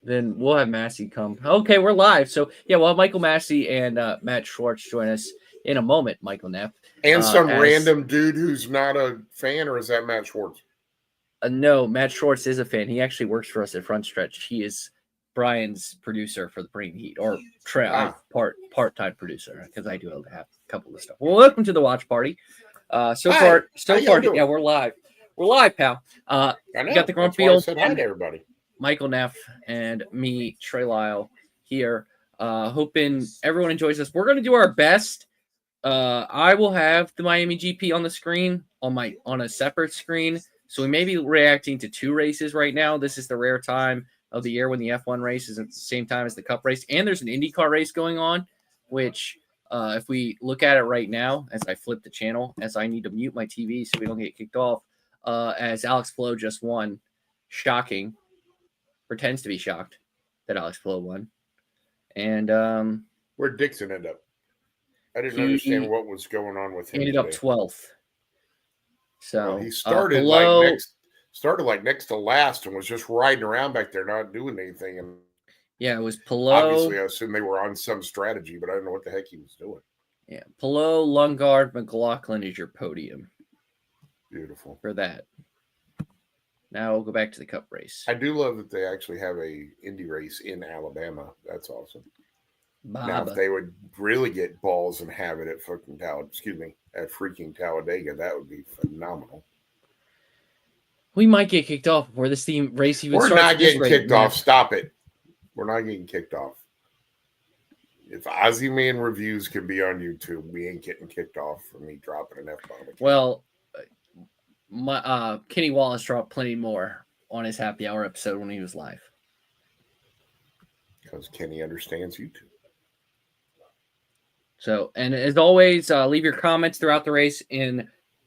then we'll have Massie come. Okay, we're live. So yeah, we'll have Michael Massie and Matt Schwartz join us in a moment. Michael Neff And some as random dude who's not a fan, or is that Matt Schwartz? no, Matt Schwartz is a fan. He actually works for us at Frontstretch. He is Brian's producer for the Brain Heat, or Trey, part-time producer, because I do have a couple of stuff. Well, welcome to the watch party. So far, yeah, we're live. We're live, pal. I know. Got the grumpy old. old Said hi to everybody. Michael Neff and me, Trey Lyle, here. Hoping everyone enjoys this. We're gonna do our best. I will have the Miami GP on the screen on a separate screen. So we may be reacting to two races right now. This is the rare time of the year when the F1 race is at the same time as the Cup race, and there's an IndyCar race going on, which if we look at it right now, as I flip the channel, as I need to mute my TV so we don't get kicked off, as Alex Flo just won. Shocking. Pretends to be shocked that Alex Flo won. And where'd Dixon end up? I didn't understand what was going on with him. He ended up 12th. So he started like next to last and was just riding around back there, not doing anything. And yeah, it was Pillow. Obviously, I assume they were on some strategy, but I don't know what the heck he was doing. Yeah, Pillow, Lundgaard, McLaughlin is your podium. Beautiful for that. Now we'll go back to the Cup race. I do love that they actually have a Indy race in Alabama. That's awesome. Now, if they would really get balls and have it at freaking Talladega, that would be phenomenal. We might get kicked off before this race even starts. We're not getting kicked off. Stop it. We're not getting kicked off. If Ozzy Man reviews can be on YouTube, we ain't getting kicked off for me dropping an F-bomb. Well, Kenny Wallace dropped plenty more on his happy hour episode when he was live. Because Kenny understands YouTube. So, and as always, leave your comments throughout the race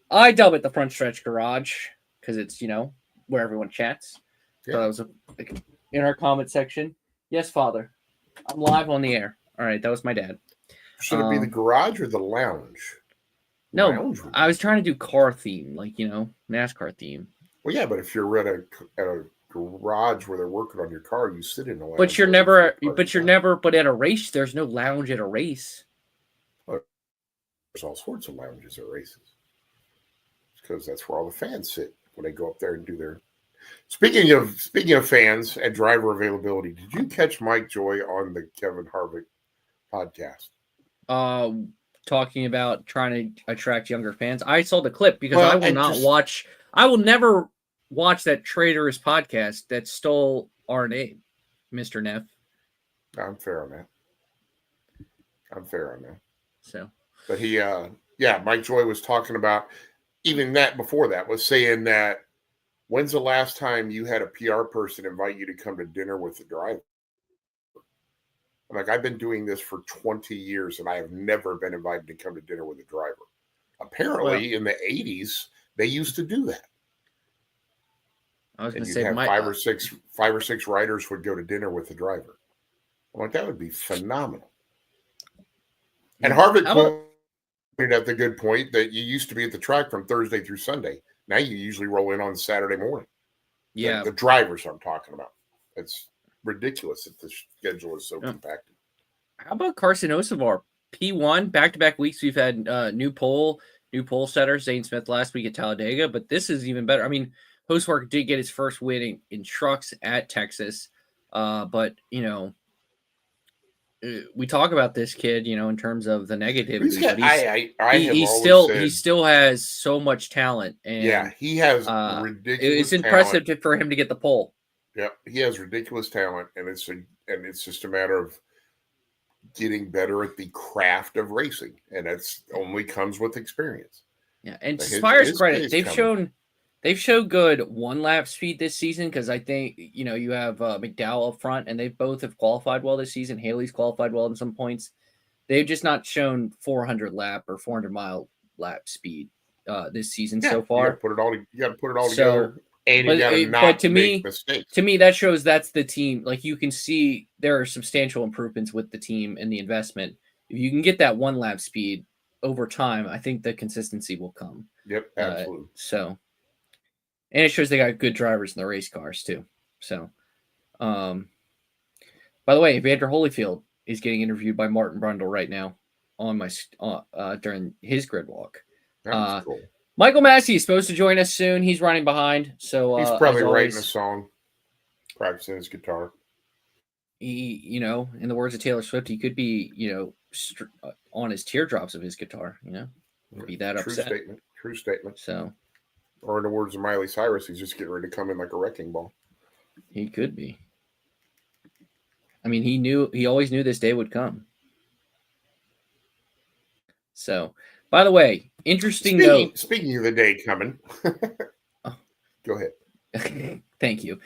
I dub it the Frontstretch Garage because it's, where everyone chats. Yeah. So that was in our comment section. Yes, Father. I'm live on the air. All right, that was my dad. Should it be the garage or the lounge? No, I was trying to do car theme, NASCAR theme. Well, yeah, but if you're at a garage where they're working on your car, you sit in a lounge. But but at a race, there's no lounge at a race. There's all sorts of lounges at races because that's where all the fans sit when they go up there and do their. Speaking of fans and driver availability, did you catch Mike Joy on the Kevin Harvick podcast? Talking about trying to attract younger fans. I saw the clip because I will never watch that traitorous podcast that stole our name, Mr. Neff. I'm fair on that. So. But Mike Joy was talking about, even that before that, was saying that, when's the last time you had a PR person invite you to come to dinner with the driver? I'm like, I've been doing this for 20 years, and I have never been invited to come to dinner with a driver. Apparently, in the 80s, they used to do that. I was going to say, five or six writers would go to dinner with the driver. I'm like, that would be phenomenal. And Harvick pointed out the good point that you used to be at the track from Thursday through Sunday. Now you usually roll in on Saturday morning. Yeah. The drivers I'm talking about. It's ridiculous that the schedule is so compacted. How about Carson Osavar? P1, back-to-back weeks we've had new pole setter, Zane Smith last week at Talladega, but this is even better. I mean, Osavar did get his first win in trucks at Texas, but, we talk about this kid, in terms of the negativity. He still has so much talent, and he has ridiculous. It's impressive for him to get the pole. Yeah, he has ridiculous talent, and it's just a matter of getting better at the craft of racing, and that's only comes with experience. Yeah, and to Spire's credit, they've showed good one lap speed this season because I think you have McDowell up front, and they both have qualified well this season. Haley's qualified well in some points. They've just not shown 400 lap or 400 mile lap speed this season so far. You got to put it all together. And to me, that shows that's the team. Like, you can see there are substantial improvements with the team and the investment. If you can get that one lap speed over time, I think the consistency will come. Yep, absolutely. And it shows they got good drivers in the race cars too. So, By the way, Evander Holyfield is getting interviewed by Martin Brundle right now on my during his grid walk. That's cool. Michael Massie is supposed to join us soon. He's running behind, so He's probably as writing a always, song, practicing his guitar. he, in the words of Taylor Swift, he could be, on his teardrops of his guitar. Be that True upset. statement. True statement. So, or in the words of Miley Cyrus, he's just getting ready to come in like a wrecking ball. he could be. I mean, he always knew this day would come. So, by the way, interesting note. Speaking of the day coming, go ahead. Thank you.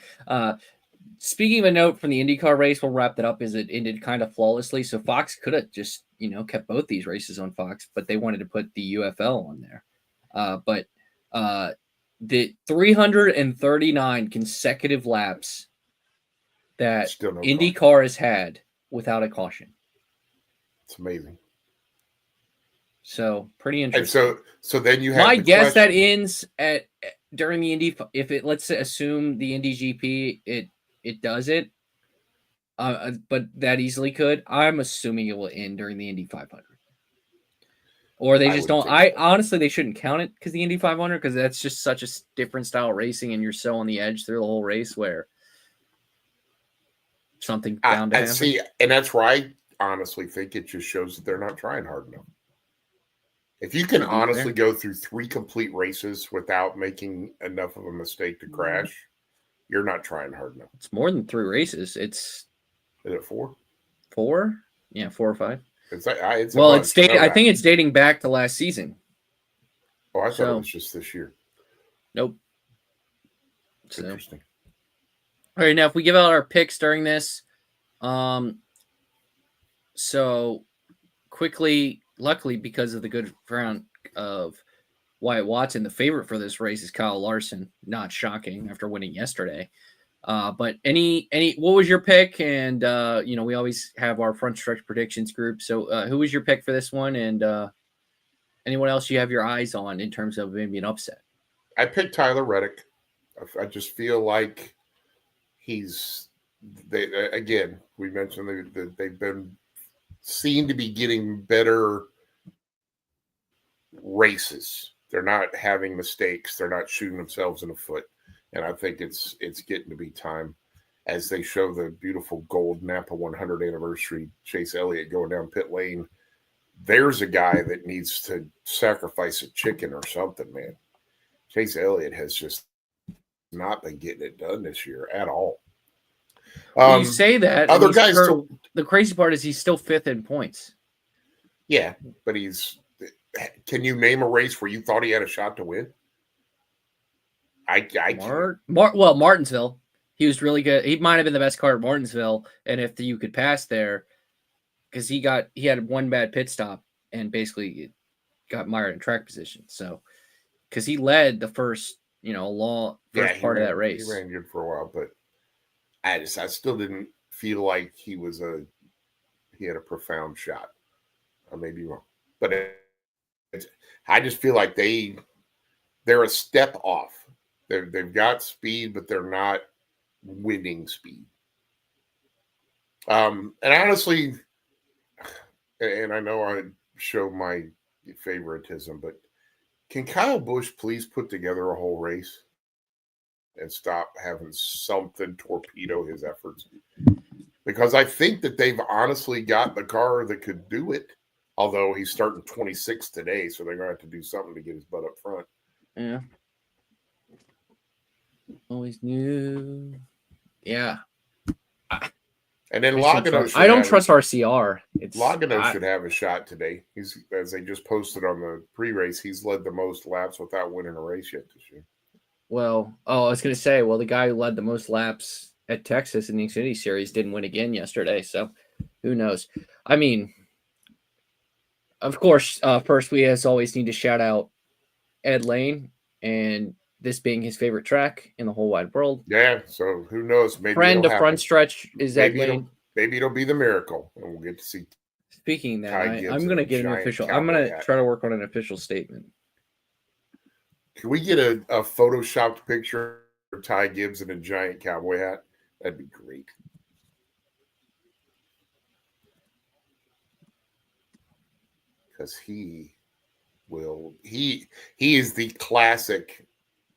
Speaking of a note from the IndyCar race, we'll wrap that up as it ended kind of flawlessly. So Fox could have just, kept both these races on Fox, but they wanted to put the UFL on there. But the 339 consecutive laps that IndyCar has had without a caution. It's amazing. So pretty interesting. And so then you have my guess that ends at during the Indy. If it let's assume the Indy GP, it does it. But that easily could. I'm assuming it will end during the Indy 500. Or they just don't. Honestly, they shouldn't count it because the Indy 500, because that's just such a different style of racing, and you're so on the edge through the whole race where something bound to happen. See, and that's where I honestly think it just shows that they're not trying hard enough. If you can honestly go through 3 complete races without making enough of a mistake to crash, you're not trying hard enough. It's more than 3 races. Is it 4? 4? Yeah, 4 or 5. It's I think it's dating back to last season. Oh, I thought it was just this year. Nope. Interesting. All right, now if we give out our picks during this, so quickly, luckily because of the good round of Wyatt Watson, the favorite for this race is Kyle Larson. Not shocking after winning yesterday. But what was your pick? And we always have our Frontstretch predictions group. So who was your pick for this one? And anyone else you have your eyes on in terms of maybe an upset? I picked Tyler Reddick. I just feel like we mentioned that they've been seen to be getting better races. They're not having mistakes. They're not shooting themselves in the foot. And I think it's getting to be time as they show the beautiful gold Napa 100 anniversary Chase Elliott going down pit lane. There's a guy that needs to sacrifice a chicken or something, man. Chase Elliott has just not been getting it done this year at all. You say that. Other guys. The crazy part is he's still 5th in points. Yeah, but can you name a race where you thought he had a shot to win? I can't. Martinsville. He was really good. He might have been the best car at Martinsville, and if you could pass there, because he had one bad pit stop and basically got mired in track position. So, because he led the first part of that race. He ran good for a while, but I still didn't feel like he had a profound shot. I may be wrong, but I just feel like they're a step off. They've got speed, but they're not winning speed. And honestly, and I know I show my favoritism, but can Kyle Busch please put together a whole race and stop having something torpedo his efforts? Because I think that they've honestly got the car that could do it. Although he's starting 26th today, so they're going to have to do something to get his butt up front. Yeah. Always knew. Yeah. And then Logano. I don't trust RCR. Logano should have a shot today. He's, as they just posted on the pre-race, he's led the most laps without winning a race yet this year. Well, I was going to say, the guy who led the most laps at Texas in the Xfinity Series didn't win again yesterday, so who knows? I mean, of course, first we as always need to shout out Ed Lane, and this being his favorite track in the whole wide world. Yeah, so who knows? Maybe friend of Frontstretch is Ed Lane. Maybe it'll be the miracle, and we'll get to see. Speaking of that, I'm going to get an official. I'm going to try to work on an official statement. Can we get a photoshopped picture of Ty Gibbs in a giant cowboy hat? That'd be great. because he is the classic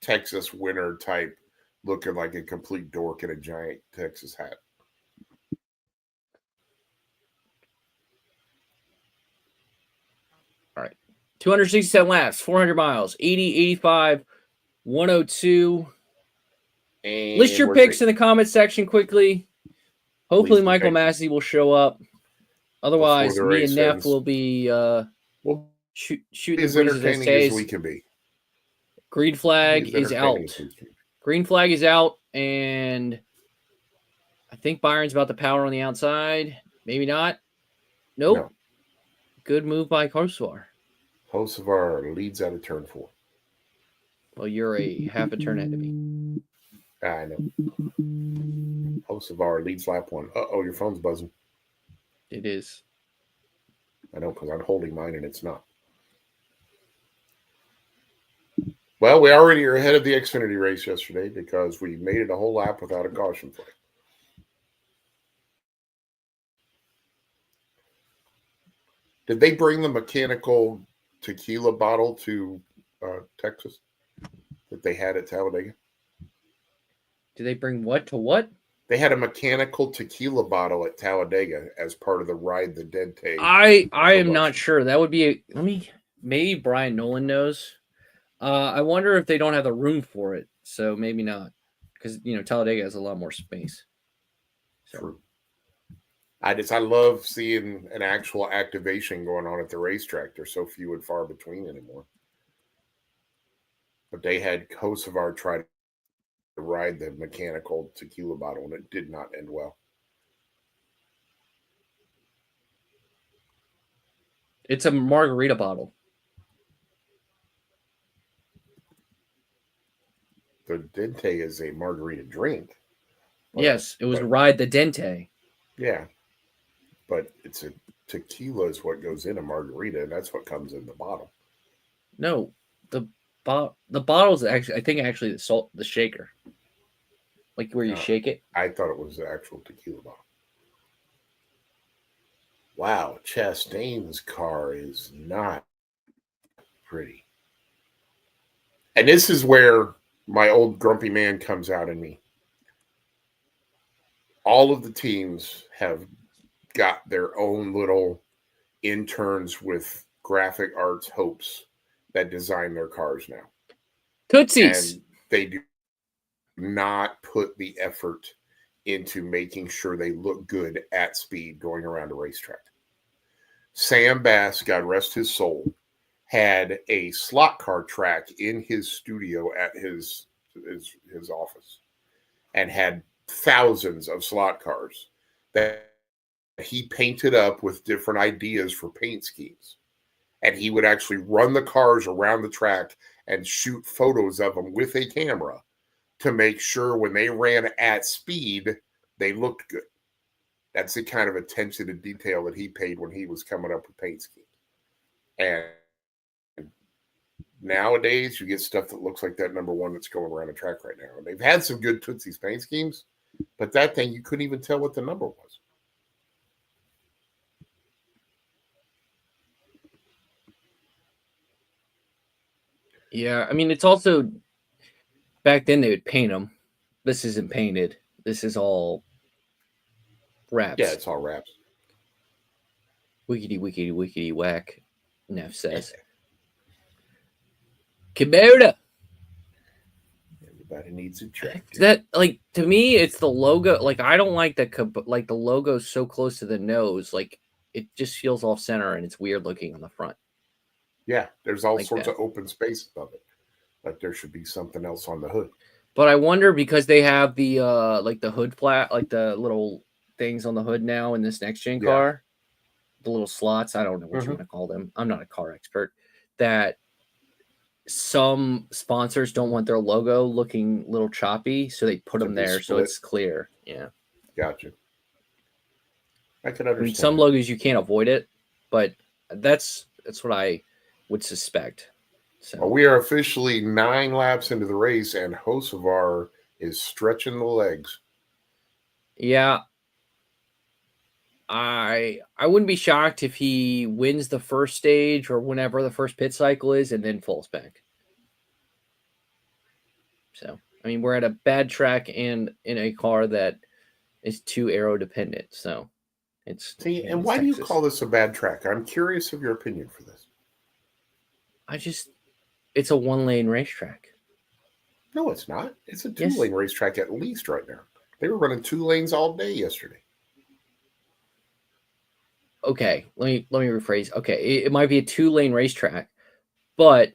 Texas winter type, looking like a complete dork in a giant Texas hat. All right. 267 laps, 400 miles, 80, 85, 102. And List your picks in the comment section quickly. Hopefully Michael Massie will show up. Otherwise, me and Neff will be shooting the breeze entertaining as we can be. Green flag is out. Green flag is out, and I think Byron's about to power on the outside. Maybe not. Nope. No. Good move by Kosovar. Kosovar leads out of turn 4. Well, you're a half a turn ahead of me. I know. Kosovar leads lap 1. Uh-oh, your phone's buzzing. It is. I know, because I'm holding mine and it's not. Well, we already are ahead of the Xfinity race yesterday because we made it a whole lap without a caution flag. Did they bring the mechanical tequila bottle to Texas that they had at Talladega? Did they bring what to what? They had a mechanical tequila bottle at Talladega as part of the Ride the Dente. I am not sure. That would be maybe Brian Nolan knows. I wonder if they don't have the room for it, so maybe not, because Talladega has a lot more space. So. True. I love seeing an actual activation going on at the racetrack. They're so few and far between anymore. But they had Kosovar try to ride the mechanical tequila bottle, and it did not end well. It's a margarita bottle. The Dente is a margarita drink. Yes, it was Ride the Dente. Yeah. But it's a tequila is what goes in a margarita, and that's what comes in the bottle. No, the bottle is actually, I think, the shaker, like where you shake it. I thought it was the actual tequila bottle. Wow, Chastain's car is not pretty, and this is where my old grumpy man comes out in me. All of the teams have got their own little interns with graphic arts hopes that design their cars now. Tootsies. And they do not put the effort into making sure they look good at speed going around a racetrack. Sam Bass, God rest his soul, had a slot car track in his studio at his office and had thousands of slot cars that he painted up with different ideas for paint schemes. And he would actually run the cars around the track and shoot photos of them with a camera to make sure when they ran at speed, they looked good. That's the kind of attention to detail that he paid when he was coming up with paint schemes. And nowadays, you get stuff that looks like that number 1 that's going around the track right now. And they've had some good Tootsie's paint schemes, but that thing, you couldn't even tell what the number was. Yeah, I mean, it's also, back then they would paint them. This isn't painted. This is all wraps. Yeah, it's all wraps. Wickety, wickety, wickety, whack, Neff says. Kubota. Everybody needs a tractor. That, to me, it's the logo. I don't like the logo so close to the nose. It just feels off center and it's weird looking on the front. Yeah, there's all sorts of open space above it. Like there should be something else on the hood. But I wonder, because they have the the hood flat, the little things on the hood now in this next gen car, the little slots. I don't know what you want to call them. I'm not a car expert. That some sponsors don't want their logo looking a little choppy, so they put them there so it's clear. Yeah, gotcha. I can understand. Some logos you can't avoid it, but that's what I would suspect. So well, we are officially 9 laps into the race, and Kosovar is stretching the legs. Yeah, I wouldn't be shocked if he wins the first stage or whenever the first pit cycle is and then falls back. So, I mean, we're at a bad track and in a car that is too aero dependent. So, it's See, and why do you call this a bad track? I'm curious of your opinion for this. It's a 1-lane racetrack. No, it's not. It's a 2-lane racetrack at least right now. They were running 2 lanes all day yesterday. Okay, let me rephrase. Okay, it might be a 2-lane racetrack, but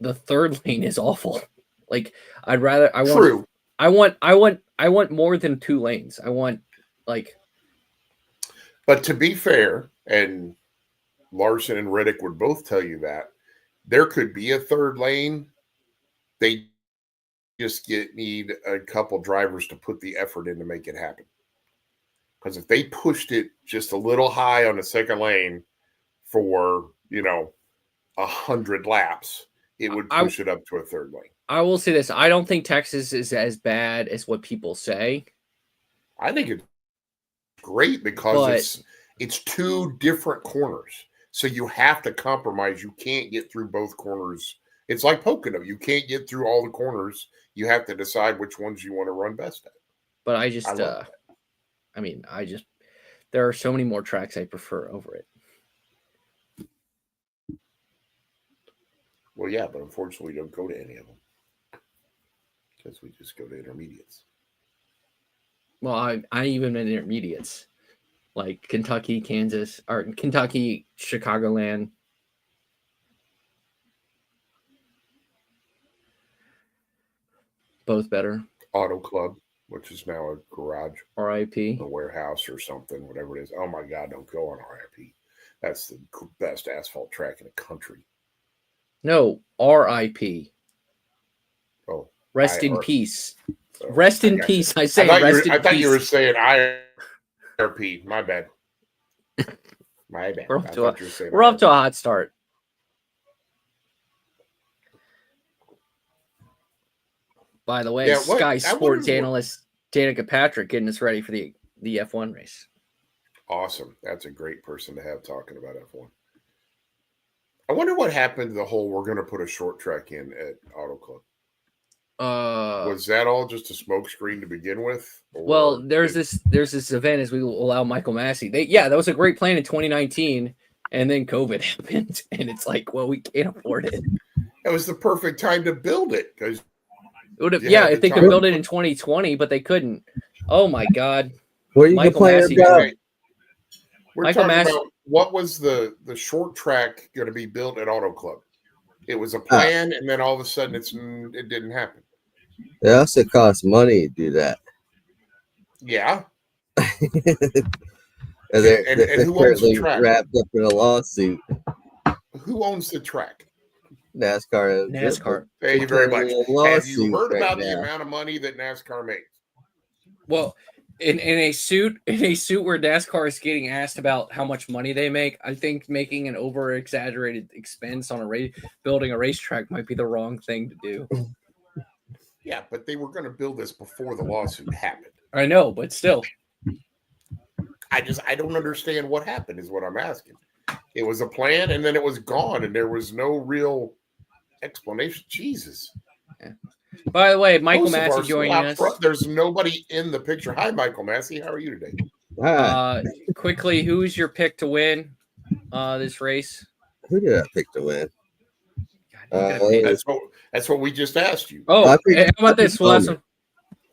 the third lane is awful. Like I want more than 2 lanes. I want But to be fair, and Larson and Riddick would both tell you that there could be a third lane. They just need a couple drivers to put the effort in to make it happen. Because if they pushed it just a little high on the second lane for, 100 laps, it would push it up to a third lane. I will say this. I don't think Texas is as bad as what people say. I think it's great because it's 2 different corners. So you have to compromise. You can't get through both corners. It's like Pocono. You can't get through all the corners. You have to decide which ones you want to run best at. But there are so many more tracks I prefer over it. Well, yeah, but unfortunately we don't go to any of them because we just go to intermediates. Well, I even in intermediates, like Kentucky, Kansas, or Kentucky, Chicagoland. Both better. Auto Club, which is now a garage. RIP. A warehouse or something, whatever it is. Oh, my God, don't go on RIP. That's the best asphalt track in the country. No, RIP. Oh. Rest in peace. So rest in peace. I say rest in peace. I thought you were saying IRP. My bad. My bad. We're off to a hot start. By the way, Sky Sports analyst Danica Patrick getting us ready for the F1 race. Awesome. That's a great person to have talking about F1. I wonder what happened to the whole we're going to put a short track in at Auto Club. Was that all just a smokescreen to begin with? Well, there's this event as we will allow Michael Massie. That was a great plan in 2019, and then COVID happened, and it's like, well, we can't afford it. It was the perfect time to build it because if they could build it in 2020, but they couldn't. Oh my God! What are you complaining about? We're talking about what was the short track going to be built at Auto Club. It was a plan, and then all of a sudden it didn't happen. It also costs money to do that. Yeah. they're who owns the track? Wrapped up in a lawsuit. Who owns the track? NASCAR. Thank you very much. Have you heard about the amount of money that NASCAR makes? Well, in a suit where NASCAR is getting asked about how much money they make, I think making an over exaggerated expense on building a racetrack might be the wrong thing to do. Yeah, but they were going to build this before the lawsuit happened. I know, but still. I don't understand what happened is what I'm asking. It was a plan and then it was gone and there was no real explanation. Jesus. Yeah. By the way, Michael Massie joining us. There's nobody in the picture. Hi, Michael Massie. How are you today? Quickly, who's your pick to win this race? Who did I pick to win? That's what we just asked you. Oh, how about this?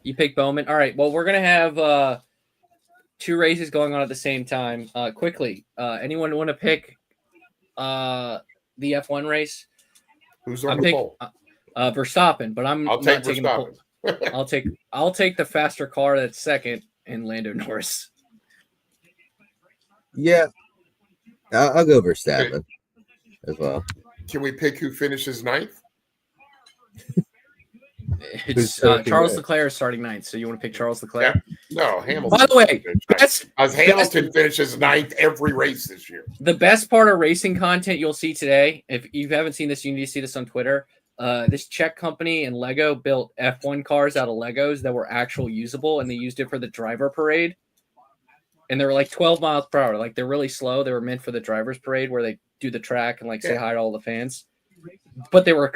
You pick Bowman. All right. Well, we're gonna have 2 races going on at the same time. Quickly, anyone want to pick the F1 race? Who's on the pole? Verstappen, but I'll take Verstappen. I'll take the faster car that's second and Lando Norris. Yeah, I'll go Verstappen as well. Can we pick who finishes 9th? It's Charles Leclerc is starting 9th, so you want to pick Charles Leclerc? Yeah. No, Hamilton. By the way, Hamilton finishes 9th every race this year. The best part of racing content you'll see today, if you haven't seen this, you need to see this on Twitter. This Czech company and Lego built F1 cars out of Legos that were actual usable, and they used it for the driver parade. and they were like 12 miles per hour. Like they're really slow. They were meant for the drivers' parade where they do the track and like say hi to all the fans. But they were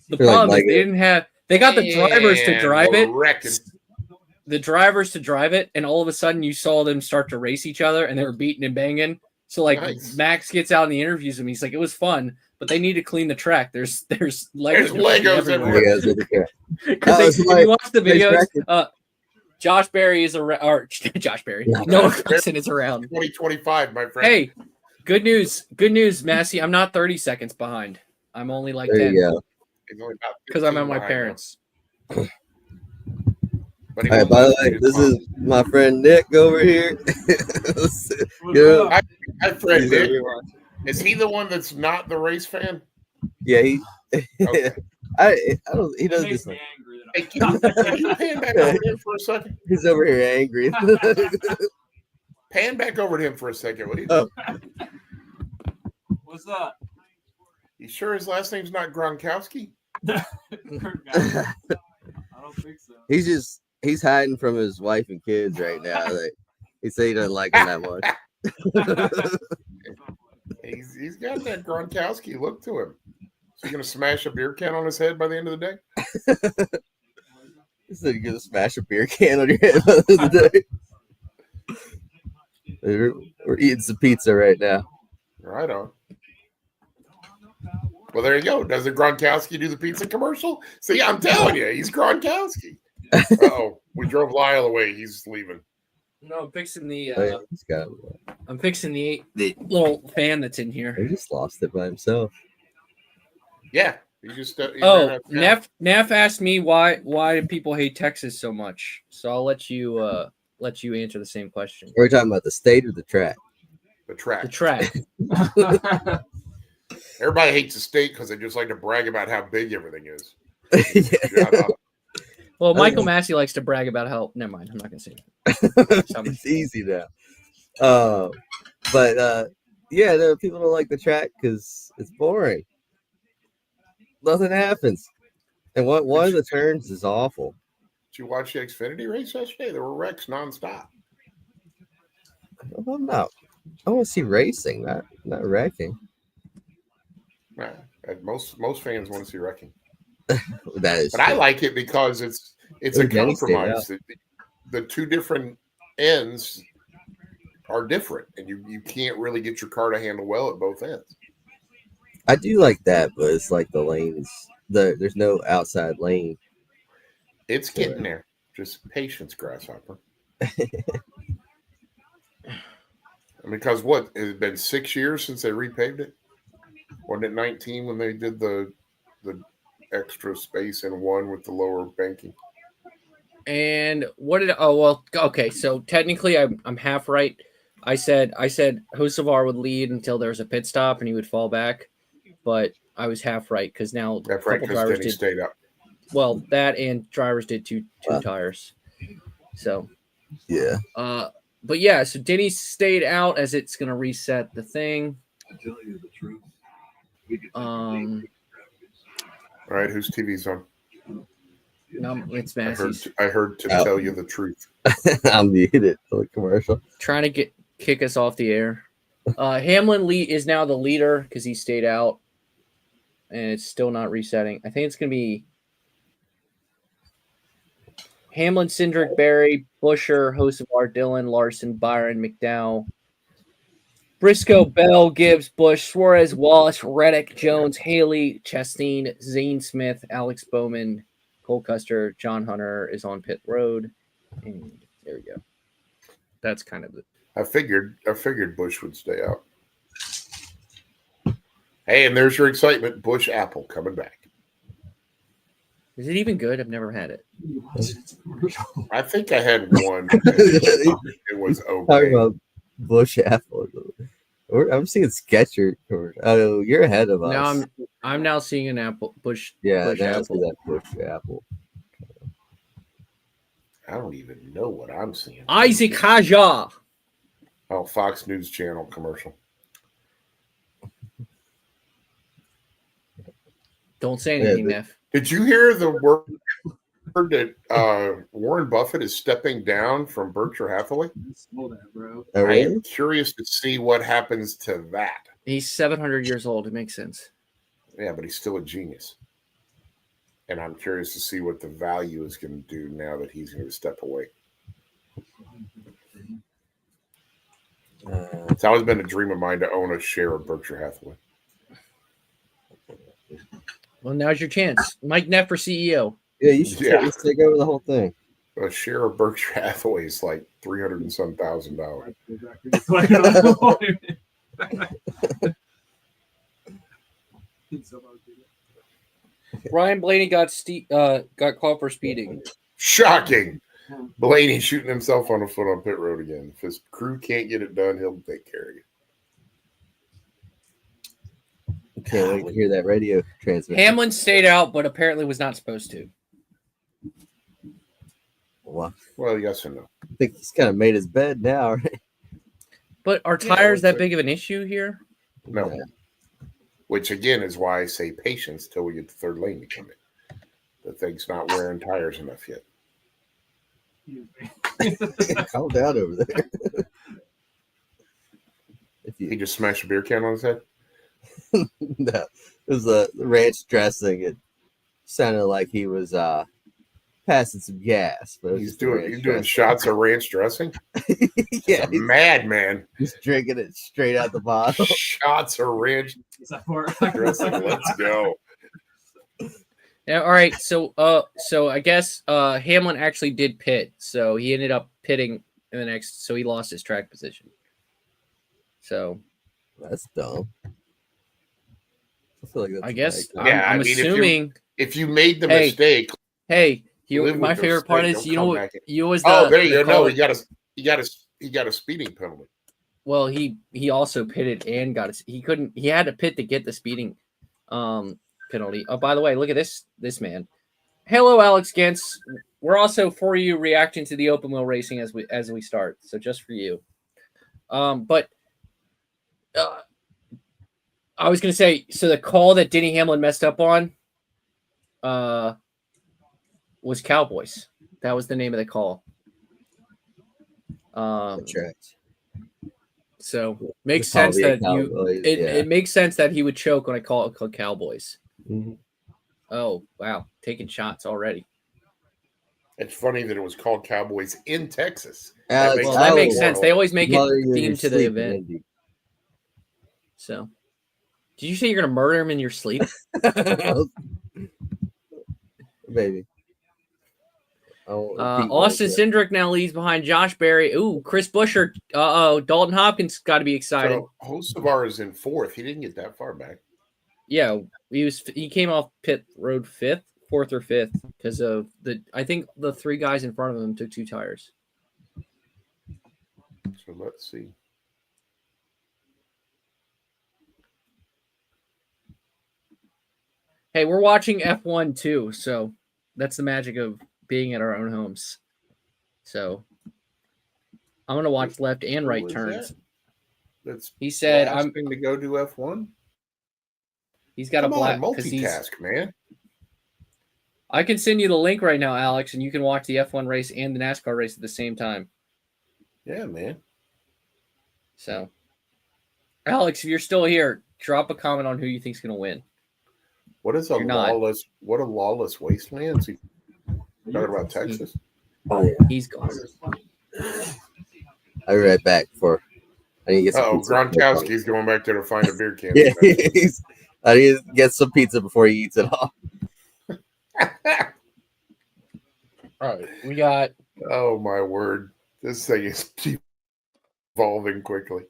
the problem is they didn't have. They got the drivers to drive it. The drivers to drive it, and all of a sudden you saw them start to race each other, and they were beating and banging. So like Max gets out and he interviews him. He's like, it was fun, but they need to clean the track. There's Legos everywhere. Because if you watch the videos, Josh Berry is around, or Josh Berry. Noah Clarkson is around. 2025, my friend. Hey, good news, Massie. I'm not 30 seconds behind. I'm only like 10. Because I'm at my parents'. All right, by the way, this is my friend Nick over here. Hi, friend Nick. Is he the one that's not the race fan? Yeah, okay. I don't. He doesn't. Just hey, can you pan back over to him for a second? He's over here angry. Pan back over to him for a second, will you? What's up? You sure his last name's not Gronkowski? I don't think so. He's hiding from his wife and kids right now. Like, he said he doesn't like him that much. He's got that Gronkowski look to him. Is he going to smash a beer can on his head by the end of the day? He said you're going to smash a beer can on your head by the end of the day. We're eating some pizza right now. Right on. Well, there you go. Doesn't Gronkowski do the pizza commercial? See, I'm telling you, he's Gronkowski. Oh, we drove Lyle away. He's leaving. No, I'm fixing the. I'm fixing the little fan that's in here. He just lost it by himself. Yeah, he just. Neff asked me why do people hate Texas so much? So I'll let you answer the same question. Are we talking about the state or the track? The track. The track. Everybody hates the state because they just like to brag about how big everything is. Yeah. Well, Michael Massie likes to brag about how. Never mind. I'm not going to say that. It's easy now. But people don't like the track because it's boring. Nothing happens, and one of the turns is awful. Did you watch the Xfinity race yesterday? There were wrecks nonstop. I'm not. I want to see racing, not wrecking. Nah, most fans want to see wrecking. That is, but true. I like it because it's a compromise. The two different ends are different, and you can't really get your car to handle well at both ends. I do like that, but it's like the lanes. There's no outside lane. It's getting there. Just patience, grasshopper. Because what? It's been 6 years since they repaved it. Wasn't it 19 when they did the extra space in one with the lower banking? And what did? Oh well, okay. So technically, I'm half right. I said Hocevar would lead until there was a pit stop and he would fall back, but I was half right because now that's right because Denny stayed up. Well, that and drivers did two tires. So yeah. But yeah, so Denny stayed out as it's gonna reset the thing. To tell you the truth. All right, whose TV's on? No, it's Massie's. I heard to tell you the truth. I'm muted for the commercial. Trying to kick us off the air. Hamlin is now the leader because he stayed out, and it's still not resetting. I think it's gonna be Hamlin, Cindric, Berry, Busher, Hocevar, Dillon, Larson, Byron, McDowell, Briscoe, Bell, Gibbs, Busch, Suarez, Wallace, Reddick, Jones, Haley, Chastain, Zane Smith, Alex Bowman, Cole Custer, John Hunter is on pit road. And there we go. That's kind of it. I figured Busch would stay out. Hey, and there's your excitement. Busch Apple coming back. Is it even good? I've never had it. I think I had one. It was okay. Talking about Busch Apple. I'm seeing Sketcher. Oh, you're ahead of us. Now I'm now seeing an Apple Busch. Yeah, Busch now Apple. that Busch Apple. I don't even know what I'm seeing. Isaac Haja. Oh, Fox News Channel commercial. Don't say anything, Neff. Did you hear the word heard that Warren Buffett is stepping down from Berkshire Hathaway. Slow that, bro. Oh, I really? am curious to see what happens to that. He's 700 years old. It makes sense. Yeah, but he's still a genius. And I'm curious to see what the value is going to do now that he's going to step away. It's always been a dream of mine to own a share of Berkshire Hathaway. Well, now's your chance. Mike Neff for CEO. Yeah, you should just take over the whole thing. A share of Berkshire Hathaway is like $300 and some thousand. Ryan Blaney got caught for speeding. Shocking. Blaney shooting himself on the foot on pit road again. If his crew can't get it done, he'll take care of you. Can't wait to hear that radio transmission. Hamlin stayed out, but apparently was not supposed to. Well, Yes and no. I think he's kind of made his bed now, right? But are tires that big of an issue here? No. Yeah. Which, again, is why I say patience till we get the third lane to come in. The thing's not wearing tires enough yet. Calm down over there. He just smashed a beer can on his head? No, it was the ranch dressing. It sounded like he was passing some gas, but He's doing shots of ranch dressing? Yeah, he's a madman. He's drinking it straight out the bottle. Shots of ranch dressing. Let's go. Yeah, all right. So I guess Hamlin actually did pit, so he ended up pitting in the next. So he lost his track position. So that's dumb. I feel like that's I guess like, I'm assuming if you made the mistake. Hey, my favorite part is you always. There you go. No, he got a speeding penalty. Well, he also pitted and got he had to pit to get the speeding penalty. Oh, by the way, look at this man. Hello, Alex Gentz. We're also for you reacting to the open wheel racing as we start. So just for you. But I was gonna say, so the call that Denny Hamlin messed up on was Cowboys. That was the name of the call. So makes sense that it makes sense that he would choke when I call it called Cowboys. Mm-hmm. Oh wow, taking shots already. It's funny that it was called Cowboys in Texas. That makes sense. They always make it themed to the event. So, did you say you're gonna murder him in your sleep? Maybe. Austin Cindric now leads behind Josh Berry. Ooh, Chris Buescher. Dalton Hopkins got to be excited. So Hocevar is in fourth. He didn't get that far back. Yeah, he came off pit road fourth or fifth, because of I think the three guys in front of him took two tires. So let's see. Hey, we're watching F1 too, so that's the magic of being at our own homes. So I'm gonna watch left and right turns. He said I'm going to go do F1. He's got a black multitask, man. I can send you the link right now, Alex, and you can watch the F1 race and the NASCAR race at the same time. Yeah, man. So, Alex, if you're still here, drop a comment on who you think's going to win. What is a lawless wasteland? Is he talking about Texas? He's gone. I'll be right back for. I need to get some pizza. Gronkowski's going back there to find a beer can. Yeah, I need to get some pizza before he eats it all. All right, we got. Oh my word! This thing is evolving quickly.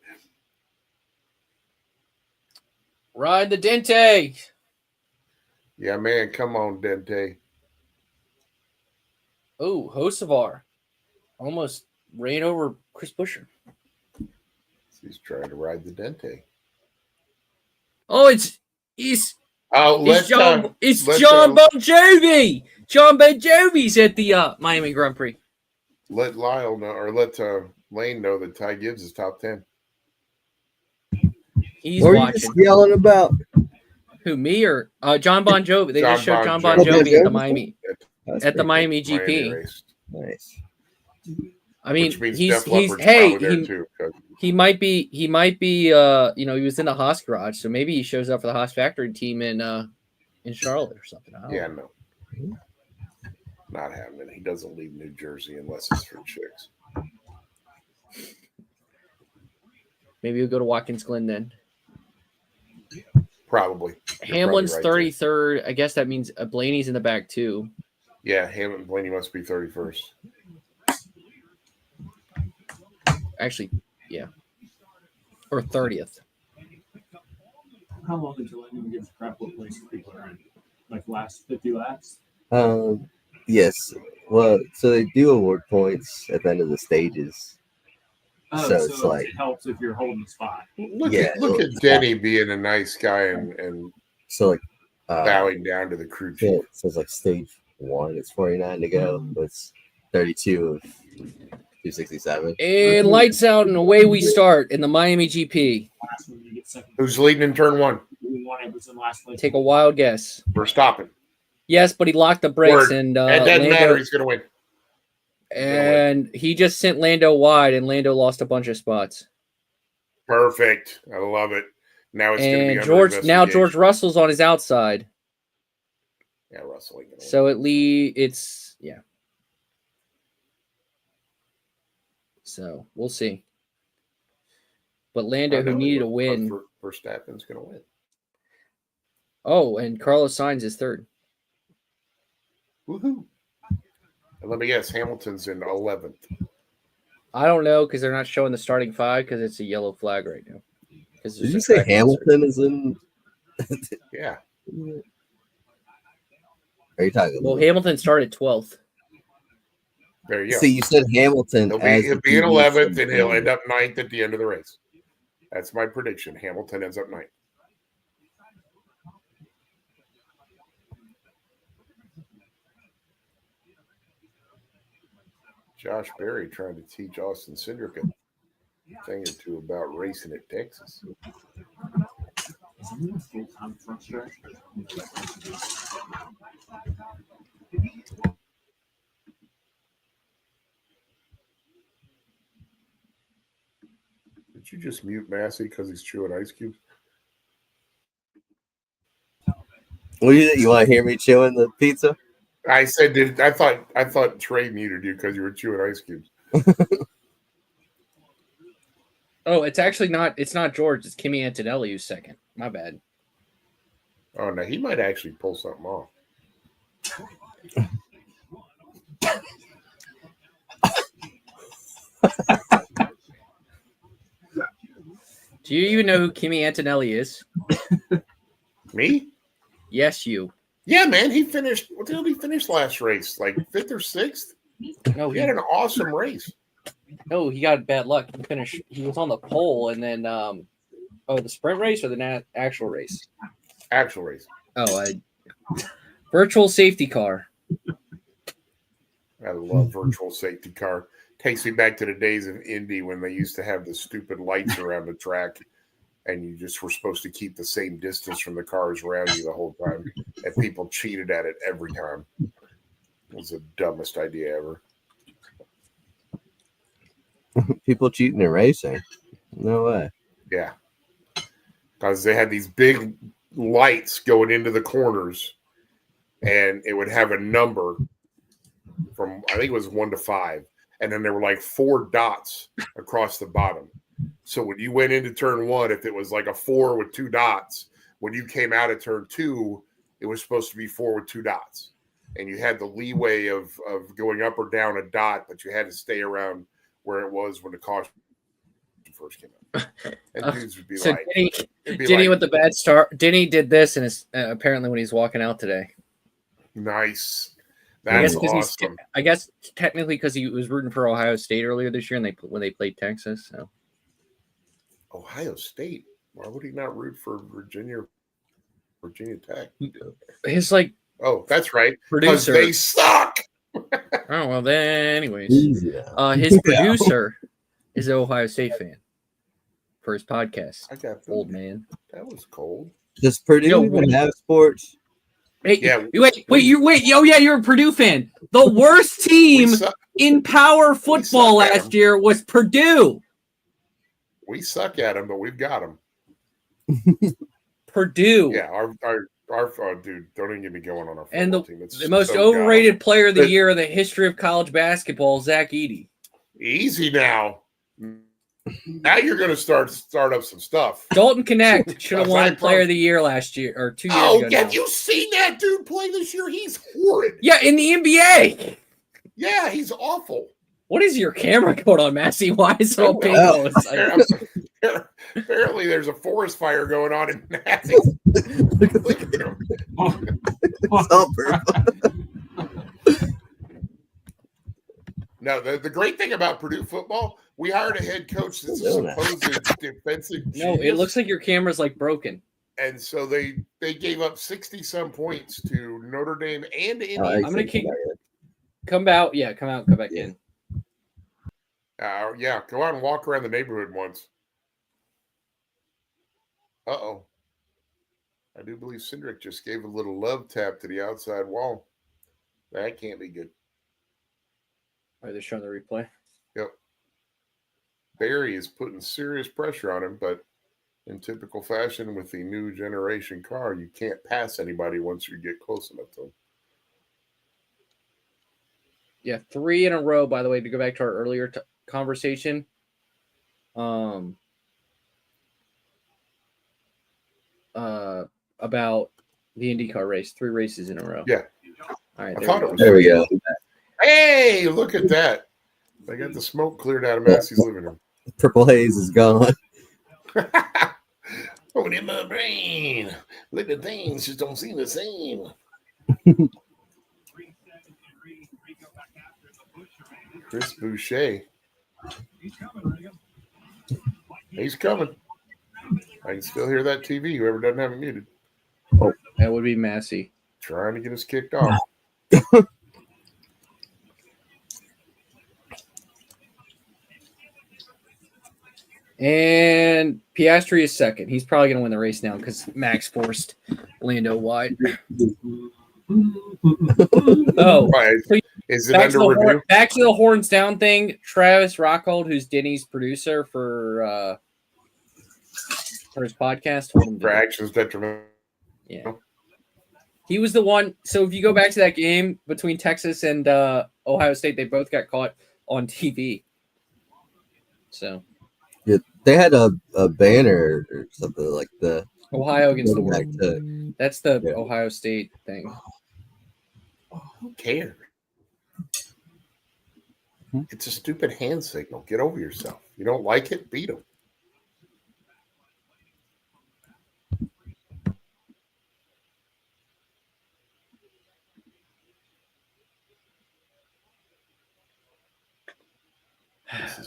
Ride the Dente. Yeah, man, come on, Dente. Oh, Hocevar almost ran over Chris Buescher. He's trying to ride the Dente. Oh, it's John Bon Jovi. John Bon Jovi's at the Miami Grand Prix. Let Lyle know, or let Lane know that Ty Gibbs is top 10. He's what watching. Are you just yelling about? Who, me or John Bon Jovi? They just showed John Bon Jovi at the Miami. That's at the pretty Miami Miami GP. race. cool. Nice. I mean, Which means he's Def Leppard's hey, probably there too. 'Cause he might be he was in the Haas garage, so maybe he shows up for the Haas factory team in Charlotte or something. I don't yeah, know. no. Not happening. He doesn't leave New Jersey unless it's for chicks. Maybe he'll go to Watkins Glen then. Probably. You're Hamlin's probably right 33rd. I guess that means Blaney's in the back too. Yeah, Hamlin Blaney must be 31st. Actually, yeah. Or 30th. How long until anyone gives crap what places people are in? Like last 50 laps? Yes. Well, so they do award points at the end of the stages. Oh, So it's like- it helps if you're holding the spot. Look Yeah, at it's Denny being a nice guy and So like bowing down to the crew so chief. it says like stage 1, it's 49 to go. It's 32 of 267. And lights out and away we start in the Miami GP. Last one, you get second. Who's leading in turn 1? We want it was in last place. Take a wild guess. We're stopping. Yes, but he locked the brakes Word. and It doesn't Lando, matter. He's going to win. and he just sent Lando wide, and Lando lost a bunch of spots. Perfect. I love it. Now it's going to be And under George investigation. Russell's on his outside, Yeah, Russell ain't gonna win. so it's yeah. So we'll see. But Lando, I who know, needed a but win. Verstappen's going to win. Oh, and Carlos Sainz is third. Woohoo. And let me guess, Hamilton's in 11th. I don't know because they're not showing the starting 5 because it's a yellow flag right now. Did you say Hamilton is in? Yeah. Are you talking? Well, Hamilton started 12th. There you go. See, you said Hamilton. He'll as be in the 11th, PB and he'll end up 9th at the end of the race. That's my prediction. Hamilton ends up 9th. Josh Berry trying to teach Austin Cindric a thing or two about racing at Texas. Is anyone full-time Frontstretch? Did you just mute Massie because he's chewing ice cubes? What do you want to hear me chewing the pizza? I said, I thought Trey muted you because you were chewing ice cubes. Oh, it's actually not. It's not George. It's Kimi Antonelli who's second. My bad. Oh no, he might actually pull something off. Do you even know who Kimi Antonelli is? Me? Yes, you. Yeah, man. He finished. What did he finish last race? Like 5th or 6th? No, He had an awesome race. No, he got bad luck. He finished. He was on the pole, and then the sprint race or the actual race? Actual race. Oh, virtual safety car. I love virtual safety car. Takes me back to the days of Indy when they used to have the stupid lights around the track, and you just were supposed to keep the same distance from the cars around you the whole time, and people cheated at it every time. It was the dumbest idea ever. People cheating in racing? No way. Yeah. Because they had these big lights going into the corners, and it would have a number from, I think it was 1 to 5. And then there were like 4 dots across the bottom. So when you went into turn 1, if it was like a 4 with 2 dots, when you came out of turn 2, it was supposed to be 4 with 2 dots. And you had the leeway of going up or down a dot, but you had to stay around where it was when the caution first came out. And dudes would be So like, Denny with the bad start. Denny did this, and apparently when he's walking out today. nice. I That's guess 'cause awesome. I guess technically because he was rooting for Ohio State earlier this year, and when they played Texas. So Ohio State. Why would he not root for Virginia Tech? his like Oh, that's right. Because producer. they suck. Oh well, then anyways, Yeah. his producer is an Ohio State fan for his podcast. I got Old man. That was cold. Does Purdue Yo, even have sports? Hey, Yeah, wait. Oh yeah, you're a Purdue fan. The worst team in power football last year was Purdue. We suck at them, but we've got them. Purdue. Yeah, our dude, don't even get me going on our and team. It's the most so overrated player of the year in the history of college basketball, Zach Edey. Easy now. Now you're going to start up some stuff. Dalton Connect should have won Player of the Year last year or 2 years ago. Oh, have you seen that dude play this year? He's horrid. Yeah, in the NBA. Yeah, he's awful. What is your camera code on, Massie? Why is it all pink? Apparently, there's a forest fire going on in Massie. Look at him. No, the great thing about Purdue football, we hired a head coach that's a supposed defensive genius. No, it looks like your camera's like broken. And so they gave up 60-some points to Notre Dame and Indiana. I'm going to come out. Yeah, come out and come back in. Yeah, go out and walk around the neighborhood once. Uh-oh. I do believe Cindric just gave a little love tap to the outside wall. That can't be good. Are they showing the replay? Yep. Barry is putting serious pressure on him, but in typical fashion with the new generation car, you can't pass anybody once you get close enough to them. Yeah, 3 in a row, by the way, to go back to our earlier conversation. About the IndyCar race. 3 races in a row. Yeah. All right, there we go. Hey, look at that. They got the smoke cleared out of Massie's living room. Purple haze is gone. Oh, in my brain. Look at things just don't seem the same. Chris Boucher. He's coming. I can still hear that TV. Whoever doesn't have it muted. Oh, that would be Massie. Trying to get us kicked off. And Piastri is second. He's probably going to win the race now because Max forced Lando wide. Oh, is it under review? Back to the horns down thing. Travis Rockhold, who's Denny's producer for his podcast, told him for actions detrimental. Yeah, he was the one. So if you go back to that game between Texas and Ohio State, they both got caught on TV. So yeah, they had a banner or something like the Ohio against the world. That's the Ohio State thing. Who cares? It's a stupid hand signal. Get over yourself. You don't like it? Beat them.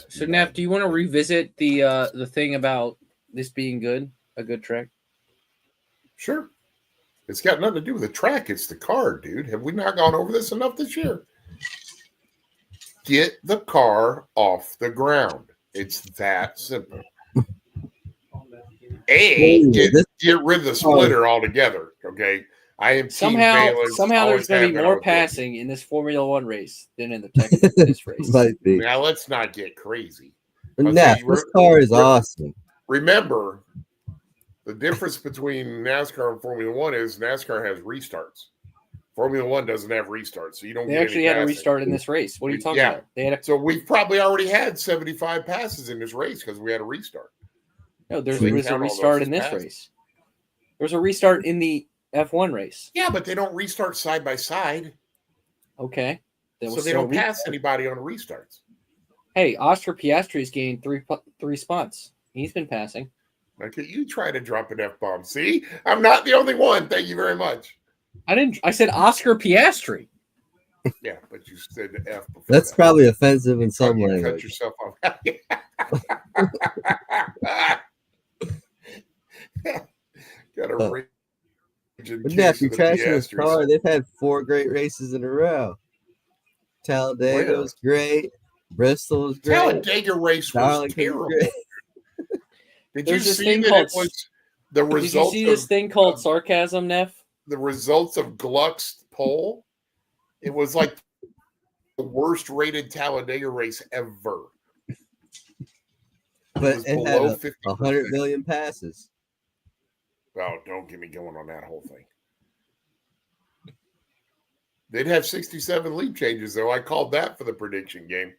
So, Neff, do you want to revisit the thing about this being good, a good track? Sure. It's got nothing to do with the track. It's the car, dude. Have we not gone over this enough this year? Get the car off the ground. It's that simple. Get rid of the splitter altogether, okay? I am somehow there's going to be more passing in this Formula One race than in the Texas race. Might be. Now let's not get crazy. Neff, this car is awesome. Remember, the difference between NASCAR and Formula One is NASCAR has restarts. Formula One doesn't have restarts, so you don't. They actually had a restart in this race. What are you talking about? So we've probably already had 75 passes in this race because we had a restart. No, there was a restart in this race. There was a restart in the F1 race. Yeah, but they don't restart side by side. Okay. So they don't pass anybody on restarts. Hey, Oscar Piastri has gained three spots. He's been passing. Okay, you try to drop an F-bomb. See? I'm not the only one. Thank you very much. I said Oscar Piastri. Yeah, but you said F before. That's probably offensive in some way. Cut yourself off. Got a rage. But Neff, you're trashing this car. They've had 4 great races in a row. Talladega was great. Bristol was great. Talladega race was terrible. Did you see that it was the result? Did you see this thing called sarcasm, Neff? the results of Gluck's poll, it was like the worst rated Talladega race ever. But was it had below 100 million passes. Oh, don't get me going on that whole thing. They'd have 67 lead changes, though. I called that for the prediction game.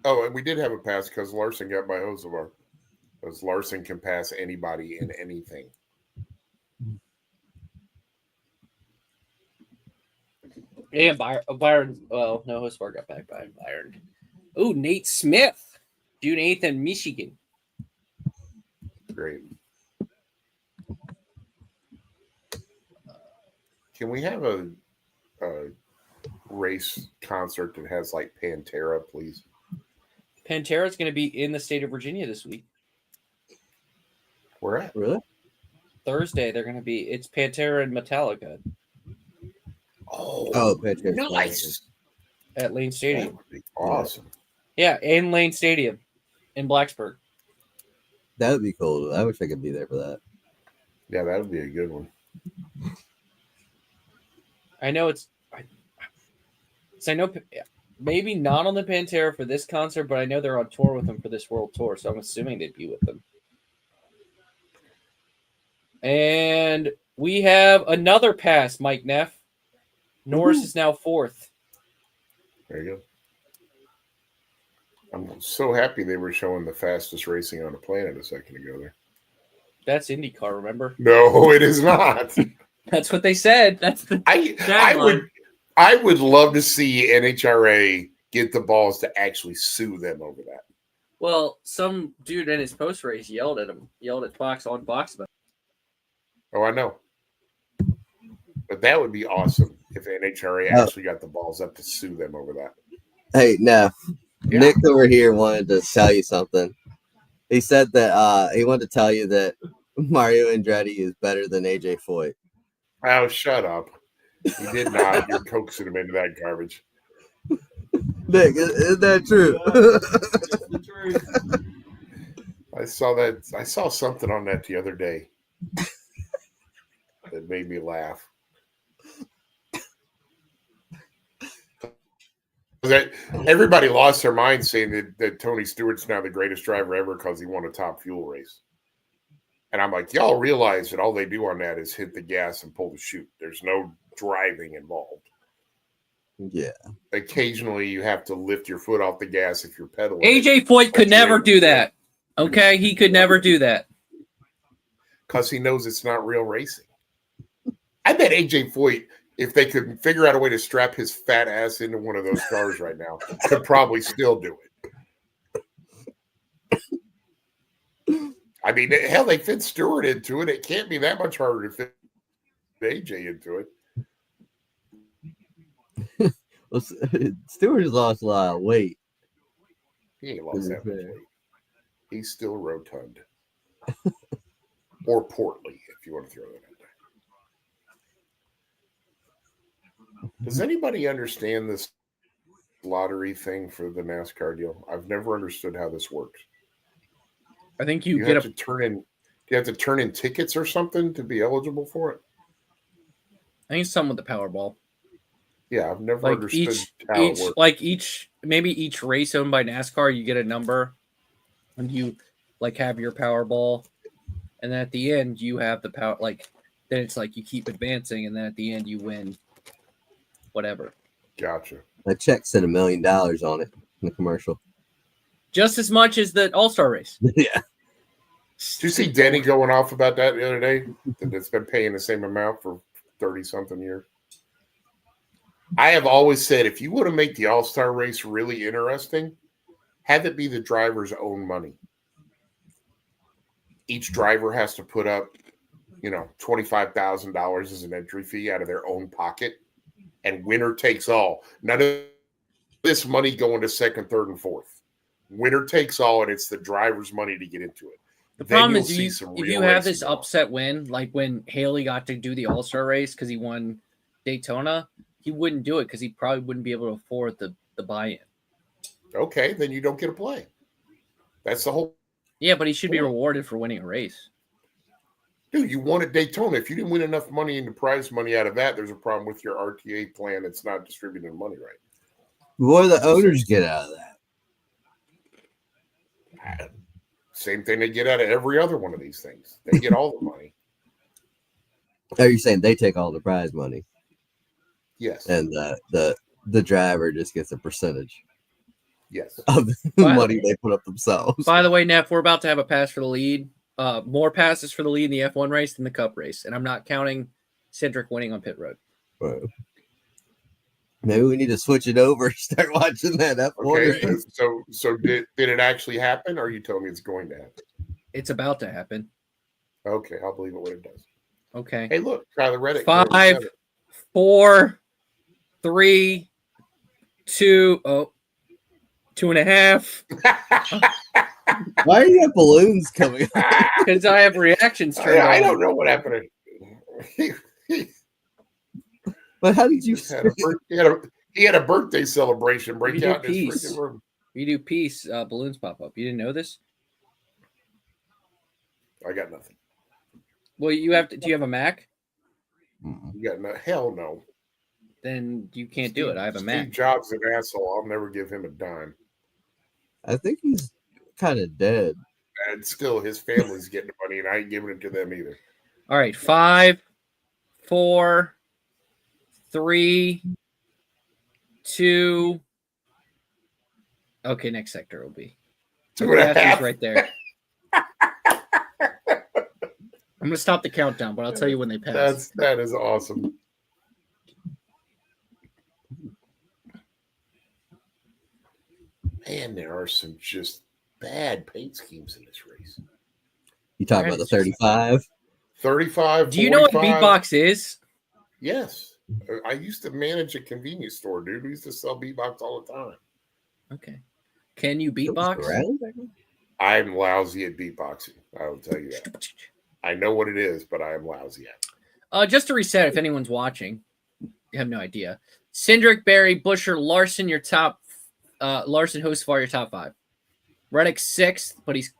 Oh, and we did have a pass because Larson got by Hosevar. Because Larson can pass anybody in anything. And Byron. Well, no, Hosevar got back by Byron. Oh, Nate Smith, June 8th in Michigan. Great. Can we have a race concert that has like Pantera, please? Pantera's going to be in the state of Virginia this week. Where at? Really? Thursday, they're going to be. It's Pantera and Metallica Oh, Patriots. nice. at Lane That Stadium. would be awesome. Yeah, in Lane Stadium in Blacksburg. That would be cool. I wish I could be there for that. Yeah, that would be a good one. I know it's. I know maybe not on the Pantera for this concert, but I know they're on tour with them for this world tour, so I'm assuming they'd be with them. And we have another pass, Mike Neff. Norris is now 4th. There you go. I'm so happy they were showing the fastest racing on the planet a second ago there. That's IndyCar, remember? No, it is not. That's what they said. That's the I would love to see NHRA get the balls to actually sue them over that. Well, some dude in his post race yelled at Fox on Fox about it. Oh, I know. But that would be awesome if NHRA actually got the balls up to sue them over that. Hey, Neff. Yeah. Nick over here wanted to tell you something. He said that he wanted to tell you that Mario Andretti is better than AJ Foyt. Oh, shut up. He did not. You're coaxing him into that garbage. Nick, is that true? I saw that. I saw something on that the other day that made me laugh. That everybody lost their mind saying that Tony Stewart's now the greatest driver ever because he won a top fuel race. And I'm like, y'all realize that all they do on that is hit the gas and pull the chute. There's no driving involved. Yeah. Occasionally you have to lift your foot off the gas if you're pedaling. AJ Foyt could never do that. Okay? He could never do that. Because he knows it's not real racing. I bet AJ Foyt, if they could figure out a way to strap his fat ass into one of those cars right now, could probably still do it. I mean, hell, they fit Stewart into it. It can't be that much harder to fit AJ into it. Well, Stewart has lost a lot of weight. He ain't lost that much weight. He's still rotund. Or portly, if you want to throw that out there. Does anybody understand this lottery thing for the NASCAR deal? I've never understood how this works. I think You have to turn in. Do you have to turn in tickets or something to be eligible for it? I think it's something with the Powerball. Yeah, I've never Like understood how it works. each race owned by NASCAR, you get a number, and you like have your Powerball, and then at the end you have the power. Like then it's like you keep advancing, and then at the end you win. Whatever. Gotcha. That check said $1 million on it in the commercial. Just as much as the All-Star race. Yeah. Did you see Denny going off about that the other day? That it's been paying the same amount for 30-something years. I have always said if you want to make the All-Star race really interesting, have it be the driver's own money. Each driver has to put up, $25,000 as an entry fee out of their own pocket, and winner takes all. None of this money going to second, third, and fourth. Winner takes all, and it's the driver's money to get into it. The problem is if you have this upset win, like when Haley got to do the All-Star race because he won Daytona, he wouldn't do it because he probably wouldn't be able to afford the the buy-in. Okay, then you don't get a play. That's the whole. Yeah, but he should be Well- rewarded for winning a race. Dude, you won at Daytona. If you didn't win enough money in the prize money out of that, there's a problem with your RTA plan. It's not distributing money right. What do the owners get out of that? Same thing they get out of every other one of these things. They get all the money. Are you saying they take all the prize money Yes. and the driver just gets a percentage Yes. of the Wow. money they put up themselves? By the way, Neff, we're about to have a pass for the lead. More passes for the lead in the F1 race than the Cup race, and I'm not counting Cedric winning on pit road. Well, maybe we need to switch it over. Start watching that F1 Okay. race. So did it actually happen, or are you telling me it's going to happen? It's about to happen. Okay, I'll believe it when it does. Okay. Hey, look, Tyler Reddick. 5, 4, 3, 2, 2.5. Why do you have balloons coming up? Because I have reactions turned on. I don't know what happened. But how did you? He had a birthday celebration break You do out in his peace. freaking room. You do peace, balloons pop up. You didn't know this? I got nothing. Well, you have to. Do you have a Mac? You got no hell no. Then you can't do it. I have a Steve Mac. Jobs an asshole. I'll never give him a dime. I think he's kind of dead. And still, his family's getting the money, and I ain't giving it to them either. All right, 5, 4, 3, 2. Okay, next sector will be. 2.5. That's right there. I'm gonna stop the countdown, but I'll tell you when they pass. That is awesome. Man, there are some just bad paint schemes in this race. You talking about the 35? 35. Do you know what 45. beatbox is? Yes. I used to manage a convenience store, dude. We used to sell beatbox all the time. Okay. Can you beatbox? I'm lousy at beatboxing. I will tell you that. I know what it is, but I am lousy at it. Just to reset, if anyone's watching, you have no idea. Cindric, Barry, Busher, Larson, your top. Larson, Hocevar, your top 5. Reddick 6th, but he's.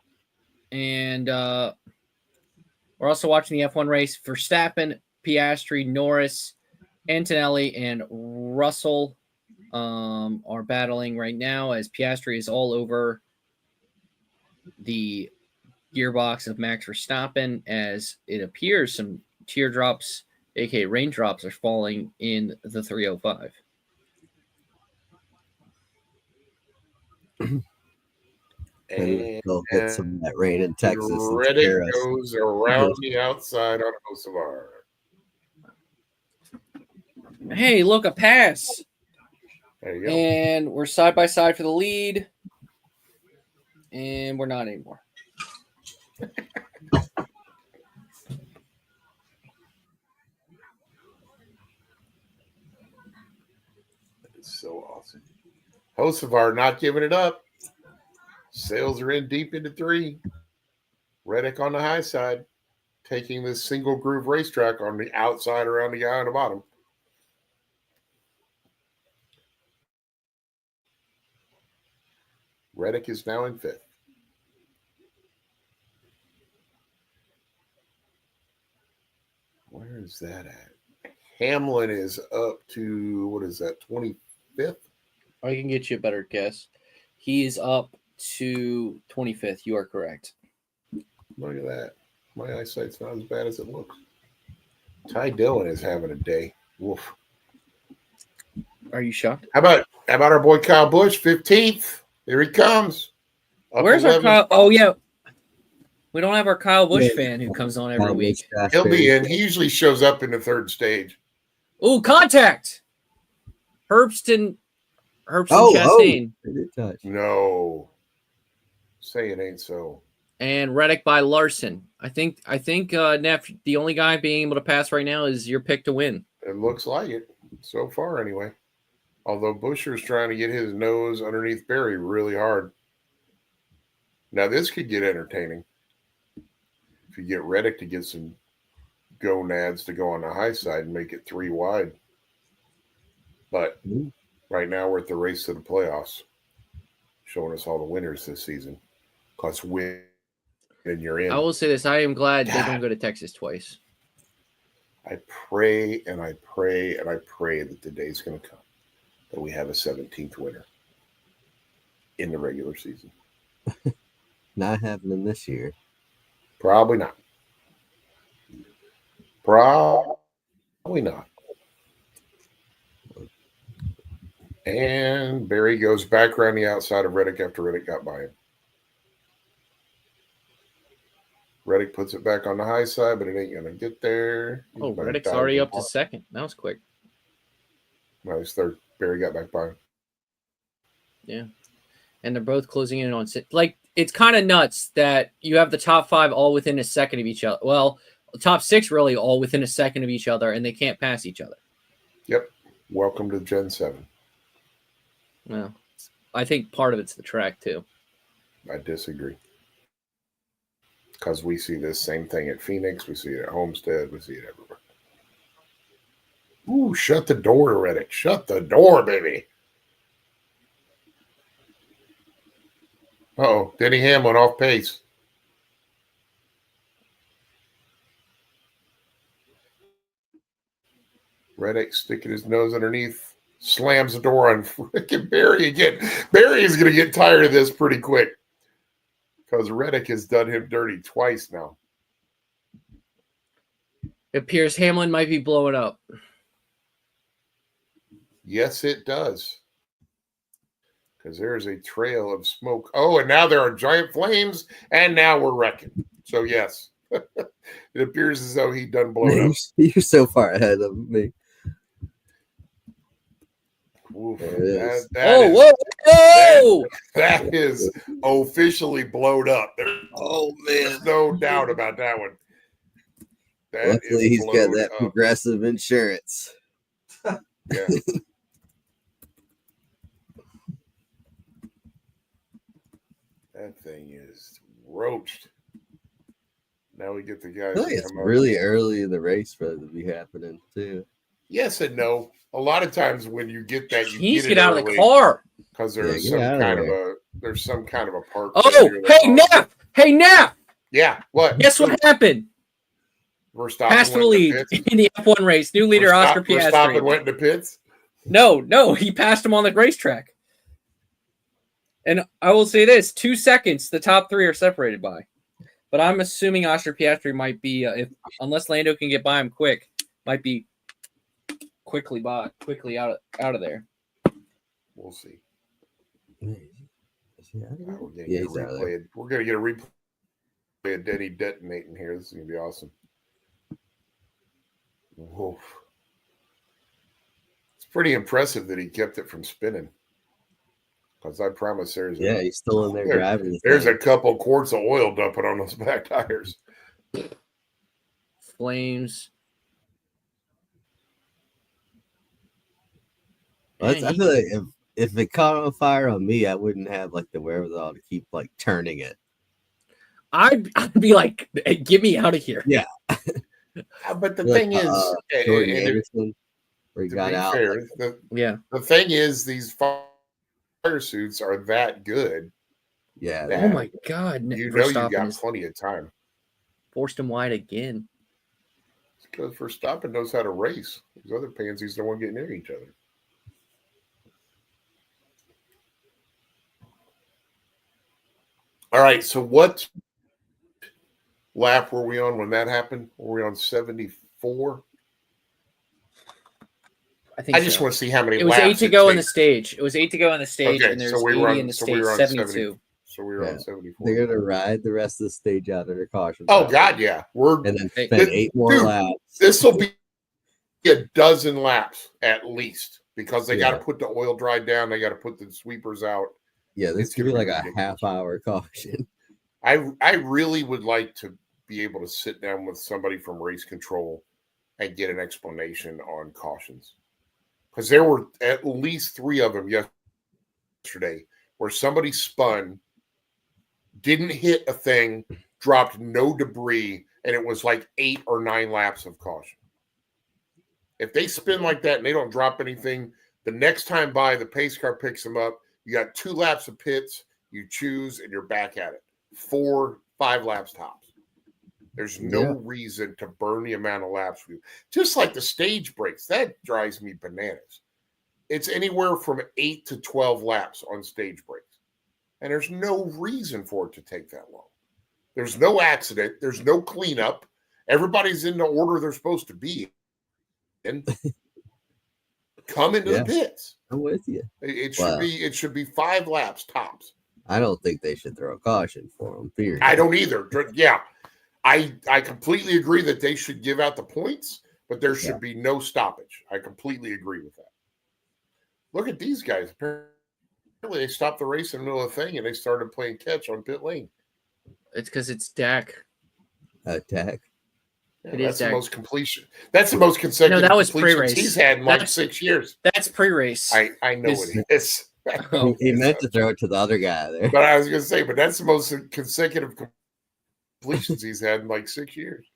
And we're also watching the F1 race. Verstappen, Piastri, Norris, Antonelli, and Russell are battling right now as Piastri is all over the gearbox of Max Verstappen, as it appears some teardrops, aka raindrops, are falling in the 305. And they'll get some of that rain in Texas. And Reddick scare us. goes around the outside on Hocevar. Hey, look, a pass. There you go. And we're side by side for the lead. And we're not anymore. It's so awesome. Hocevar not giving it up. Sails are in deep into 3. Reddick on the high side, taking this single groove racetrack on the outside around the guy on the bottom. Reddick is now in 5th. Where is that at? Hamlin is up to, what is that, 25th? I can get you a better guess. He is up to 25th. You are correct. Look at that. My eyesight's not as bad as it looks. Ty Dillon is having a day. Woof. Are you shocked? How about our boy Kyle Busch, 15th? Here he comes. Up Where's our 11. Kyle? Oh, yeah. We don't have our Kyle Busch fan who comes on every week. He'll be in. He usually shows up in the 3rd stage. Oh, contact! Herbston Chastain. They did touch. No. Say it ain't so. And Reddick by Larson. I think Neff, the only guy being able to pass right now is your pick to win. It looks like it. So far, anyway. Although Buscher's trying to get his nose underneath Barry really hard. Now, this could get entertaining. If you get Reddick to get some gonads to go on the high side and make it 3 wide. But Right now, we're at the race to the playoffs, showing us all the winners this season. Because win and you're in. I will say this: I am glad they don't go to Texas twice. I pray and I pray and I pray that the day's going to come that we have a 17th winner in the regular season. Not happening this year. Probably not. Probably not. And Barry goes back around the outside of Reddick after Reddick got by him. Reddick puts it back on the high side, but it ain't going to get there. Oh, Reddick's already up to second. That was quick. No, he's third. Barry got back by him. Yeah. And they're both closing in on like it's kind of nuts that you have the top 5 all within a second of each other. Well, the top 6 really all within a second of each other, and they can't pass each other. Yep. Welcome to Gen 7. Well, I think part of it's the track too. I disagree. Because we see this same thing at Phoenix. We see it at Homestead. We see it everywhere. Ooh, shut the door, Reddick. Shut the door, baby. Uh-oh. Denny Hamlin off pace. Reddick sticking his nose underneath. Slams the door on freaking Barry again. Barry is going to get tired of this pretty quick. Because Reddick has done him dirty twice now. It appears Hamlin might be blowing up. Yes, it does. Because there's a trail of smoke. Oh, and now there are giant flames, and now we're wrecking. So, yes. It appears as though he done blown up. You're so far ahead of me. Oof, Whoa! That is officially blown up. Oh, man. There's no doubt about that one. Luckily, he's got that Progressive insurance. Yeah. That thing is roached. Now we get the guys. I think it's really early in the race for it to be happening, too. Yes and no. A lot of times when you get that, Jeez, get out of the car. Because there's some kind of a part. Oh, hey, Neff! Hey, Neff! Yeah, what? Guess what happened? Verstappen passed the lead in the F1 race. New leader, Oscar Piastri. Verstappen went into pits? No, he passed him on the racetrack. And I will say this, 2 seconds, the top 3 are separated by. But I'm assuming Oscar Piastri might be, unless Lando can get by him quick, might be quickly out of there. We'll see. He's out We're there. going to get a replay of Denny detonating here. This is going to be awesome. Whoa. It's pretty impressive that he kept it from spinning. Because I promise he's still in there driving. There's a couple quarts of oil dumping on those back tires. Flames. I feel like if it caught on fire on me, I wouldn't have like the wherewithal to keep like turning it. I'd be like, hey, get me out of here. Yeah. But the thing is, Jordan Anderson, where he got out. Fair, the thing is, these fire suits are that good. Yeah. Oh my God. You know you got plenty of time. Forced him wide again. It's because Verstappen knows how to race. These other pansies don't want to get near each other. All right, so what lap were we on when that happened? Were we on 74? I just want to see how many laps. It was 8 to go in the stage. Okay, and there's so 80 in the stage, 72. So we were on 74. They're going to ride the rest of the stage out under caution. Oh, God, yeah. And then spend 8 more laps. This will be a dozen laps at least because they got to put the oil dry down. They got to put the sweepers out. Yeah, this could be like a half-hour caution. I really would like to be able to sit down with somebody from race control and get an explanation on cautions. Because there were at least 3 of them yesterday where somebody spun, didn't hit a thing, dropped no debris, and it was like 8 or 9 laps of caution. If they spin like that and they don't drop anything, The next time by, the pace car picks them up. You got 2 laps of pits. You choose, and you're back at it. 4, 5 laps tops. There's no reason to burn the amount of laps for you. Just like the stage breaks, that drives me bananas. It's anywhere from 8 to 12 laps on stage breaks. And there's no reason for it to take that long. There's no accident. There's no cleanup. Everybody's in the order they're supposed to be in. Come into the pits. I'm with you. It should be 5 laps tops. I don't think they should throw a caution for them, period. I don't either. Yeah. I completely agree that they should give out the points, but there should be no stoppage. I completely agree with that. Look at these guys. Apparently they stopped the race in the middle of the thing and they started playing catch on pit lane. It's because it's Dak. Attack. Yeah, that's the most completion. That's the most consecutive. No, that was completions pre-race. he's had in like 6 years. That's pre-race. I know it is. He meant to throw it to the other guy there. But I was going to say, but that's the most consecutive completions he's had in like 6 years.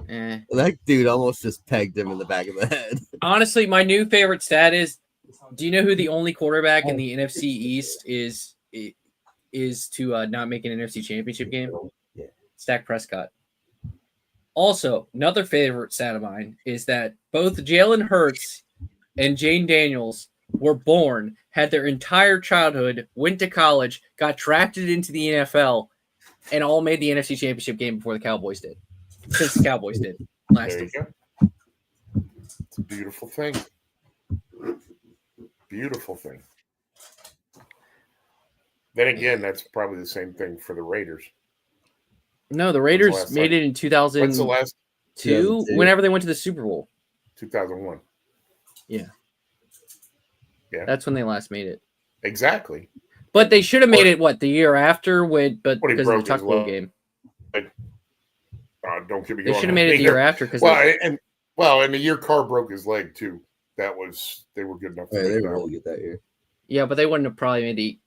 That dude almost just pegged him in the back of the head. Honestly, my new favorite stat is, do you know who the only quarterback in the NFC East is to not make an NFC Championship game? Yeah. It's Dak Prescott. Also, another favorite stat of mine is that both Jalen Hurts and Jane Daniels were born, had their entire childhood, went to college, got drafted into the NFL, and all made the NFC Championship game before the Cowboys did. Since the Cowboys did last There year. you go. It's a beautiful thing. Beautiful thing. Then again, that's probably the same thing for the Raiders. No, the Raiders made it in 2002, When's the last? whenever they went to the Super Bowl. 2001. Yeah. Yeah. That's when they last made it. Exactly. But they should have made it, the year after, because of the broke Tuck his Bowl leg. game. Don't get me They going. should have made it the year after. And the year Carr broke his leg too. They were good enough. Yeah, they were really good that year. Yeah, but they wouldn't have probably made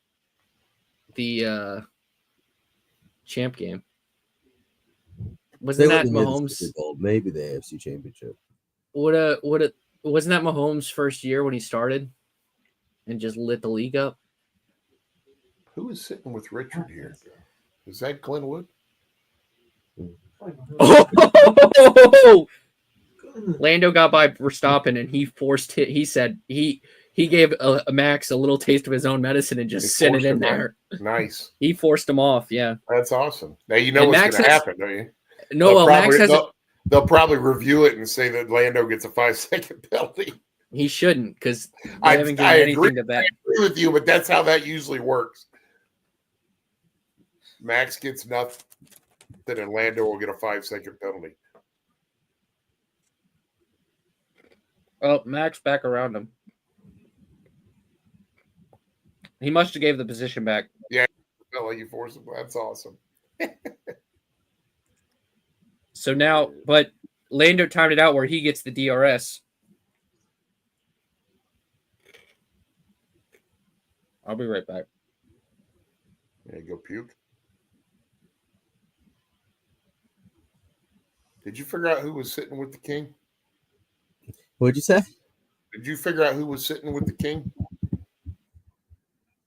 the champ game. Wasn't that Mahomes? Maybe the AFC Championship. Wasn't that Mahomes' first year when he started and just lit the league up? Who is sitting with Richard here? Is that Glenwood? Oh! Lando got by Verstappen and he forced it. He said he gave a Max a little taste of his own medicine and just sent it in there. Nice. He forced him off. Yeah, that's awesome. Now you know what's going to happen, don't you? No, Max has. They'll probably review it and say that Lando gets a 5-second penalty. He shouldn't, because I haven't given anything to that. I agree with you, but that's how that usually works. Max gets nothing, and Lando will get a 5-second penalty. Oh, Max back around him. He must have gave the position back. Yeah, felt like you forced him. That's awesome. So now, but Lando timed it out where he gets the DRS. I'll be right back. There you go, puke. Did you figure out who was sitting with the king? What'd you say? Did you figure out who was sitting with the king?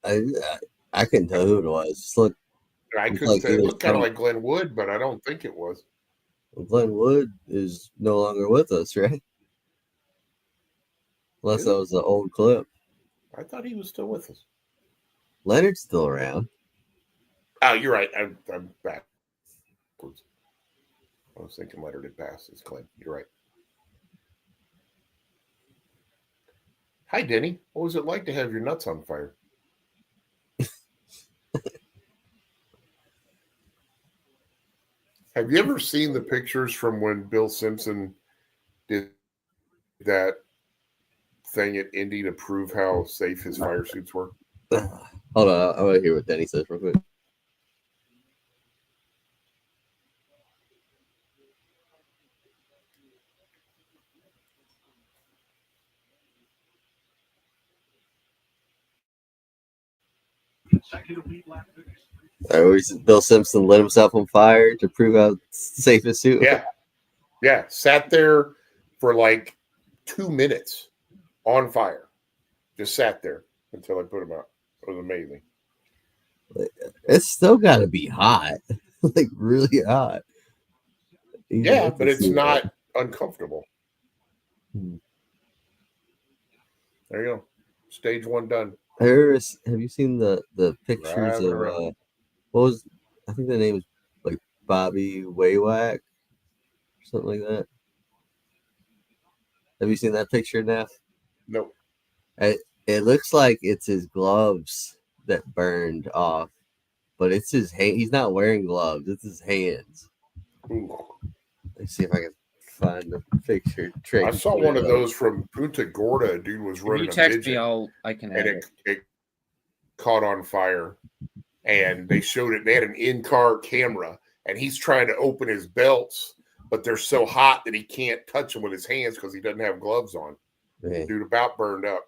I couldn't tell who it was. Just look. I couldn't tell. It looked kind of like Glenn Wood, but I don't think it was. Glenn Wood is no longer with us, right? Unless that was an old clip. I thought he was still with us. Leonard's still around. Oh, you're right. I'm backwards. I was thinking Leonard had passed his claim. You're right. Hi, Denny. What was it like to have your nuts on fire? Have you ever seen the pictures from when Bill Simpson did that thing at Indy to prove how safe his fire suits were? Hold on. I want to hear what Denny says real quick. Bill Simpson lit himself on fire to prove how safe his suit was. Yeah. Sat there for like 2 minutes on fire. Just sat there until I put him out. It was amazing. It's still got to be hot, like really hot. Yeah, but it's not uncomfortable. Hmm. There you go. Stage 1 done. Have you seen the pictures Driving of around. what was, I think the name was like Bobby Waywack or something like that. Have you seen that picture, Neff? Nope. It looks like it's his gloves that burned off, but it's his hand. He's not wearing gloves. It's his hands. Ooh. Let's see if I can find the picture. Trey, I saw one of those from Punta Gorda. A dude was If running you a text midget, me, I can and have it. it caught on fire. And they showed it. They had an in-car camera, and he's trying to open his belts, but they're so hot that he can't touch them with his hands because he doesn't have gloves on. Man. Dude about burned up.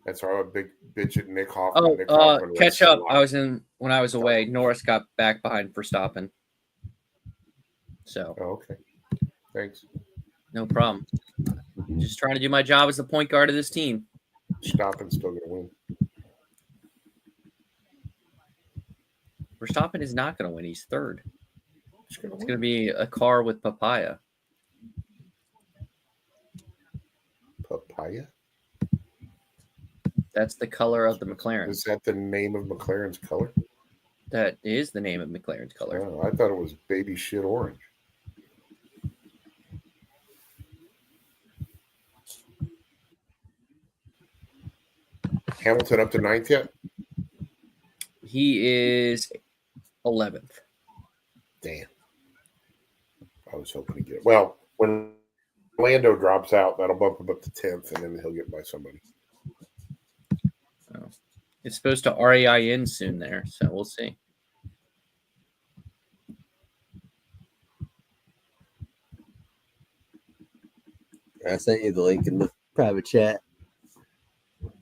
That's our big bitch at Nick Hoffman. Nick Hoffman catch up. When I was away. Norris got back behind for stopping. So. Oh, okay. Thanks. No problem. Just trying to do my job as the point guard of this team. Verstappen's still going to win. Verstappen is not going to win. He's third. It's going to be a car with papaya. Papaya? That's the color of the McLaren. Is that the name of McLaren's color? That is the name of McLaren's color. Oh, I thought it was baby shit orange. Hamilton up to 9th yet? He is 11th. Damn. I was hoping to get. Well, when Lando drops out, that'll bump him up to 10th, and then he'll get by somebody. Oh. It's supposed to RAIN soon there, so we'll see. I sent you the link in the private chat.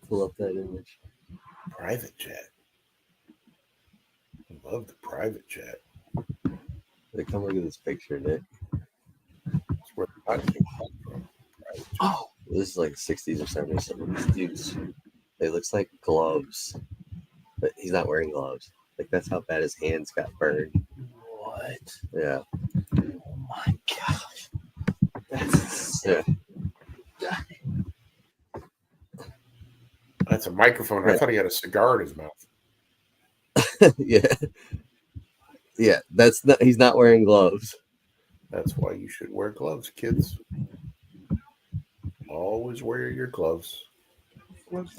Pull up that image. Private chat. I love the private chat. Hey, come look at this picture, Nick. That's where the content comes from. Oh, this is like 60s or 70s. Some of these dudes, it looks like gloves, but he's not wearing gloves. Like that's how bad his hands got burned. What? Yeah. Oh my gosh. That's sick. Yeah. That's a microphone. Yeah. I thought he had a cigar in his mouth. Yeah. Yeah, that's not. He's not wearing gloves. That's why you should wear gloves, kids. Always wear your gloves. God,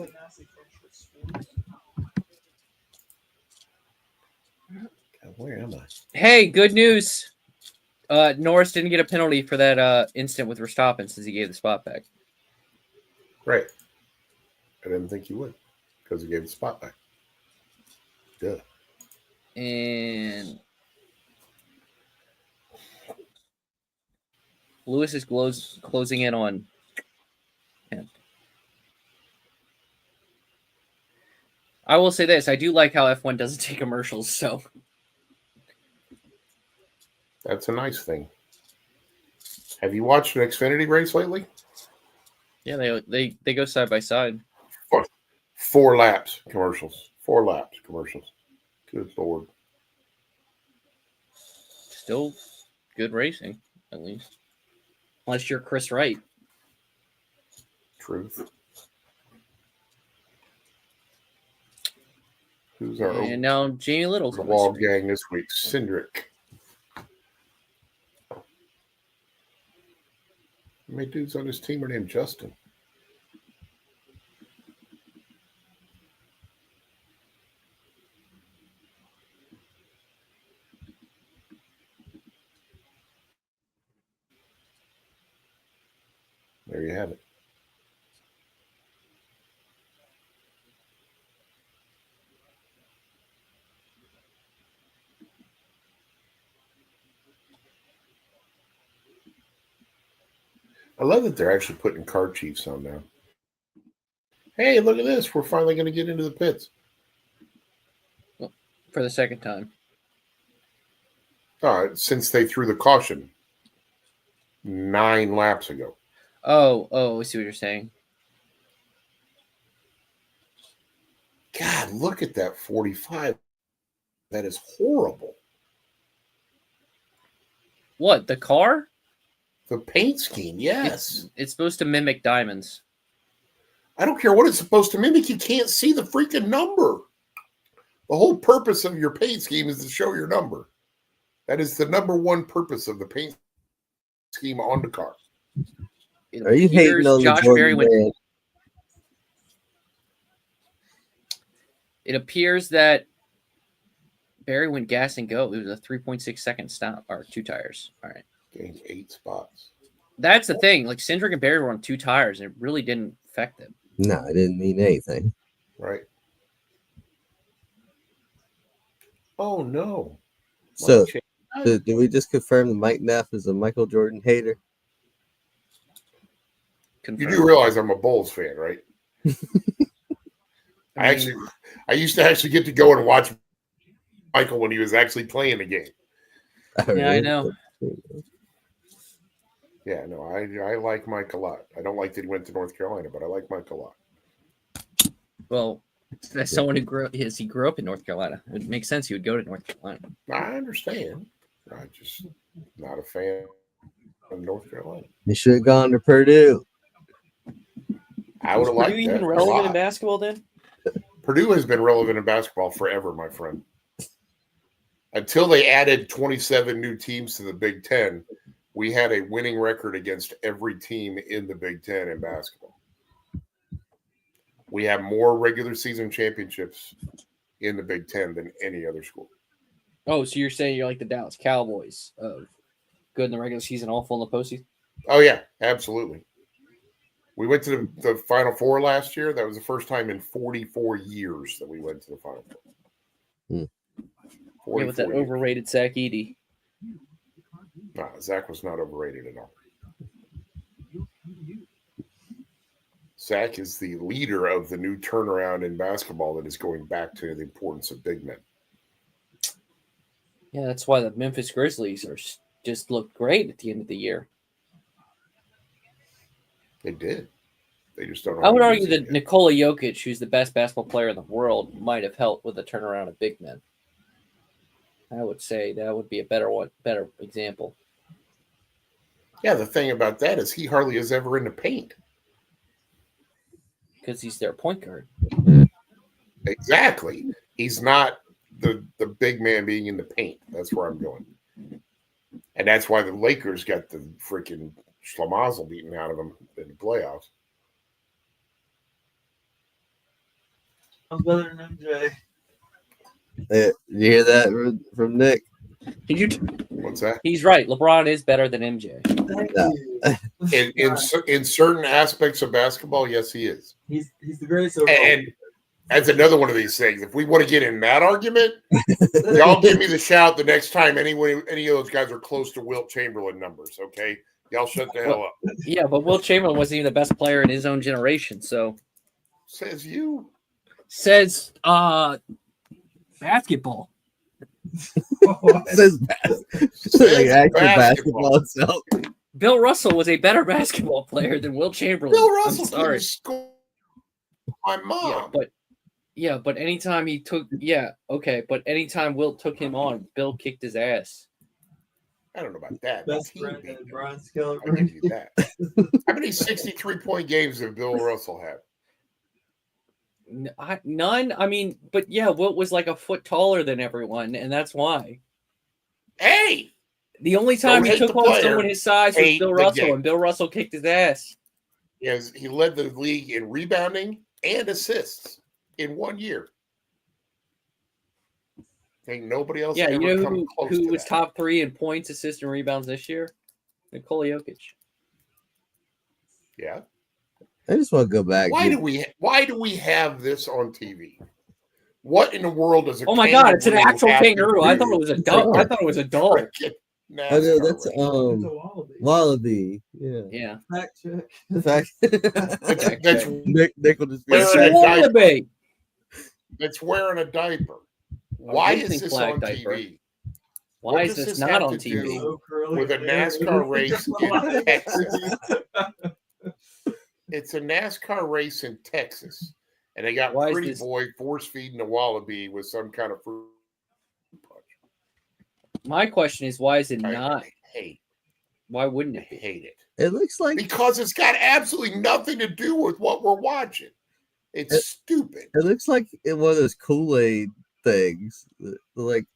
where am I? Hey, good news. Norris didn't get a penalty for that incident with Verstappen since he gave the spot back. Right. I didn't think you would because he gave the spot back. Good. And Lewis is closing in on him. I will say this. I do like how F1 doesn't take commercials, so. That's a nice thing. Have you watched an Xfinity race lately? Yeah, they go side by side. 4 laps commercials. 4 laps commercials. Good Lord. Still good racing, at least. Unless you're Chris Wright. Truth. Who's our And now Jamie Little's the on my wall screen. gang this week? Cindric. How many dudes on this team are named Justin? There you have it. I love that they're actually putting car chiefs on now. Hey, look at this. We're finally going to get into the pits. For the second time. Since they threw the caution 9 laps ago. Oh, I see what you're saying. God, look at that 45. That is horrible. What, the car? The paint scheme, yes. It's supposed to mimic diamonds. I don't care what it's supposed to mimic. You can't see the freaking number. The whole purpose of your paint scheme is to show your number. That is the number one purpose of the paint scheme on the car. Are you hating on Josh the Jordan Berry went, brand? It appears that Barry went gas and go. It was a 3.6 second stop, or 2 tires. All right. Gained 8 spots. That's the thing. Like, Cindric and Barry were on 2 tires, and it really didn't affect them. No, it didn't mean anything. Right. Oh, no. So, did we just confirm that Mike Neff is a Michael Jordan hater? You do realize I'm a Bulls fan, right? I used to actually get to go and watch Michael when he was actually playing the game. Yeah, I know. Yeah, no, I like Mike a lot. I don't like that he went to North Carolina, but I like Mike a lot. Well, as someone who grew up in North Carolina, it makes sense he would go to North Carolina. I understand. I'm just not a fan of North Carolina. He should have gone to Purdue. I would have liked Purdue that even a relevant lot. in basketball then? Purdue has been relevant in basketball forever, my friend. Until they added 27 new teams to the Big Ten, we had a winning record against every team in the Big Ten in basketball. We have more regular season championships in the Big Ten than any other school. Oh, so you're saying you're like the Dallas Cowboys of good in the regular season, awful in the postseason? Oh, yeah, absolutely. We went to the Final Four last year. That was the first time in 44 years that we went to the Final Four. Yeah, with that overrated Zach Edey. No, Zach was not overrated at all. Zach is the leader of the new turnaround in basketball that is going back to the importance of big men. Yeah, that's why the Memphis Grizzlies just looked great at the end of the year. They did. They just don't know. I would argue that Nikola Jokic, who's the best basketball player in the world, might have helped with the turnaround of big men. I would say that would be a better example. Yeah, the thing about that is he hardly is ever in the paint. Because he's their point guard. Exactly. He's not the big man being in the paint. That's where I'm going. And that's why the Lakers got the freaking schlemazel beaten out of them in the playoffs. I'm better than MJ. Did you hear that from Nick? What's that? He's right. LeBron is better than MJ. In certain aspects of basketball, yes, he is. He's the greatest. And that's another one of these things. If we want to get in that argument, y'all give me the shout the next time any of those guys are close to Wilt Chamberlain numbers, okay? Y'all shut the hell up. Yeah, but Wilt Chamberlain wasn't even the best player in his own generation, so. Says you. Says basketball. Says basketball itself. Bill Russell was a better basketball player than Wilt Chamberlain. Bill Russell, I'm sorry. My mom. But anytime he took, but anytime Wilt took him on, Bill kicked his ass. I don't know about that. Best friend and Brian Skeller. I'll give you that. How many 63-point games did Bill Russell have? None. I mean, but yeah, Wilt was like a foot taller than everyone, and that's why. Hey! The only time he took on someone his size was Bill Russell, and Bill Russell kicked his ass. Yes, he led the league in rebounding and assists in 1 year. Ain't nobody else. Yeah, ever you know come close who to was that. top 3 in points, assists, and rebounds this year? Nikola Jokic. Yeah. I just want to go back. Why do we have this on TV? What in the world is a Oh my god, it's an actual kangaroo. I thought it was a dog. I thought it was a dog. I know that's wallaby. Yeah. Yeah. Fact check. That's Nick will just be It's wearing a wallaby. That's wearing a diaper. Why is Disney this flag on diaper. TV? Why What is does this have not to on TV? do with a NASCAR race in Texas? It's a NASCAR race in Texas, and they got Why is Pretty this- Boy force feeding a wallaby with some kind of fruit punch. My question is, why is it I not? hate. Why wouldn't I it be? hate it It looks like because it's got absolutely nothing to do with what we're watching. It's stupid. one of those Kool-Aid things, like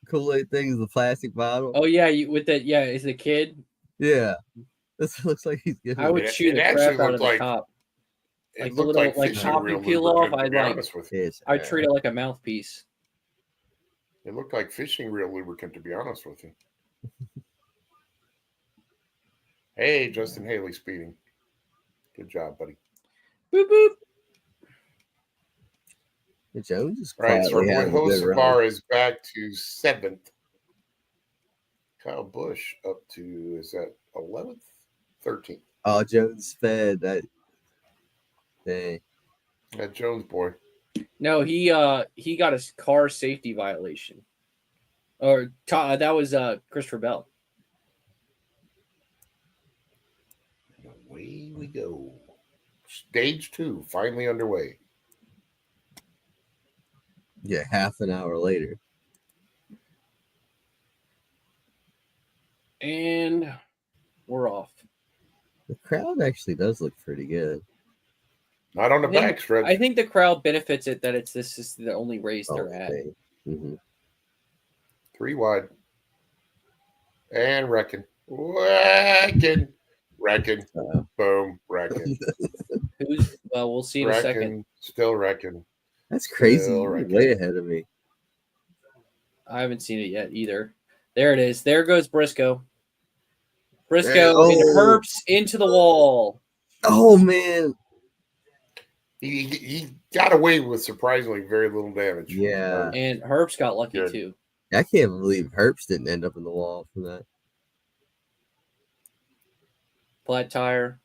Kool-Aid things, the plastic bottle. Oh yeah, with that. Yeah, is the kid? Yeah, this looks like he's getting. I would It- shoot it the actually crap out of looked the like- top. It Like the looked little like like fishing top you reel peel off. lubricant, to I'd be like honest with you. It's, I'd treat it like a mouthpiece. It looked like fishing reel lubricant, to be honest with you. Hey, Justin Haley speeding. Good job, buddy. Boop boop. Jones is All right, so quietly our having a good run. Hocevar is back to 7th. Kyle Busch up to, is that 11th? 13th. Oh, Jones fed that. Dang. That Jones boy. No, he got a car safety violation. Or that was Christopher Bell. And away we go. Stage 2 finally underway. Yeah, half an hour later. And we're off. The crowd actually does look pretty good. Not on the I think- back stretch. I think the crowd benefits it that this is the only race they're at. Mm-hmm. 3 wide. And wrecking. Wrecking. Boom. Wrecking. Who's well, we'll see in a second. Wrecking. Still wrecking. That's crazy. Still You're wrecking. way ahead of me. I haven't seen it yet either. There it is. There goes Briscoe. Briscoe Hey, and Herbst into the wall. Oh man. He got away with surprisingly very little damage. Yeah. And Herbst got lucky Good. too. I can't believe Herbst didn't end up in the wall from that. Flat tire.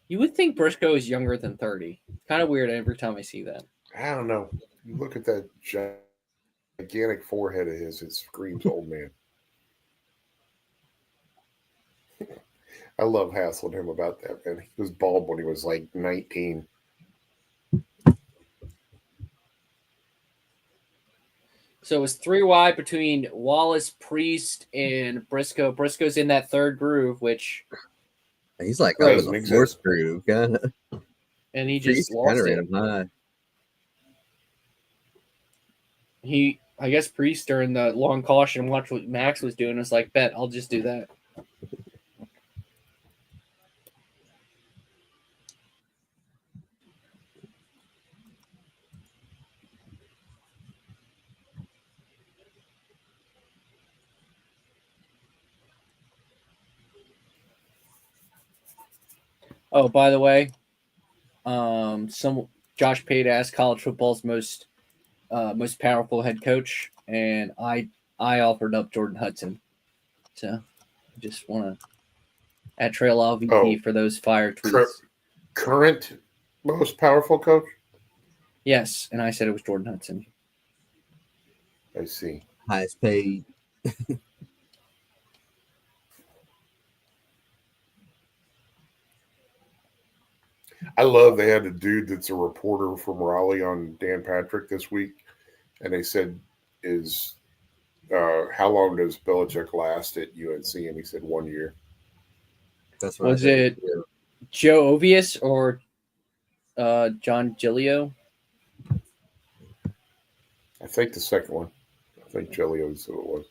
You would think Briscoe is younger than 30. Kind of weird every time I see that. I don't know. You look at that gigantic forehead of his, it screams old man. I love hassling him about that, man. He was bald when he was like 19. So it was 3 wide between Wallace, Priest, and Briscoe. Briscoe's in that third groove, which He's like Right. up in the fourth groove, kind of. and he just lost ran it. him high. I guess Priest during the long caution watched what Max was doing. Was like, bet I'll just do that. Oh, by the way, Josh Pate asked college football's most powerful head coach, and I offered up Jordan Hudson. So I just want to at Trail LVP for those fire tweets. Current most powerful coach? Yes, and I said it was Jordan Hudson. I see. Highest paid. I love they had a dude that's a reporter from Raleigh on Dan Patrick this week, and they said, how long does Belichick last at UNC? And he said 1 year. That's what Was I think, it too. Joe Ovius or John Gilio? I think the second one. I think Jellios who it was.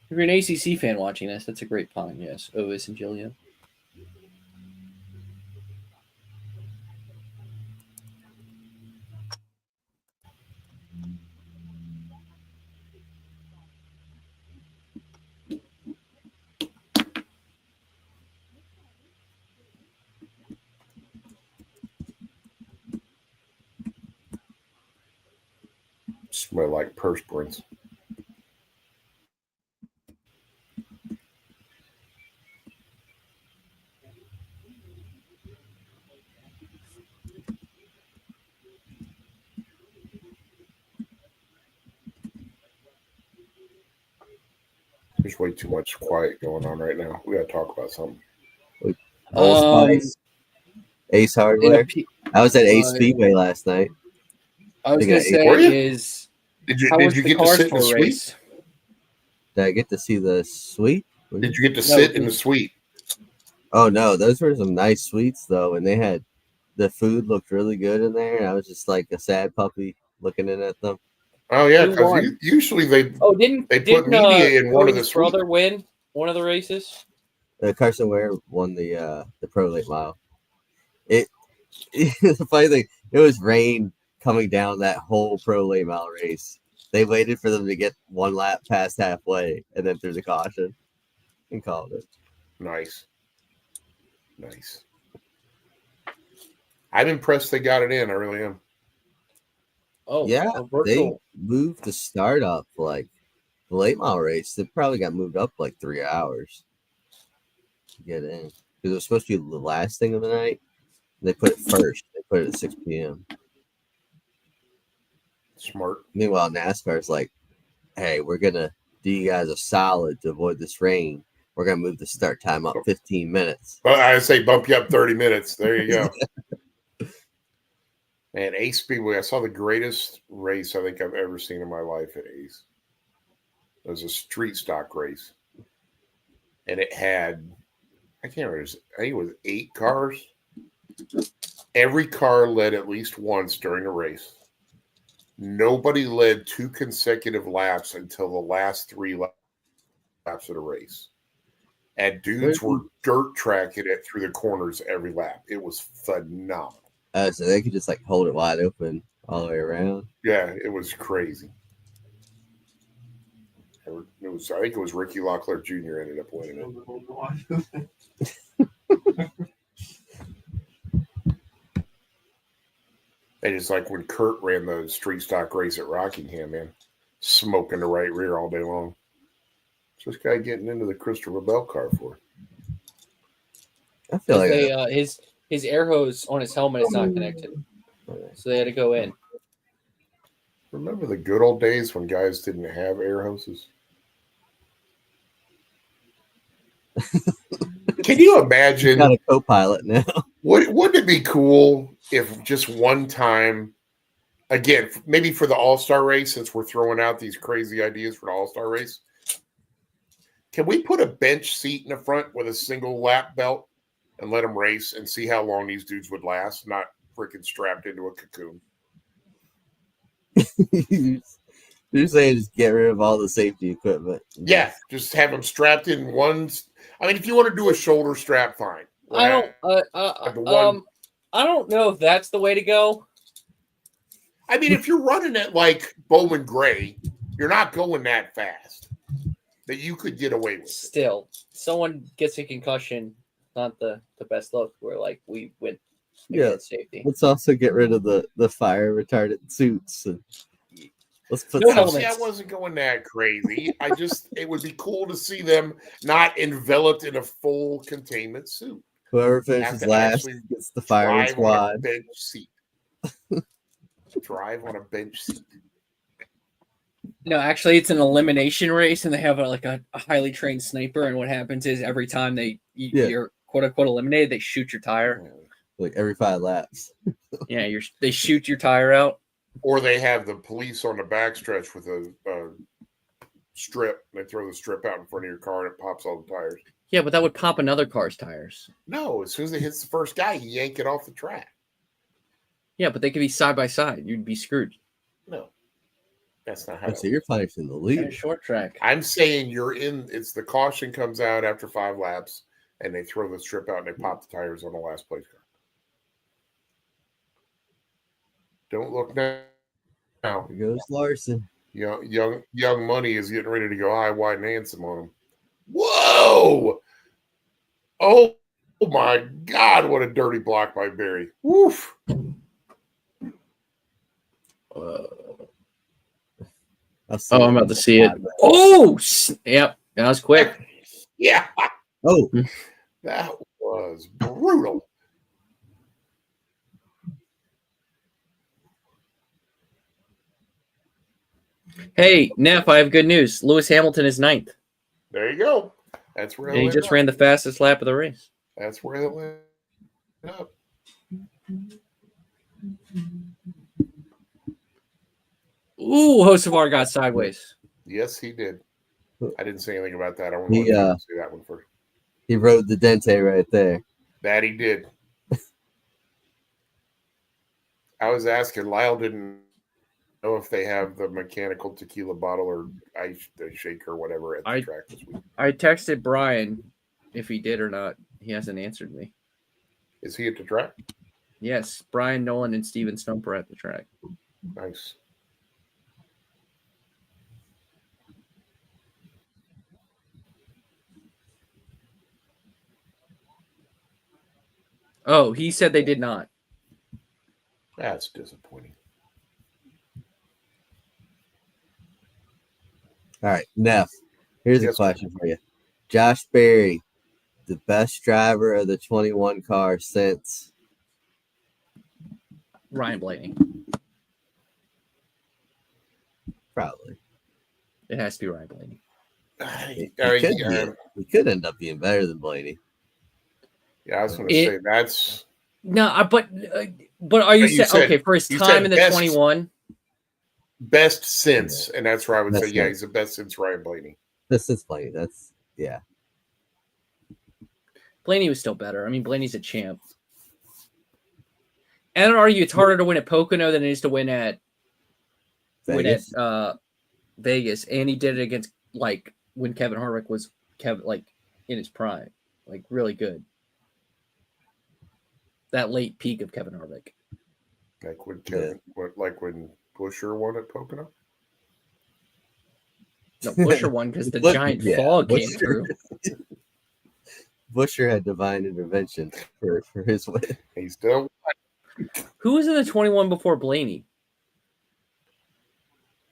If you're an ACC fan watching this, that's a great pun. Yes, Ovis and Gilio. Smell like perspirants. There's way too much quiet going on right now. We got to talk about something. Old Spice, Ace in a Hardware. P- I was at Ace Speedway last night. I was They gonna got Were you? say is Did how was you the get to car sit in the store suite? race? Did I get to see the suite? Did you get to No, sit in the suite? Oh no, those were some nice suites though, and they had the food looked really good in there. And I was just like a sad puppy looking in at them. Oh yeah, Who because won? usually they Didn't put media in one of the Cody's suites. brother win one of the races? Carson Ware won the pro late mile. It the funny thing, it was rain coming down that whole pro late mile race. They waited for them to get one lap past halfway and then threw the caution and called it. Nice. I'm impressed they got it in. I really am. Oh, Yeah, a they virtual. moved the start up like the late mile race. It probably got moved up like 3 hours to get in because it was supposed to be the last thing of the night. They put it first. They put it at 6 p.m. Smart. Meanwhile, NASCAR's like, hey, we're going to do you guys a solid to avoid this rain. We're going to move the start time up 15 minutes. Well, I say bump you up 30 minutes. There you go. Man, Ace Speedway, I saw the greatest race I think I've ever seen in my life at Ace. It was a street stock race. And it had, I can't remember, I think it was 8 cars. Every car led at least once during the race. Nobody led 2 consecutive laps until the last 3 laps of the race. And dudes were dirt tracking it through the corners every lap. It was phenomenal. So they could just like hold it wide open all the way around. Yeah, it was crazy. I think it was Ricky Locklear Jr. ended up winning it. And it's like when Kurt ran the street stock race at Rockingham, man, smoking the right rear all day long. What's this guy getting into the Christopher Bell car for? I feel like They, his air hose on his helmet is not connected, so they had to go in. Remember the good old days when guys didn't have air hoses? Can you imagine? Got a co-pilot now. Wouldn't it be cool if just one time, again, maybe for the All-Star race, since we're throwing out these crazy ideas for the All-Star race, can we put a bench seat in the front with a single lap belt and let them race and see how long these dudes would last, not freaking strapped into a cocoon? You're saying just get rid of all the safety equipment. Yeah, just have them strapped in ones. I mean, if you want to do a shoulder strap, fine. I don't know if that's the way to go. I mean, if you're running it like Bowman Gray, you're not going that fast that you could get away with it. Still, someone gets a concussion, not the best look. We're like, we went against safety. Let's also get rid of the fire retardant suits. And let's put No some helmets. I wasn't going that crazy. It would be cool to see them not enveloped in a full containment suit. Whoever finishes last gets the firing squad. On a bench seat. Drive on a bench seat. No, actually, it's an elimination race, and they have a highly trained sniper. And what happens is every time you're quote unquote eliminated, they shoot your tire. Like every 5 laps. Yeah, they shoot your tire out. Or they have the police on the backstretch with a strip. They throw the strip out in front of your car and it pops all the tires. Yeah, but that would pop another car's tires. No, as soon as it hits the first guy, you yank it off the track. Yeah, but they could be side by side. You'd be screwed. No, that's not how. So you're punishing the lead. A short track. I'm saying you're in. It's the caution comes out after 5 laps, and they throw the strip out and they pop the tires on the last place car. Don't look now. Here goes Larson. Young Money is getting ready to go high, wide, and handsome on him. Whoa! Oh my God! What a dirty block by Barry. Woof. I'm about to see it. Oh, yep. That was quick. Yeah. Oh, that was brutal. Hey, Neff, I have good news. Lewis Hamilton is 9th. There you go. That's where And he just ran the fastest lap of the race. That's where it went up. Ooh, Hocevar got sideways. Yes, he did. I didn't say anything about that. I want He, you to say that one first. He rode the Dente right there. That he did. I was asking. Lyle didn't know if they have the mechanical tequila bottle or ice shaker or whatever at the track this week. I texted Brian if he did or not. He hasn't answered me. Is he at the track? Yes, Brian Nolan and Steven Stump are at the track. Nice. Oh, he said they did not. That's disappointing. All right, Neff. Here's a question for you. Josh Berry, the best driver of the 21 car since Ryan Blaney. probably. It has to be Ryan Blaney. He could end up being better than Blaney. Yeah, I was going to say that's no, but are you saying okay for his time in the 21? Best since, and that's where I would say, yeah, he's the best since Ryan Blaney. Best since Blaney. That's Blaney was still better. I mean, Blaney's a champ. And I don't argue it's harder to win at Pocono than it is to win at Vegas. Vegas, and he did it against like when Kevin Harvick was in his prime, like really good. That late peak of Kevin Harvick, like when Busher won at Pocono. No, Busher won because the giant fog came through. Busher had divine intervention for his win. He still won. Who was in the 21 before Blaney?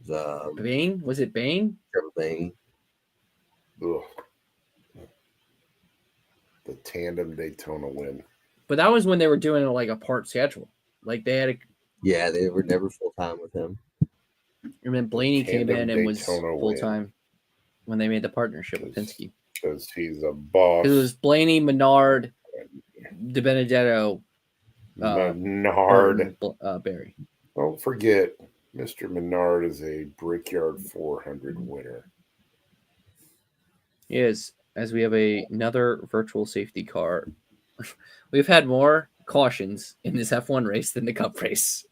Bain? Was it Bain? Bain. Ugh. The tandem Daytona win. But that was when they were doing like a part schedule. Like they had they were never full time with him. And then Blaney came in and was full time when they made the partnership with Penske. Because he's a boss. It was Blaney, Menard, De Benedetto, Menard, Barry. Don't forget, Mr. Menard is a Brickyard 400 winner. He is, as we have another virtual safety car. We've had more cautions in this F1 race than the Cup race.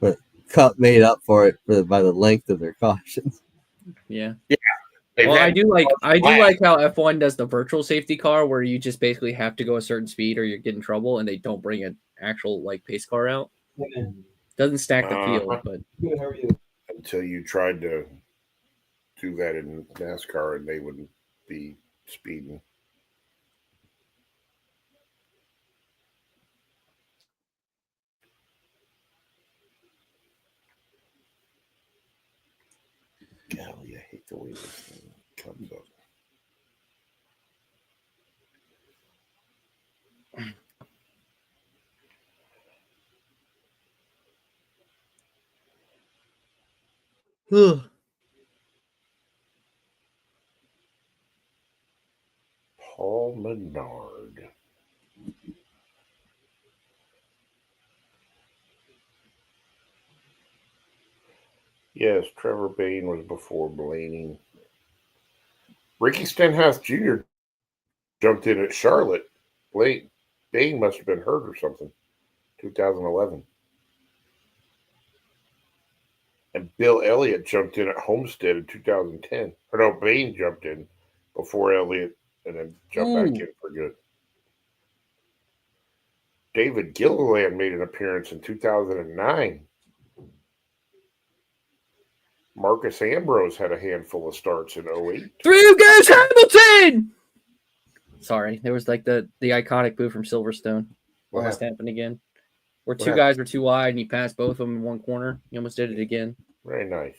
But Cup made up for it by the length of their cautions. Yeah. Yeah. Well, I do like how F1 does the virtual safety car where you just basically have to go a certain speed or you get in trouble, and they don't bring an actual like pace car out. Doesn't stack the field, but Good, how are you? Until you tried to do that in NASCAR and they wouldn't be speeding. Golly, I hate the way this thing comes up. Paul Menard. Yes, Trevor Bain was before Blaney. Ricky Stenhouse Jr. jumped in at Charlotte. Bain must have been hurt or something. 2011. And Bill Elliott jumped in at Homestead in 2010. Or no, Bain jumped in before Elliott and then jumped back in for good. David Gilliland made an appearance in 2009. Marcus Ambrose had a handful of starts in 08. Through goes Hamilton! Sorry, there was like the iconic boo from Silverstone. What Almost happened? happened again. Where two guys were too wide and he passed both of them in one corner. He almost did it again. Very nice.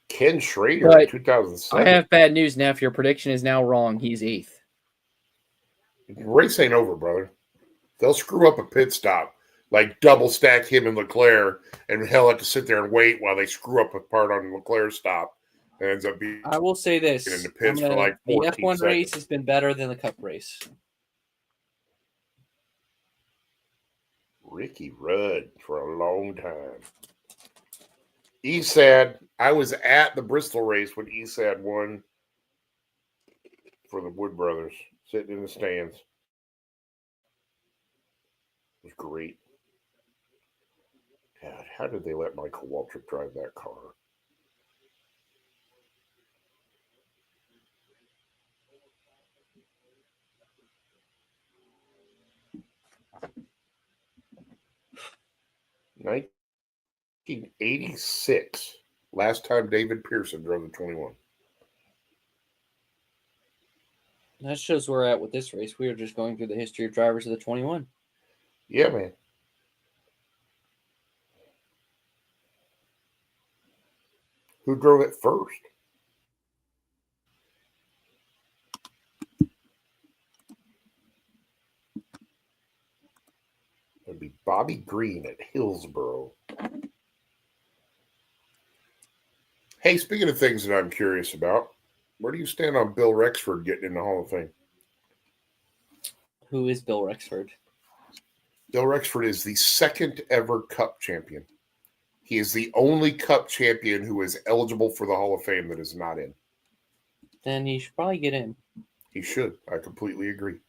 Ken Schrader in 2007. I have bad news, Neff. Your prediction is now wrong. He's 8th. Race ain't over, brother. They'll screw up a pit stop like double stack him and Leclerc, and hell have to sit there and wait while they screw up a part on Leclerc's stop, and ends up being I will say this: in the pits for like the 14 F1 race seconds. has been better than the Cup race. Ricky Rudd for a long time. Esad, I was at the Bristol race when Esad won for the Wood Brothers, sitting in the stands. It was great. God, how did they let Michael Waltrip drive that car? Right? 1986, last time David Pearson drove the 21. That shows where we're at with this race. We are just going through the history of drivers of the 21. Yeah, man. Who drove it first? It'd be Bobby Green at Hillsboro. Hey, speaking of things that I'm curious about, where do you stand on Bill Rexford getting in the Hall of Fame? Who is Bill Rexford? Bill Rexford is the second ever Cup champion. He is the only Cup champion who is eligible for the Hall of Fame that is not in. Then he should probably get in. He should. I completely agree.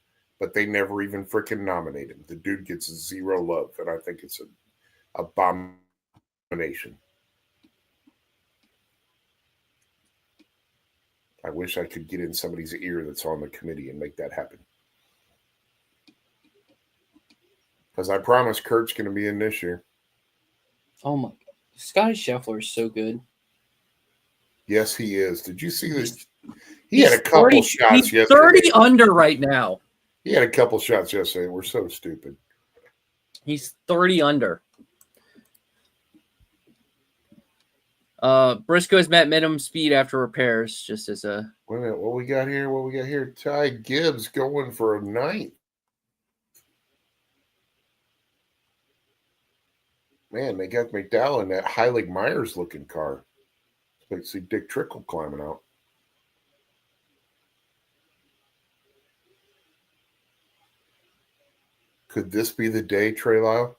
But they never even freaking nominate him. The dude gets zero love, and I think it's an abomination. I wish I could get in somebody's ear that's on the committee and make that happen. Because I promise Kurt's going to be in this year. Oh my! Scotty Scheffler is so good. Yes, he is. Did you see this? He He's had a couple 30 shots he's yesterday. 30 under right now. He had a couple shots yesterday. We're so stupid. He's 30 under. Briscoe's met minimum speed after repairs, just as a. Wait a minute. What we got here? What we got here? Ty Gibbs going for a ninth. Man, they got McDowell in that Heilig Myers looking car. I see Dick Trickle climbing out. Could this be the day, Trey Lyle?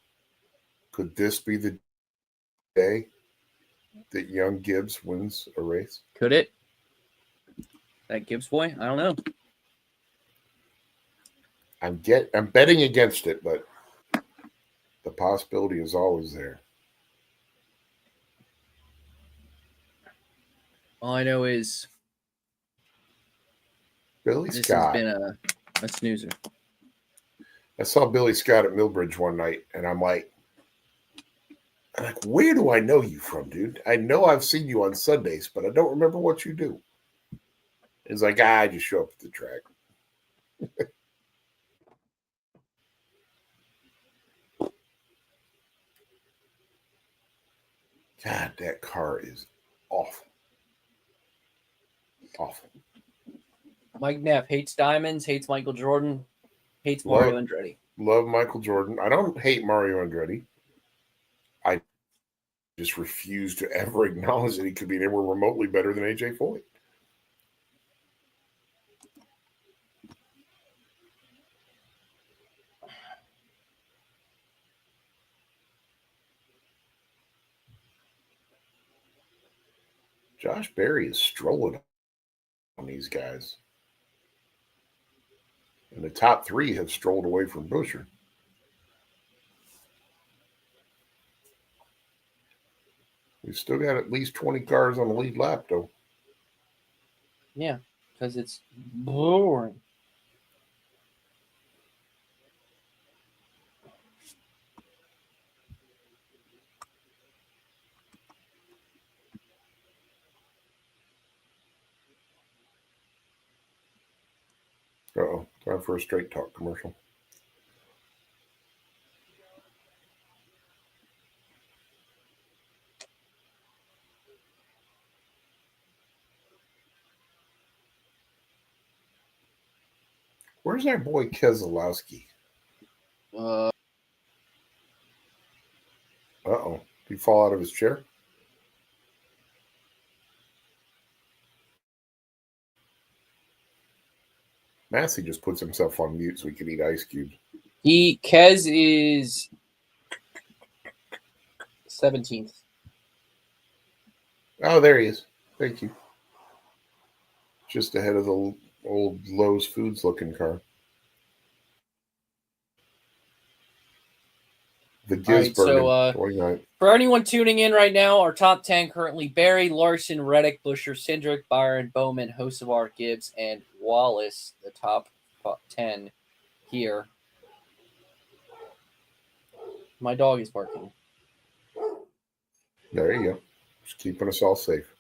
Could this be the day that young Gibbs wins a race? Could it? That Gibbs boy? I don't know. I'm betting against it, but the possibility is always there. All I know is Billy this Scott. has been a snoozer. I saw Billy Scott at Millbridge one night, and I'm like, where do I know you from, dude? I know I've seen you on Sundays, but I don't remember what you do. It's like, I just show up at the track. God, that car is awful. Awful. Mike Neff hates diamonds, hates Michael Jordan, hates Mario Andretti. Love Michael Jordan. I don't hate Mario Andretti. I just refuse to ever acknowledge that he could be anywhere remotely better than AJ Foyt. Josh Berry is strolling on these guys. And the top three have strolled away from Buscher. We've still got at least 20 cars on the lead lap, though. Yeah, because it's boring. Uh-oh, time for a straight talk commercial. Where's our boy Keselowski? He fall out of his chair? Massie just puts himself on mute so he can eat ice cubes. Kez is 17th. Oh, there he is. Thank you. Just ahead of the old Lowe's Foods looking car. The Gisbergen, 29. For anyone tuning in right now, our top 10 currently: Barry, Larson, Reddick, Busher, Cindric, Byron, Bowman, Hocevar, Gibbs, and Wallace. The top 10 here. My dog is barking. There you go. Just keeping us all safe.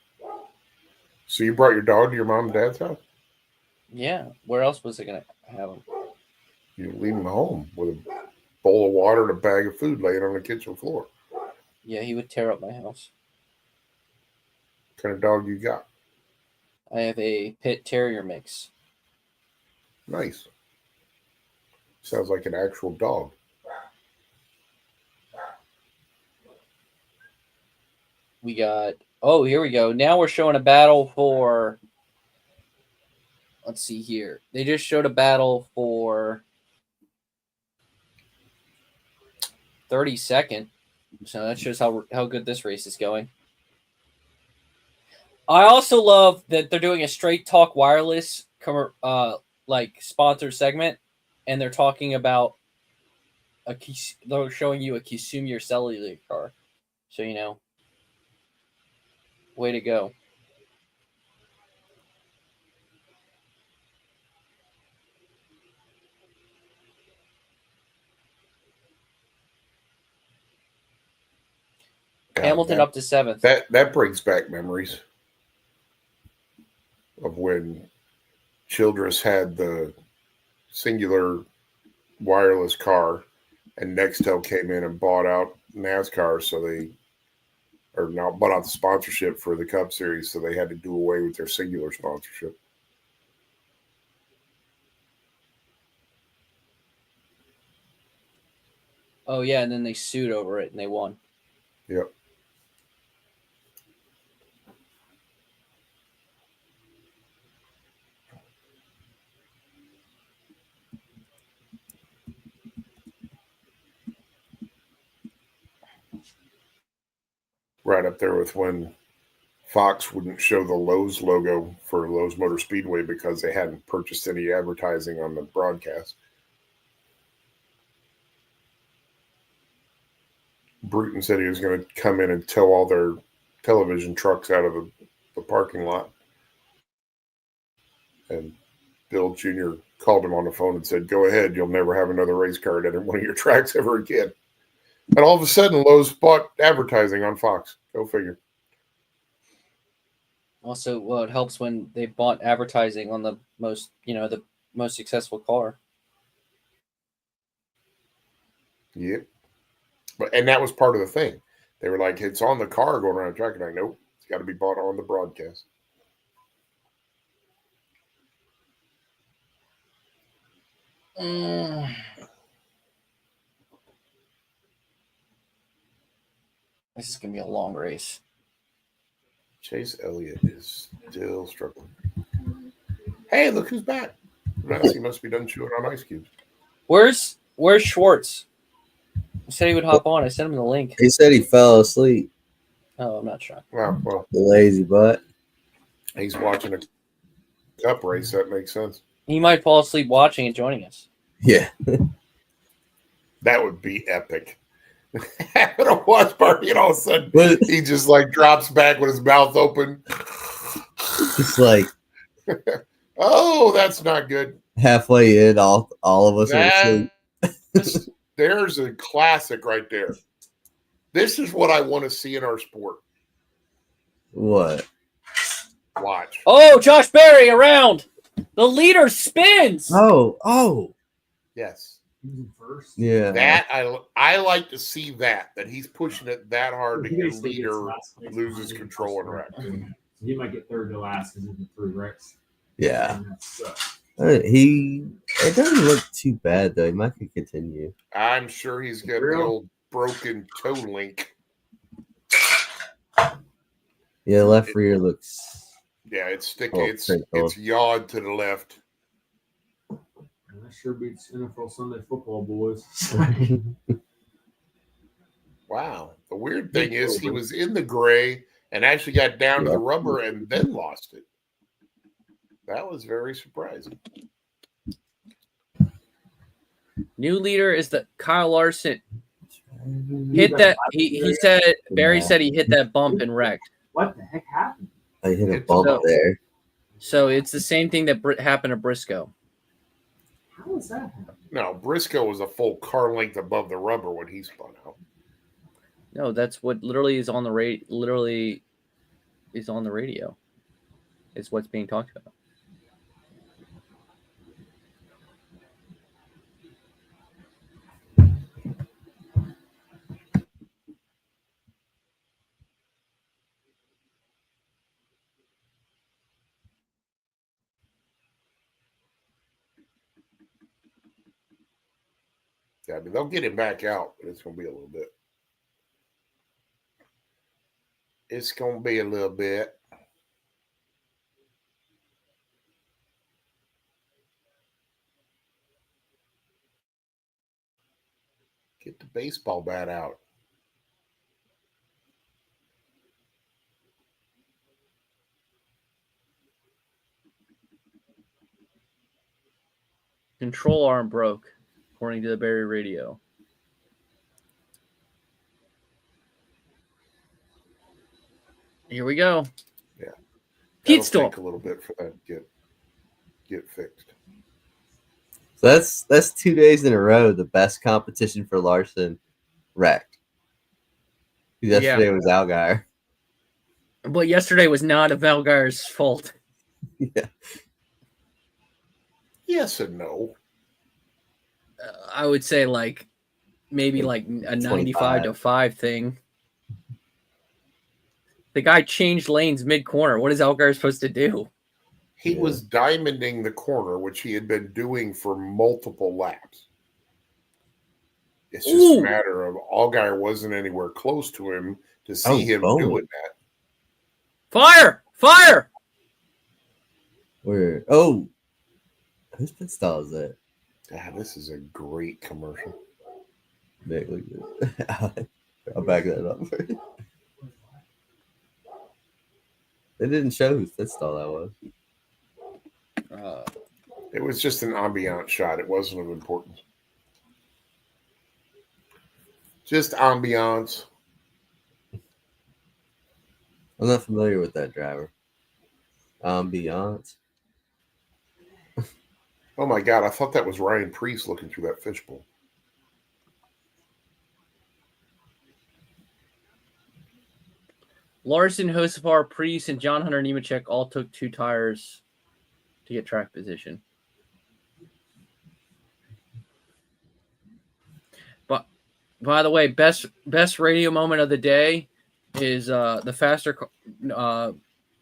So you brought your dog to your mom and dad's house? Yeah. Where else was it going to have him? You leave him home with a bowl of water and a bag of food laying on the kitchen floor. Yeah, he would tear up my house. What kind of dog you got? I have a pit terrier mix. Nice. Sounds like an actual dog. We got, here we go. Now we're showing a battle for, let's see here. They just showed a battle for 32nd. So that shows how good this race is going. I also love that they're doing a Straight Talk Wireless sponsored segment, and they're talking about they're showing you a consumer cellular car. So, way to go. Hamilton up to 7th. That brings back memories of when Childress had the singular wireless car and Nextel came in and bought out NASCAR, bought out the sponsorship for the Cup Series, so they had to do away with their singular sponsorship. Oh, yeah, and then they sued over it and they won. Yep. Right up there with when Fox wouldn't show the Lowe's logo for Lowe's Motor Speedway because they hadn't purchased any advertising on the broadcast. Bruton said he was going to come in and tow all their television trucks out of the parking lot. And Bill Jr. called him on the phone and said, "Go ahead, you'll never have another race car at one of your tracks ever again." And all of a sudden, Lowe's bought advertising on Fox. Go figure. Also, it helps when they bought advertising on the most successful car. Yep. And that was part of the thing. They were like, it's on the car going around the track. And I know it's got to be bought on the broadcast. This is going to be a long race. Chase Elliott is still struggling. Hey, look who's back. Massie must be done chewing on ice cubes. Where's Schwartz? He said he would hop on. I sent him the link. He said he fell asleep. Oh, I'm not sure. Wow, well, The lazy butt. he's watching a cup race. That makes sense. He might fall asleep watching and joining us. Yeah. That would be epic. Having a watch party and all of a sudden he just drops back with his mouth open. It's like, oh, that's not good. Halfway in, all of us are asleep. There's a classic right there. This is what I want to see in our sport. What? Watch. Oh, Josh Berry around. The leader spins. Oh. Yes. First. Yeah. That I like to see that he's pushing it that hard to get leader loses control and wreck. He might get third to last because of the 3 wrecks. Yeah. It doesn't look too bad though. He might could continue. I'm sure he's got the old broken toe link. Yeah, the left rear looks. Yeah, it's sticky. Oh, It's crinkled. yawed to the left. And that sure beats NFL Sunday football, boys. Wow. The weird thing is he was in the gray and actually got down to the rubber and then lost it. That was very surprising. New leader is the Kyle Larson. Hit that. He said Barry said he hit that bump and wrecked. What the heck happened? I hit a bump there. So it's the same thing that happened to Briscoe. How was that happen? No, Briscoe was a full car length above the rubber when he spun out. No, that's what literally is on the literally is on the radio. It's what's being talked about. Yeah, I mean, they'll get him back out, but it's going to be a little bit. It's going to be a little bit. Get the baseball bat out. Control arm broke, according to the Barry radio. Here we go. Yeah. Pete It'll stop. take a little bit for that to get fixed. So that's 2 days in a row the best competition for Larson wrecked. Yesterday was Allgaier. But yesterday was not Allgaier's fault. Yeah. Yes and no. I would say maybe a 95 to 5 thing. The guy changed lanes mid-corner. What is Allgaier supposed to do? He was diamonding the corner, which he had been doing for multiple laps. It's just a matter of Allgaier wasn't anywhere close to him to see him doing that. Fire! Fire! Where? Oh, whose pit style is that? God, this is a great commercial. Nick, look at it. I'll back that up. They didn't show whose pit style that was. It was just an ambient shot. It wasn't of importance. Just ambiance. I'm not familiar with that driver. Ambiance. Oh my God, I thought that was Ryan Preece looking through that fishbowl. Larson, Hosefar, Preece, and John Hunter Nemechek all took 2 tires to get track position. But by the way, best radio moment of the day is the faster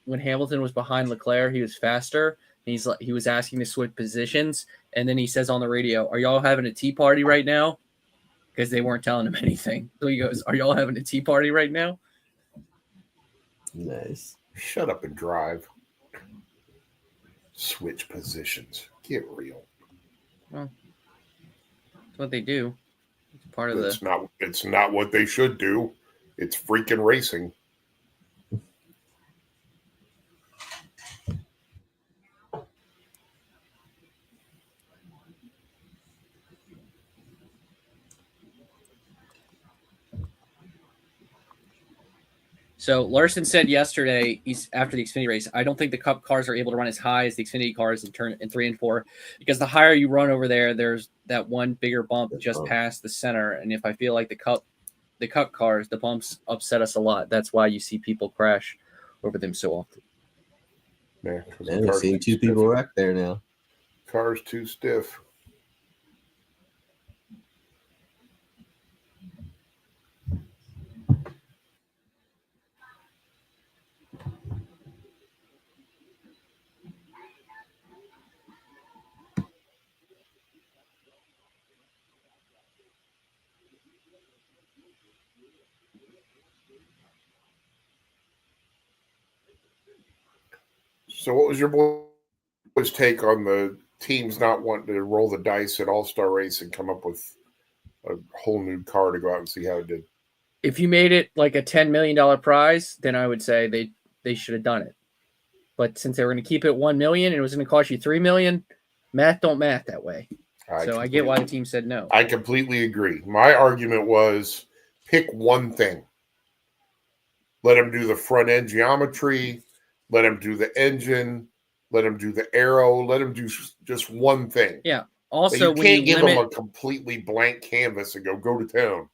when Hamilton was behind Leclerc, he was faster. He was asking to switch positions, and then he says on the radio, "Are y'all having a tea party right now?" Because they weren't telling him anything. So he goes, "Are y'all having a tea party right now?" Nice. Shut up and drive. Switch positions. Get real. Well, that's what they do. It's part of It's not what they should do. It's freaking racing. So Larson said yesterday, after the Xfinity race, I don't think the Cup cars are able to run as high as the Xfinity cars in 3 and 4, because the higher you run over there, there's that one bigger bump just past the center. And if I feel like the Cup cars, the bumps upset us a lot. That's why you see people crash over them so often. Man, I've seen 2 people wreck there now. Car's too stiff. So what was your boy's take on the teams not wanting to roll the dice at All-Star Race and come up with a whole new car to go out and see how it did? If you made it like a $10 million prize, then I would say they should have done it. But since they were going to keep it $1 million and it was going to cost you $3 million, math don't math that way. I get why the team said no. I completely agree. My argument was pick one thing. Let them do the front end geometry. Let them do the engine. Let them do the aero. Let them do just one thing. Yeah. Also, you can't give them a completely blank canvas and go to town.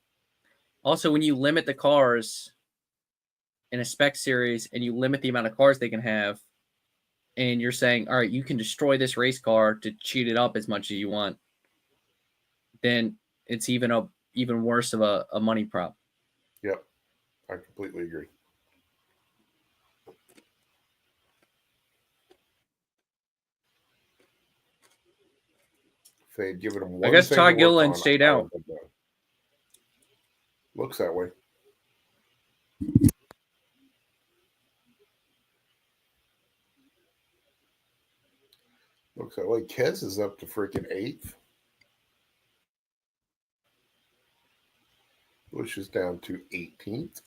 Also, when you limit the cars in a spec series and you limit the amount of cars they can have, and you're saying, all right, you can destroy this race car to cheat it up as much as you want, then it's even worse of a money prop. Yep. I completely agree. If they had given them one, I guess Todd Gilliland stayed out. Looks that way. Looks that way. Kez is up to freaking 8th. Bush is down to 18th.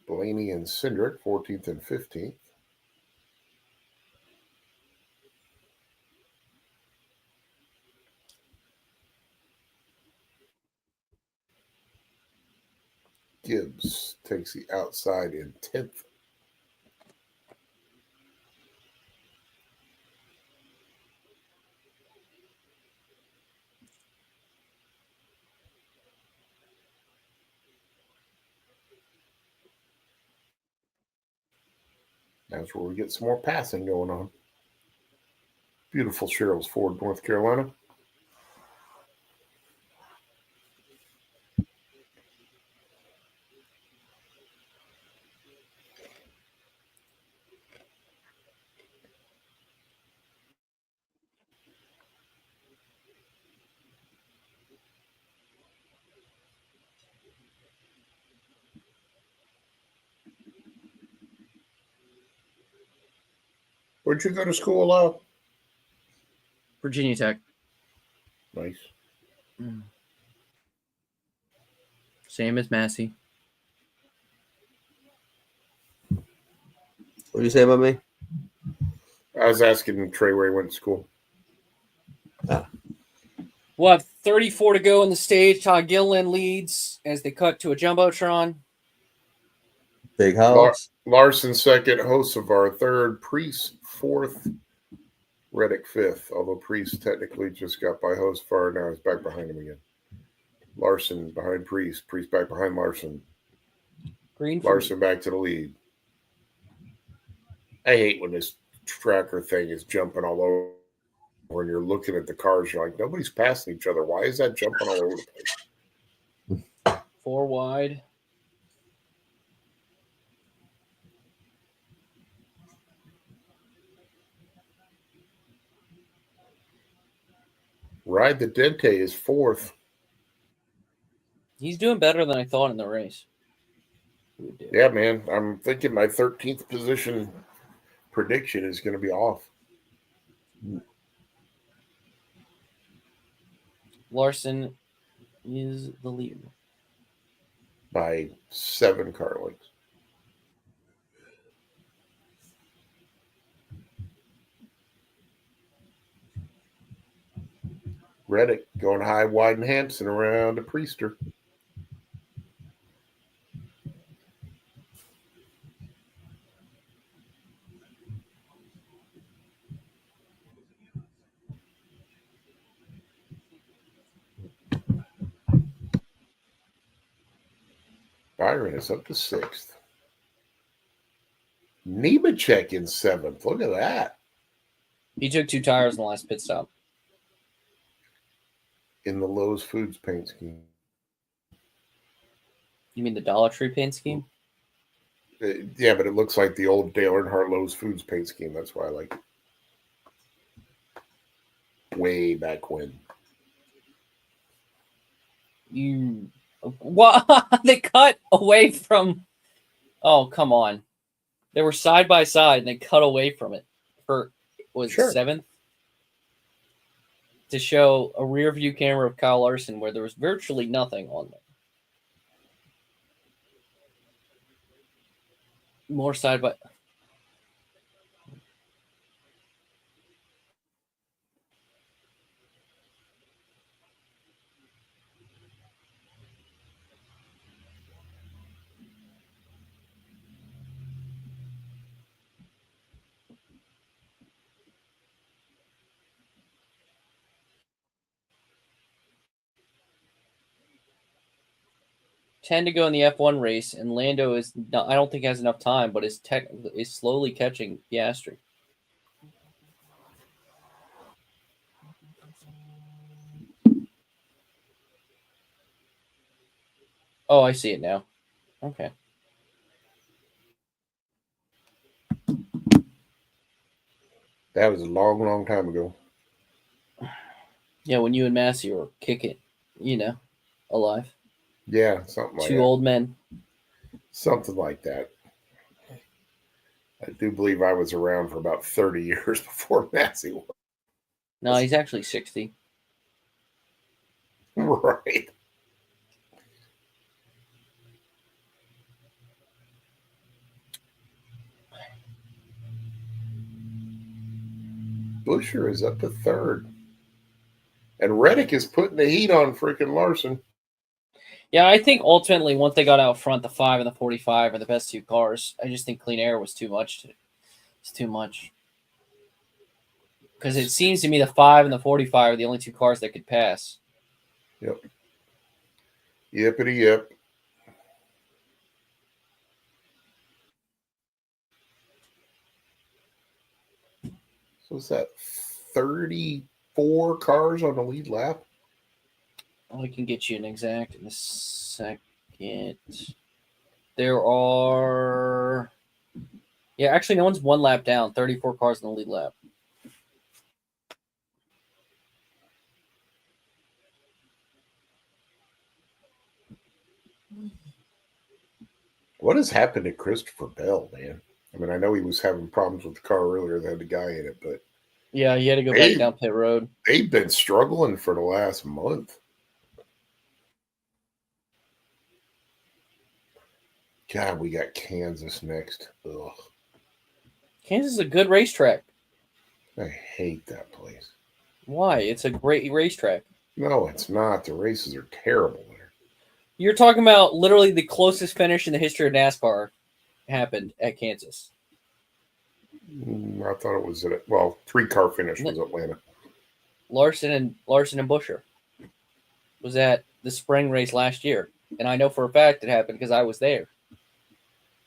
Blaney and Cindric, 14th and 15th. Gibbs takes the outside in 10th. That's where we get some more passing going on. Beautiful Cheryl's Ford, North Carolina. Where'd you go to school, Lyle? Virginia Tech. Nice. Same as Massie. What did you say about me? I was asking Trey where he went to school. We'll have 34 to go in the stage. Todd Gilliland leads as they cut to a Jumbotron. Big house. Larson second, Hocevar third, Priest fourth, Reddick fifth. Although Priest technically just got by Hocevar, now he's back behind him again. Larson behind Priest, Priest back behind Larson. Larson back to the lead. I hate when this tracker thing is jumping all over. When you're looking at the cars, you're like, nobody's passing each other. Why is that jumping all over the place? 4 wide. Ride the Dente is fourth. He's doing better than I thought in the race. Yeah, man. I'm thinking my 13th position prediction is going to be off. Larson is the leader by 7 car lengths. Reddick going high, wide, and Hampson around to Priester. Byron is up to 6th. Nemechek in 7th. Look at that. He took 2 tires in the last pit stop. In the Lowe's Foods paint scheme. You mean the Dollar Tree paint scheme? Yeah, but it looks like the old Dale Earnhardt Lowe's Foods paint scheme. That's why I like it. Way back when. You What? They cut away from. Oh, come on. They were side by side and they cut away from it for was Sure. 7th to show a rear view camera of Kyle Larson where there was virtually nothing on there. More side by. Tend to go in the F1 race, and Lando is not, I don't think has enough time, but is slowly catching Piastri. Oh, I see it now. Okay. That was a long, long time ago. Yeah, when you and Massie were kicking, alive. Yeah, something like Two that. old men. Something like that. I do believe I was around for about 30 years before Massie was. No, he's actually 60. Right. Busher is up to 3rd. And Reddick is putting the heat on freaking Larson. Yeah, I think ultimately once they got out front, the 5 and the 45 are the best two cars. I just think clean air was too much. It's too much. Because it seems to me the 5 and the 45 are the only two cars that could pass. Yep. Yippity yip. So is that 34 cars on the lead lap? I can get you an exact in a second. There are... Yeah, actually, no one's one lap down. 34 cars in the lead lap. What has happened to Christopher Bell, man? I mean, I know he was having problems with the car earlier that had the guy in it, but Yeah, he had to go back down pit road. They've been struggling for the last month. God, we got Kansas next. Ugh. Kansas is a good racetrack. I hate that place. Why? It's a great racetrack. No, it's not. The races are terrible there. You're talking about literally the closest finish in the history of NASCAR happened at Kansas. I thought it was at 3-car finish was Atlanta. Larson and Busher was at the spring race last year, and I know for a fact it happened because I was there.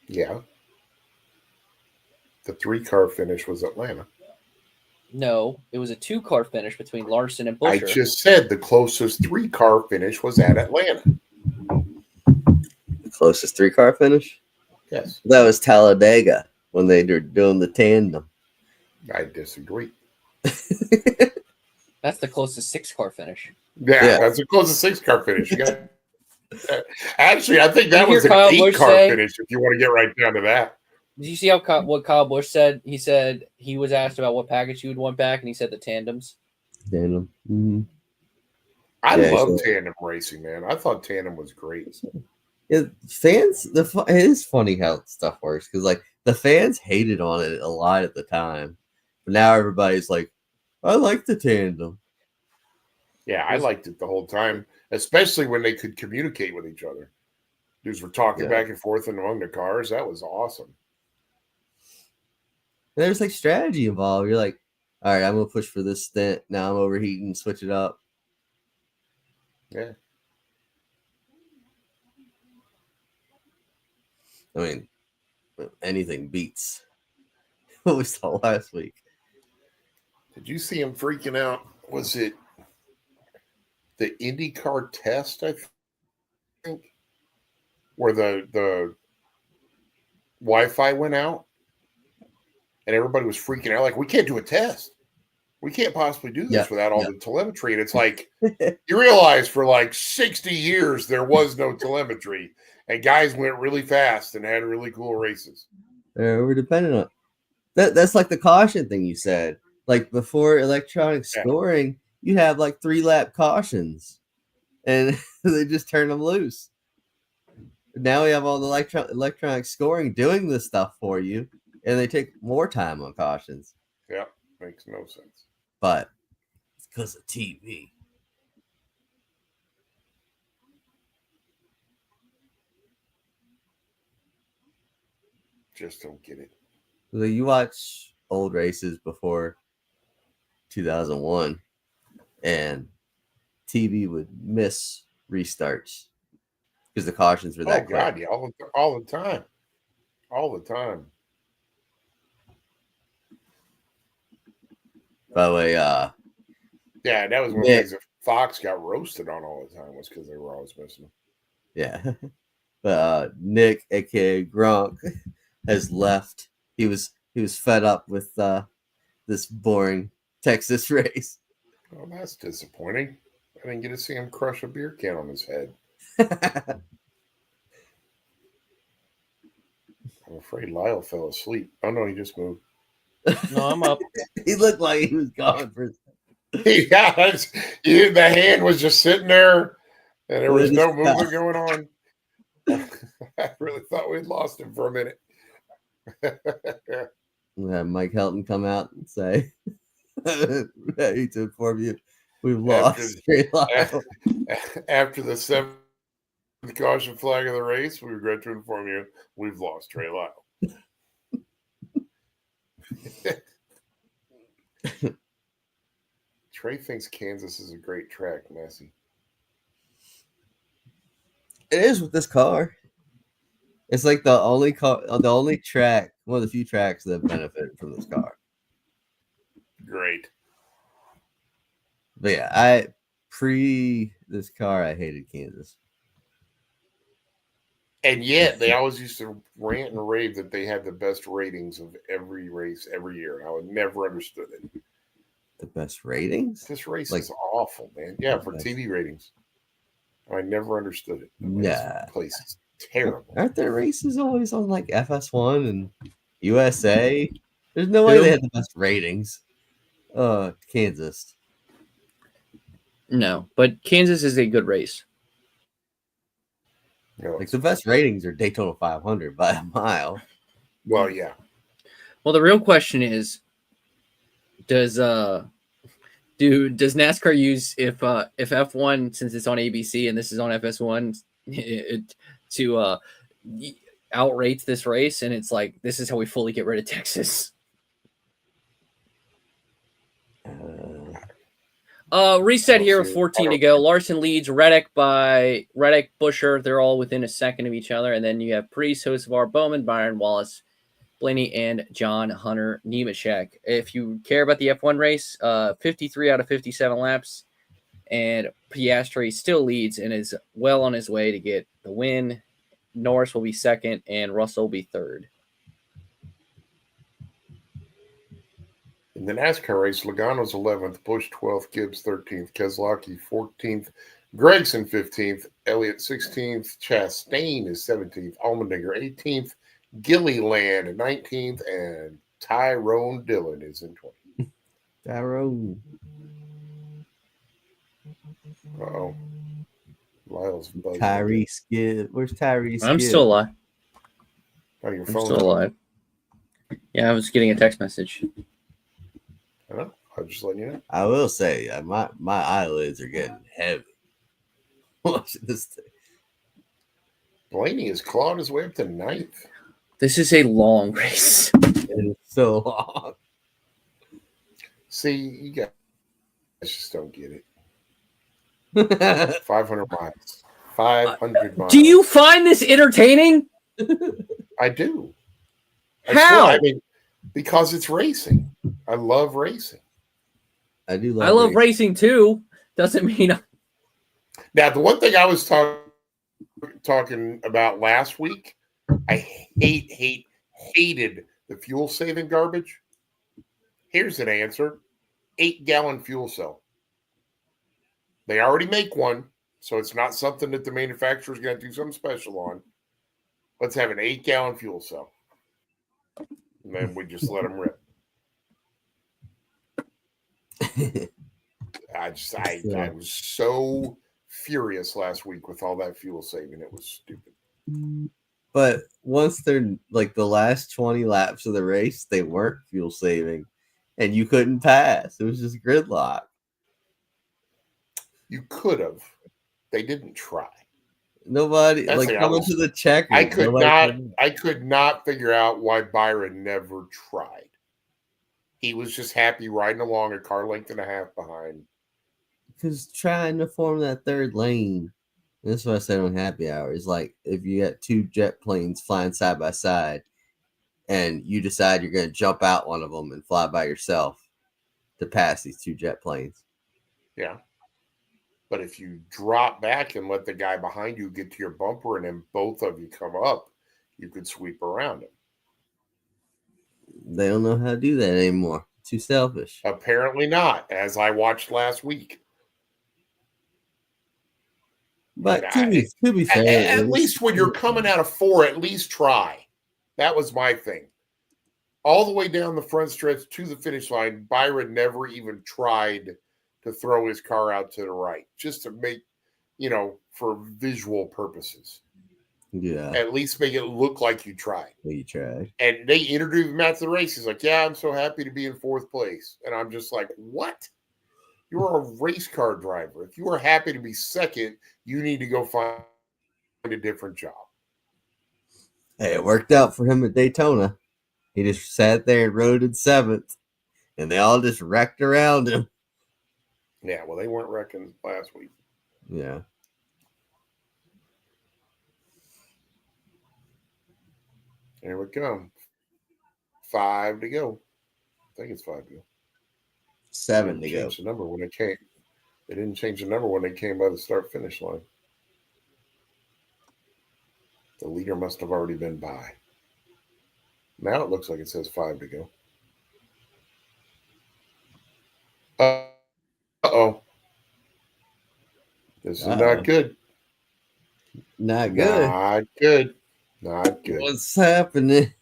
Yeah. The 3-car finish was Atlanta. No, it was a 2-car finish between Larson and Busher. I just said the closest 3-car finish was at Atlanta. The closest 3-car finish? Yes. That was Talladega when they were doing the tandem. I disagree. That's the closest 6-car finish. Yeah, that's the closest 6-car finish. You got. Actually, I think that was an 8-car finish. If you want to get right down to that. Did you see what Kyle Busch said? He said he was asked about what package he would want back, and he said the tandems. Tandem. Mm-hmm. I love tandem racing, man. I thought tandem was great. Yeah, fans. It is funny how stuff works because like the fans hated on it a lot at the time, but now everybody's like, I like the tandem. Yeah, I liked it the whole time, especially when they could communicate with each other. Dudes were talking back and forth among the cars. That was awesome. And there's like strategy involved. You're like, all right, I'm gonna push for this stint. Now I'm overheating. Switch it up. Yeah. I mean, anything beats what we saw last week. Did you see him freaking out? Was it the IndyCar test, I think, where the Wi-Fi went out and everybody was freaking out like, we can't do a test. we can't possibly do this Yeah, without all yeah. the telemetry. And it's like, you realize for like 60 years, there was no telemetry and guys went really fast and had really cool races. We're dependent on that's like the caution thing you said. Like before electronic scoring, you have like 3-lap cautions and they just turn them loose. Now we have all the electronic scoring doing this stuff for you, and they take more time on cautions. Yeah, makes no sense. But it's because of TV. Just don't get it. So you watch old races before 2001, and TV would miss restarts because the cautions were that quick. God, yeah, all the time. All the time. By the way, yeah, that was one of the things that Fox got roasted on all the time was because they were always missing them. Yeah. But Nick, aka Gronk, has left. He was fed up with this boring Texas race. Oh, that's disappointing. I didn't get to see him crush a beer can on his head. I'm afraid Lyle fell asleep. Oh no, he just moved. No, I'm up. He looked like he was gone for. Yeah, the hand was just sitting there, and there was no movement going on. I really thought we'd lost him for a minute. We'll have Mike Helton come out and say, "Ready to inform you, we've lost." After the 7th caution flag of the race, we regret to inform you we've lost Trey Lyle. Trey thinks Kansas is a great track, Massie. It is with this car. It's like the only track, one of the few tracks that benefited from this car. Great. But yeah, pre this car, I hated Kansas. And yet, they always used to rant and rave that they had the best ratings of every race every year. I would never understood it. The best ratings? This race is awful, man. Yeah, for TV ratings. I never understood it. Nah. This place is terrible. Aren't there races always on like FS1 and USA? There's no way they had the best ratings. Kansas. No, but Kansas is a good race. No, like the best ratings are Daytona 500 by a mile. Well, yeah. Well, the real question is, does NASCAR use if F1, since it's on ABC and this is on FS1, to outrate this race? And it's like, this is how we fully get rid of Texas. Reset here, 14 to go. Larson leads Reddick, Busher. They're all within a second of each other. And then you have Priest, Hocevar, Bowman, Byron, Wallace, Blaney, and John Hunter Nemechek. If you care about the F1 race, 53 out of 57 laps. And Piastri still leads and is well on his way to get the win. Norris will be second, and Russell will be third. In the NASCAR race, Logano's 11th, Busch 12th, Gibbs 13th, Keselowski 14th, Gregson 15th, Elliott 16th, Chastain is 17th, Allmendinger 18th, Gilliland 19th, and Tyrone Dillon is in 20th. Tyrone. Uh-oh. Lyle's buzzing. Tyrese Gibbs. Where's Tyrese? I'm still alive. Oh, your I'm phone's still alive. Yeah, I was getting a text message. I'll just let you know. I will say, my eyelids are getting heavy watching this thing. Blaney has clawed his way up to 9th. This is a long race. It is so long. See, you guys just don't get it. 500 miles. 500 miles. Do you find this entertaining? I do. How? I mean, because it's racing. I love racing. I do love I love racing too. Doesn't mean Now, the one thing I was talking about last week, I hated the fuel saving garbage. Here's an answer. 8-gallon fuel cell. They already make one, so it's not something that the manufacturer's going to do something special on. Let's have an 8-gallon fuel cell. And then we just let them rip. I was so furious last week with all that fuel saving. It was stupid. But once they're like the last 20 laps of the race, they weren't fuel saving and you couldn't pass. It was just gridlock. You could have. They didn't try. Nobody That's like coming to the checker. I could not figure out why Byron never tried. He was just happy riding along a car length and a half behind. Because trying to form that third lane, that's what I said on happy hour, is like if you got two jet planes flying side by side and you decide you're going to jump out one of them and fly by yourself to pass these two jet planes. Yeah. But if you drop back and let the guy behind you get to your bumper and then both of you come up, you could sweep around him. They don't know how to do that anymore. Too selfish. Apparently not, as I watched last week. But to be fair, at least when you're coming out of 4, at least try. That was my thing. All the way down the front stretch to the finish line, Byron never even tried to throw his car out to the right, just to make, for visual purposes. Yeah. At least make it look like you tried. You tried. And they interviewed him after the race. He's like, yeah, I'm so happy to be in 4th place. And I'm just like, what? You're a race car driver. If you are happy to be 2nd, you need to go find a different job. Hey, it worked out for him at Daytona. He just sat there and rode in 7th, and they all just wrecked around him. Yeah, well, they weren't wrecking last week. Yeah. There we go. 5 to go. I think it's 5 to go. 7 to go. The number when it came. They didn't change the number when they came by the start-finish line. The leader must have already been by. Now it looks like it says 5 to go. Uh-oh. This is not good. Not good. Not good. Not good. What's happening?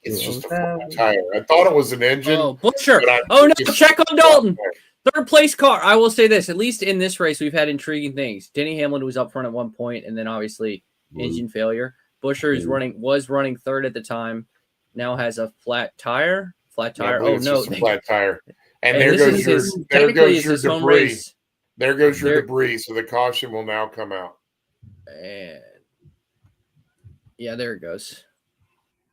It's just a flat tire. I thought it was an engine. Oh, Busher. Oh, no. Check on Dalton. 3rd place car. I will say this. At least in this race, we've had intriguing things. Denny Hamlin was up front at one point, and then obviously engine failure. Busher was running 3rd at the time. Now has a flat tire. Flat tire. Yeah, oh, no. Flat tire. And there goes your debris. There goes your debris. So the caution will now come out. And yeah, there it goes.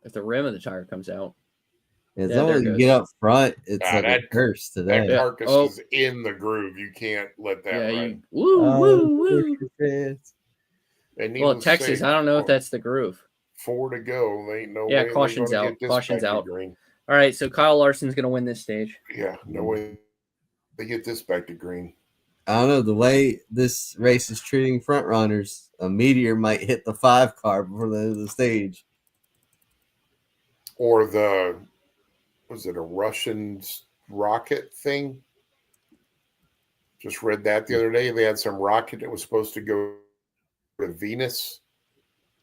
If the rim of the tire comes out. As long as you get up front, it's like a curse today. That carcass is in the groove. You can't let that run. Woo. And well, Texas, I don't know if that's the groove. 4 to go. There ain't no way. Caution's out. Caution's out. Green. All right, so Kyle Larson's going to win this stage. Yeah, no way they get this back to green. I don't know. The way this race is treating front runners, a meteor might hit the 5 car before the end of the stage. Or was it a Russian rocket thing? Just read that the other day. They had some rocket that was supposed to go to Venus,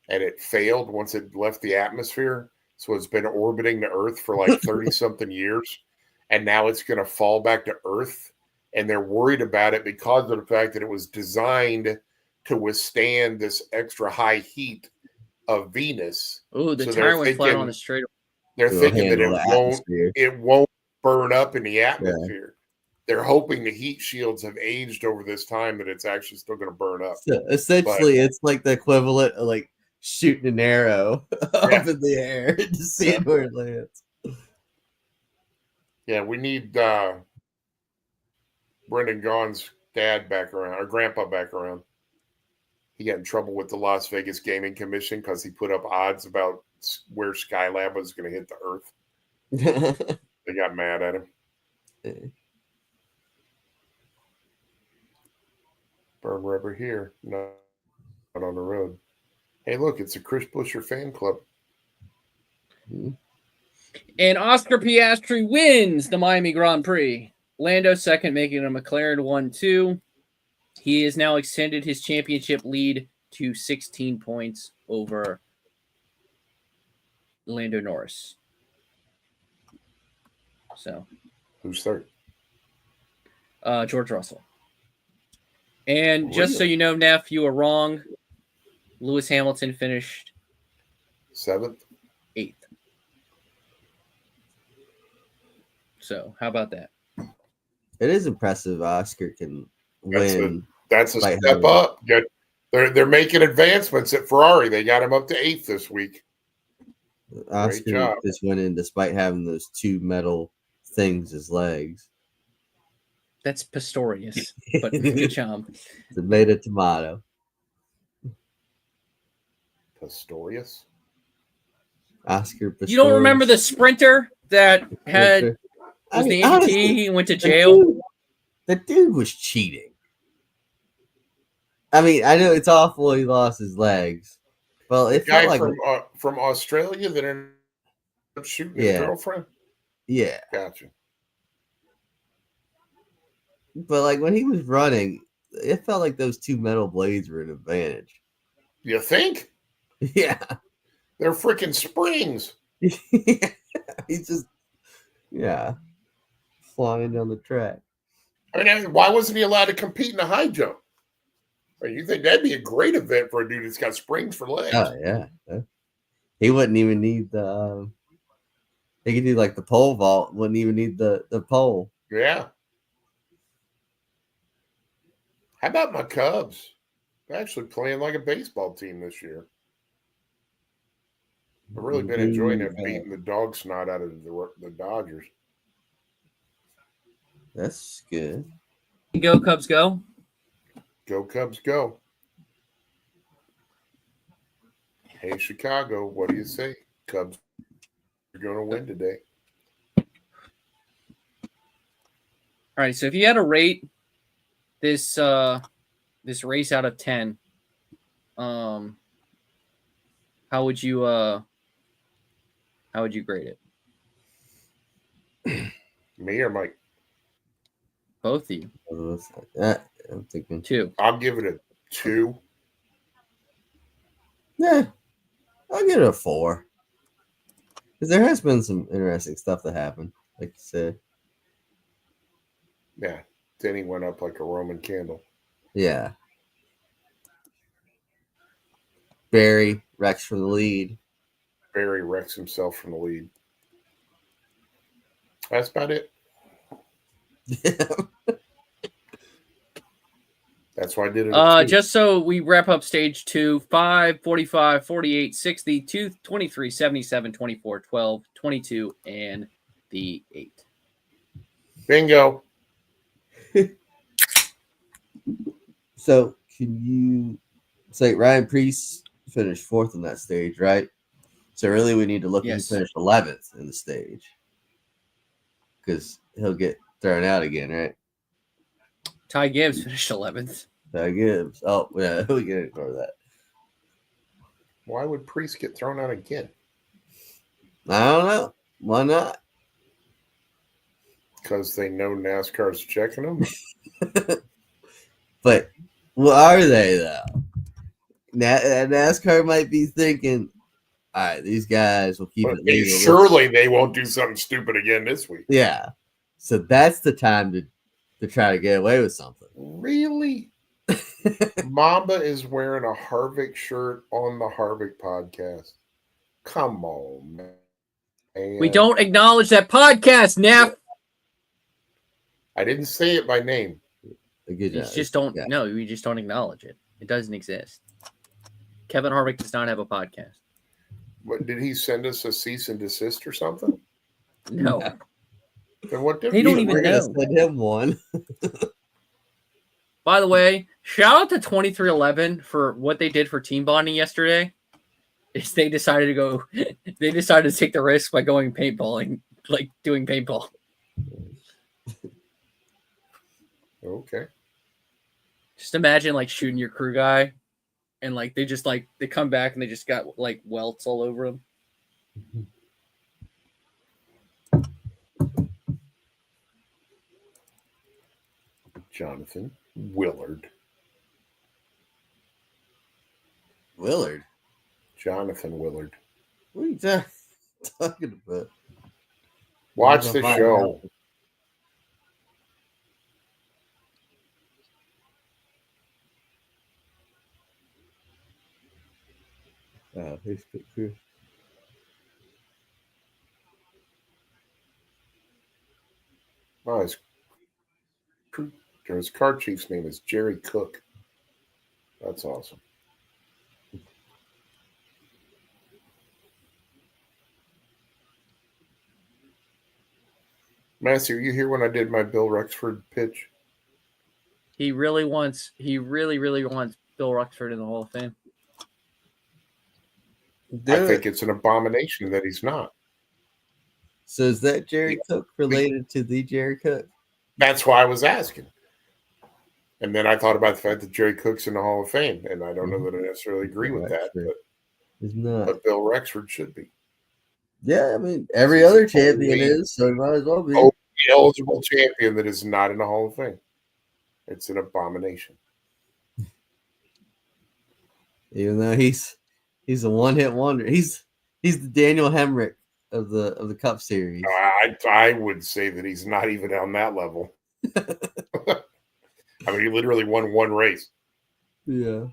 and it failed once it left the atmosphere. So it's been orbiting the Earth for like 30-something years, and now it's going to fall back to Earth. And they're worried about it because of the fact that it was designed to withstand this extra high heat of Venus. Ooh, the tire went flat on the straight. They're thinking that it won't burn up in the atmosphere. Yeah. They're hoping the heat shields have aged over this time that it's actually still going to burn up. So essentially, it's like the equivalent of like shooting an arrow up in the air to see where it lands. Yeah, we need Brendan Gaughan's dad back around, or grandpa back around. He got in trouble with the Las Vegas Gaming Commission because he put up odds about where Skylab was going to hit the Earth. They got mad at him. Burn rubber here, not on the road. Hey, look, it's a Chris Buescher fan club. And Oscar Piastri wins the Miami Grand Prix. Lando second, making a McLaren 1-2. He has now extended his championship lead to 16 points over Lando Norris. So, Who's third? George Russell. And Really? just so you know, Neff, you were wrong. Lewis Hamilton finished 7th. 8th. So, how about that? It is impressive. Oscar can win. That's a by step having- up. They're making advancements at Ferrari. They got him up to 8th this week. Oscar job. just winning despite having those two metal things as legs. That's Pistorius, but good job. Tomato, tomato. Pistorius. Oscar. You don't remember the sprinter that had was the amputee and went to jail? The dude was cheating. I mean, I know it's awful he lost his legs. Well, it Guy felt like from Australia that ended up shooting his girlfriend. Yeah, Gotcha. but like when he was running, it felt like those two metal blades were an advantage. You think? Yeah, They're freaking springs. he's just flying down the track. I mean, why wasn't he allowed to compete in the high jump? Or you think that'd be a great event for a dude that's got springs for legs? Oh yeah, he wouldn't even need the. He could do like the pole vault. Wouldn't even need the pole. Yeah. How about my Cubs? They're actually playing like a baseball team this year. I've really been enjoying it, beating the dog snot out of the Dodgers. That's good. Go Cubs, go! Go Cubs, go! Hey Chicago, what do you say? Cubs are going to win today. All right, so if you had to rate this this race out of 10, how would you grade it? Me or Mike? Both of you. I'm thinking 2. I'll give it a 2. Yeah, I'll give it a 4. Because there has been some interesting stuff that happened, like you said. Yeah. Denny went up like a Roman candle. Yeah. Barry wrecks from the lead. Barry wrecks himself from the lead. That's about it. That's why I did it. Just so we wrap up stage 2, 5, 45, 48, 60, 2, 23, 77, 24, 12, 22, and the 8. Bingo. So can you say Ryan Priest finished 4th in that stage, right? So really we need to look at Yes. who finished 11th in the stage. Because he'll get thrown out again, right? Ty Gibbs finished 11th. Ty Gibbs. Oh, yeah, we can ignore that. Why would Priest get thrown out again? I don't know. Why not? Because they know NASCAR's checking them. But what are they, though? NASCAR might be thinking, all right, these guys will keep But it legal. surely they won't do something stupid again this week. Yeah. So that's the time to try to get away with something. Really? Mamba is wearing a Harvick shirt on the Harvick podcast. Come on, man. We don't acknowledge that podcast, Neff. I didn't say it by name. Good You job. just don't. Yeah. No, we just don't acknowledge it. It doesn't exist. Kevin Harvick does not have a podcast. What, did he send us a cease and desist or something? No. Yeah. Then what They don't difference? even We're gonna know. send him one. By the way, shout out to 2311 for what they did for team bonding yesterday. Is they decided to go. They decided to take the risk by going paintballing, like doing paintball. Okay. Just imagine like shooting your crew guy, and like they come back and they just got like welts all over them. Jonathan Willard. Willard. Jonathan Willard. What are you talking about? Watch the show. Here's Pit Crew. Oh, his car chief's name is Jerry Cook. That's awesome. Massie, are you here when I did my Bill Rexford pitch? He really wants Bill Rexford in the Hall of Fame. I think it's an abomination that he's not. So is that Jerry Cook related to the Jerry Cook? That's why I was asking. And then I thought about the fact that Jerry Cook's in the Hall of Fame, and I don't know that I necessarily agree with that, but Bill Rexford should be. Yeah, I mean, every other champion is, so he might as well be. Oh, the eligible champion that is not in the Hall of Fame. It's an abomination. Even though he's a one-hit wonder. He's the Daniel Hemrick of the Cup Series. I would say that he's not even on that level. I mean, he literally won one race. Yeah.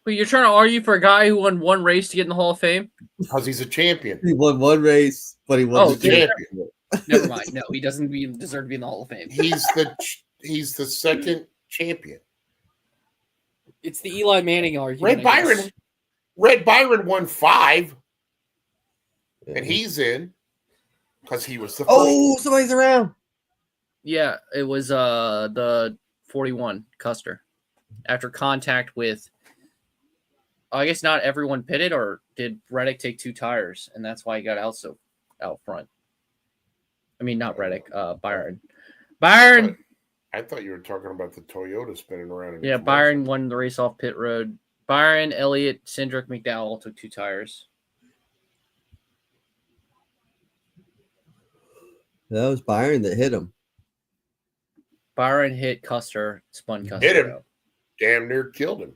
But you're trying to argue for a guy who won one race to get in the Hall of Fame? Because he's a champion. He won one race, but he won the champion. Never mind. No, he doesn't deserve to be in the Hall of Fame. He's the second champion. It's the Eli Manning argument. Red Byron won 5, and he's in because he was the first. Oh, somebody's around. Yeah, it was the 41 Custer after contact with. I guess not everyone pitted, or did Reddick take 2 tires, and that's why he got out front. I mean, not Reddick, Byron. I thought you were talking about the Toyota spinning around. Yeah, Byron won the race off pit road. Byron, Elliott, Cindric, McDowell all took 2 tires. That was Byron that hit him. Byron hit Custer, spun Custer. Hit him. Out. Damn near killed him.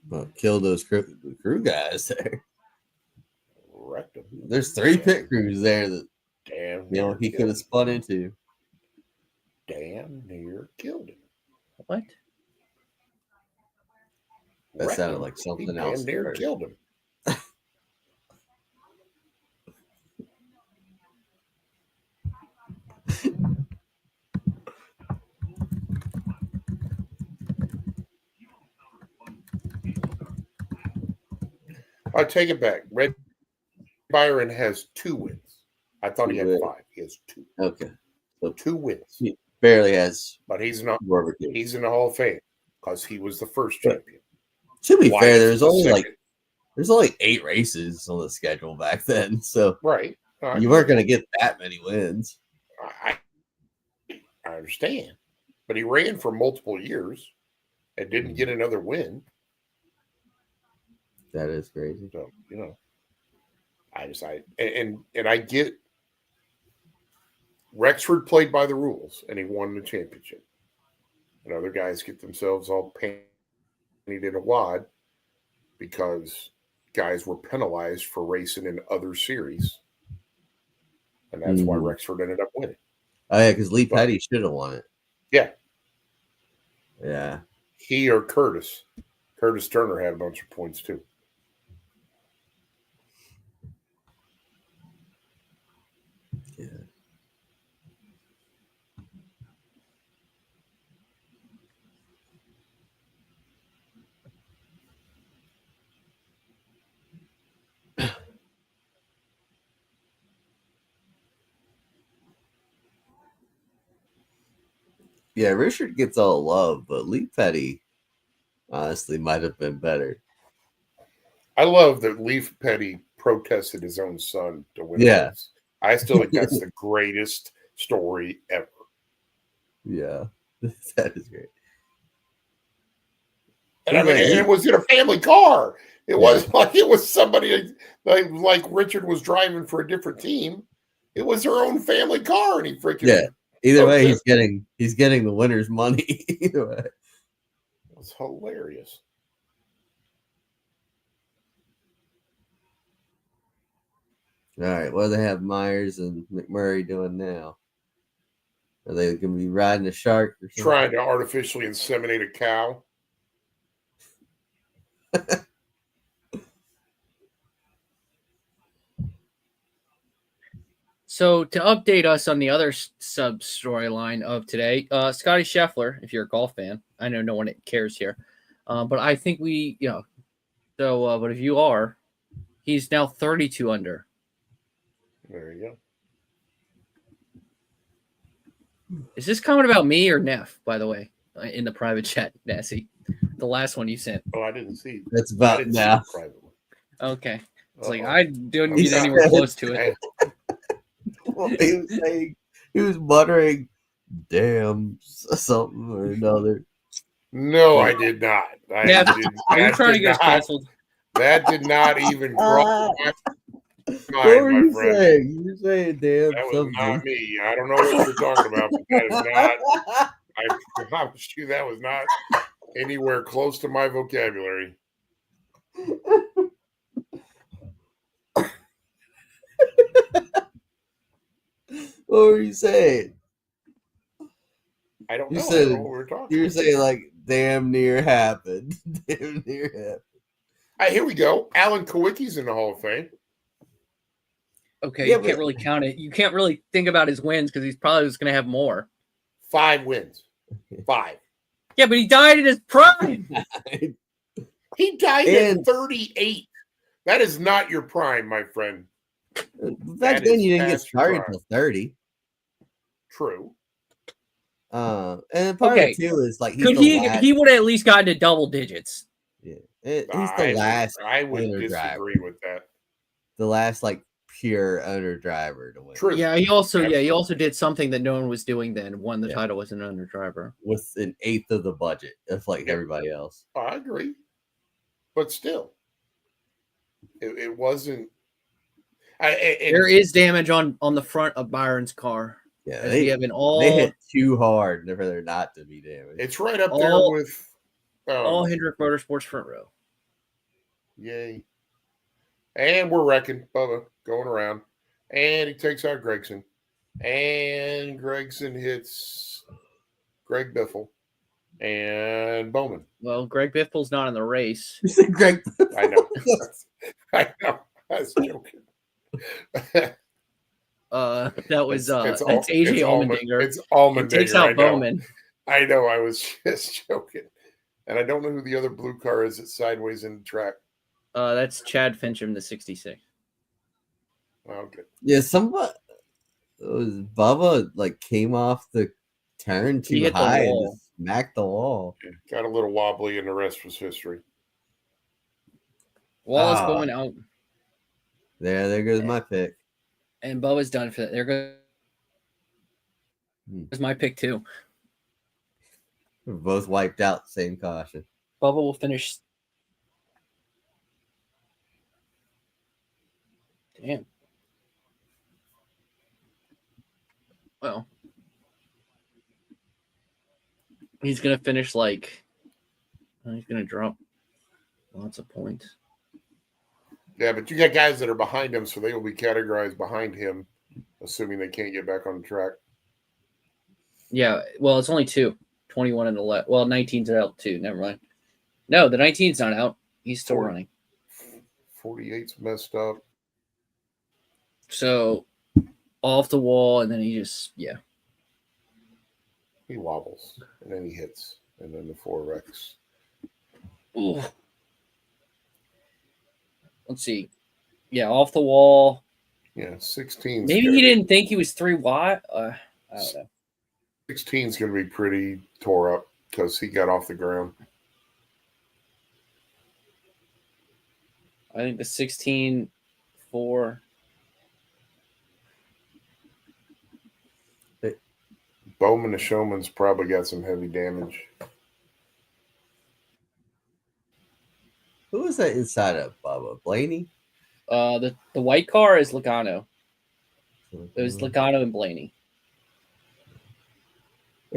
Well, killed those crew guys there. Wrecked him. There's 3 pit crews there that he could have spun into. Damn near killed him. What? That sounded like something else. Damn near killed him. I take it back. Red Byron has 2 wins. I thought he had 5. He has 2. Okay. So 2 wins. He barely has. But he's not. He's in the Hall of Fame because he was the first champion. To be fair, there's only 8 races on the schedule back then. So right. You weren't going to get that many wins. I understand. But he ran for multiple years and didn't get another win. That is crazy. So, I get Rexford played by the rules and he won the championship. And other guys get themselves all painted in a wad because guys were penalized for racing in other series. And that's why Rexford ended up winning. Oh, yeah, because Lee Petty should have won it. Yeah. Yeah. He or Curtis. Curtis Turner had a bunch of points too. Yeah. Yeah, Richard gets all love, but Lee Petty honestly might have been better. I love that Lee Petty protested his own son to win. Yeah. I still think that's the greatest story ever. Yeah, that is great. And I mean, it was in a family car. It wasn't like it was somebody like Richard was driving for a different team. It was their own family car, and he freaking Either way, he's getting the winner's money. Either way. That's hilarious. All right, what do they have Myers and McMurray doing now? Are they going to be riding a shark or something? Trying to artificially inseminate a cow. So to update us on the other sub storyline of today, Scotty Scheffler, if you're a golf fan, I know no one cares here, but I think but if you are, he's now 32 under. There you go. Is this comment about me or Neff, by the way, in the private chat, Massie? The last one you sent. Oh, I didn't see. That's about now. Okay. It's like Uh-oh. I didn't get anywhere close to it. Well, he was muttering, "Damn," something or another. No, I did not. Neff, are you trying to get us canceled? That did not even cross my What mind, were my you friend. saying? You were saying, "Damn," That was something. not me. I don't know what you're talking about, but that is not. I promise you, that was not anywhere close to my vocabulary. What were you saying? I don't You know. I said- don't know what we're talking You were about. saying like, "Damn near happened." Damn near happened. All right, here we go. Alan Kowicki's in the Hall of Fame. Okay, Yeah, you can't really count it. You can't really think about his wins because he's probably just going to have more. 5 wins. 5. Yeah, but he died in his prime. He died And- at 38. That is not your prime, my friend. Back That then, is you didn't get past your started prime. until 30. True. And part Okay. of it too is like he's Could the last. he would have at least gotten to double digits. Yeah, he's the last. I would owner disagree driver. with that. The last like pure owner driver to win. True. Yeah, he also did something that no one was doing then. Won the Yeah. title as an under driver. With an eighth of the budget of like Yeah. everybody else. I agree. But still, it wasn't. There is damage on the front of Byron's car. Yeah, As we have been they hit too hard for there not to be damaged. It's right up there all- with. all Hendrick Motorsports front row. Yay. And we're wrecking. Bubba going around. And he takes out Gregson. And Gregson hits Greg Biffle and Bowman. Well, Greg Biffle's not in the race. You said Greg. I know. I know. I was joking. That was It's that's AJ Allmendinger. It's Allmendinger. It takes I out know. Bowman. I know. I was just joking. And I don't know who the other blue car is that's sideways in the track. That's Chad Fincham, the 66. Oh, good. Yeah, somebody. It was Bubba like came off the turn He too hit the high and wall. just smacked the wall. Got a little wobbly, and the rest was history. Wallace Ah. Bowman out, There goes my pick. and Bubba's done for that. There goes my pick too. We're both wiped out. Same caution. Bubba will finish. Damn. Well, he's gonna finish he's gonna drop lots of points. Yeah, but you got guys that are behind him, so they will be categorized behind him, assuming they can't get back on the track. Yeah, well, it's only 2. 21 and 11. Well, 19's out too. Never mind. No, the 19's not out. He's still running. 48's messed up. So off the wall, and then he just He wobbles, and then he hits, and then the 4 wrecks. Ooh. Let's see. Yeah, off the wall. Yeah, 16. Maybe he didn't think he was 3 wide. I don't know. 16's going to be pretty tore up because he got off the ground. I think the 16 4. Bowman, the showman's probably got some heavy damage. Who was that inside of Bubba? Blaney? The white car is Logano. It was Logano and Blaney.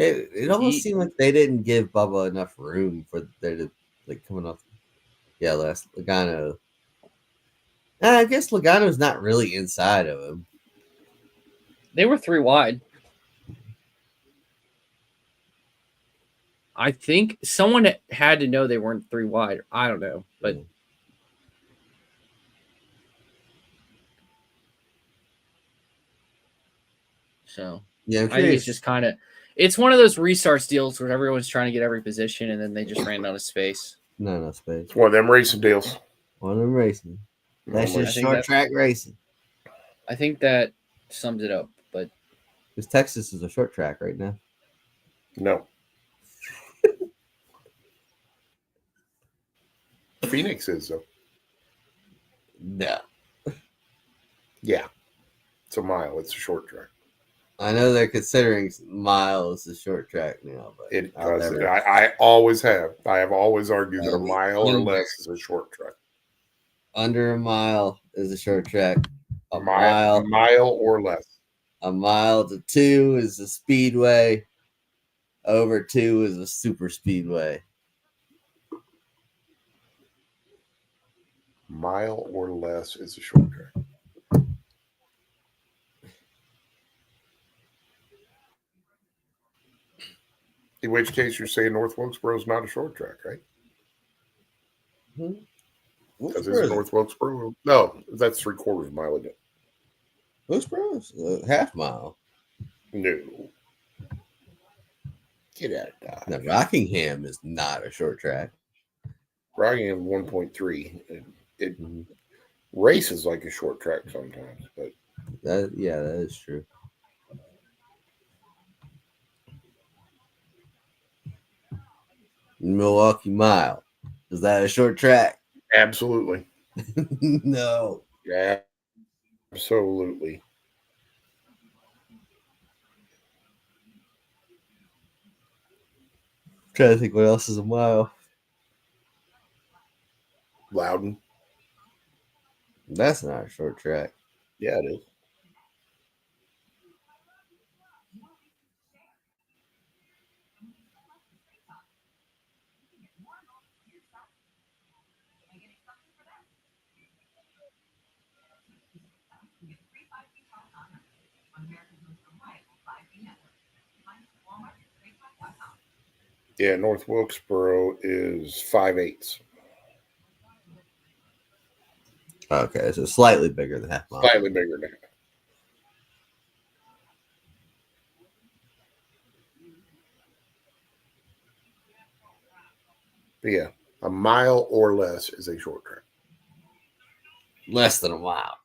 It almost seemed like they didn't give Bubba enough room for there to like coming off. Yeah, last Logano. I guess Logano's not really inside of him. They were 3 wide. I think someone had to know they weren't 3 wide. I don't know, but Yeah. so Yeah, I'm I think curious. it's just kind of it's one of those restarts deals where everyone's trying to get every position and then they just ran out of space. Not enough space. It's one of them racing deals. One of them racing. That's Well, just I think short track racing. I think that sums it up, but Because Texas is a short track right now. No. Phoenix is, though. No. Yeah. It's a mile. It's a short track. I know they're considering miles a short track now, but I always have. I have always argued that a mile or under- less is a short track. under a mile is a short track. A mile or less. A mile to 2 is a speedway. Over 2 is a super speedway. Mile or less is a short track. In which case, you're saying North Wilkesboro is not a short track, right? Because it's North Wilkesboro. No, that's 3/4 mile again. Wilkesboro is a half mile. No. Get out of Dodge. Now, Rockingham is not a short track. Rockingham 1.3. It races like a short track sometimes, but That is true. Milwaukee Mile. Is that a short track? absolutely. No. Yeah, absolutely. Trying to think what else is a mile. Loudon. That's not a short track. Yeah, it is. Yeah, North Wilkesboro is 5/8. Okay, so slightly bigger than half mile. Slightly bigger than that. But yeah, a mile or less is a short track. Less than a mile.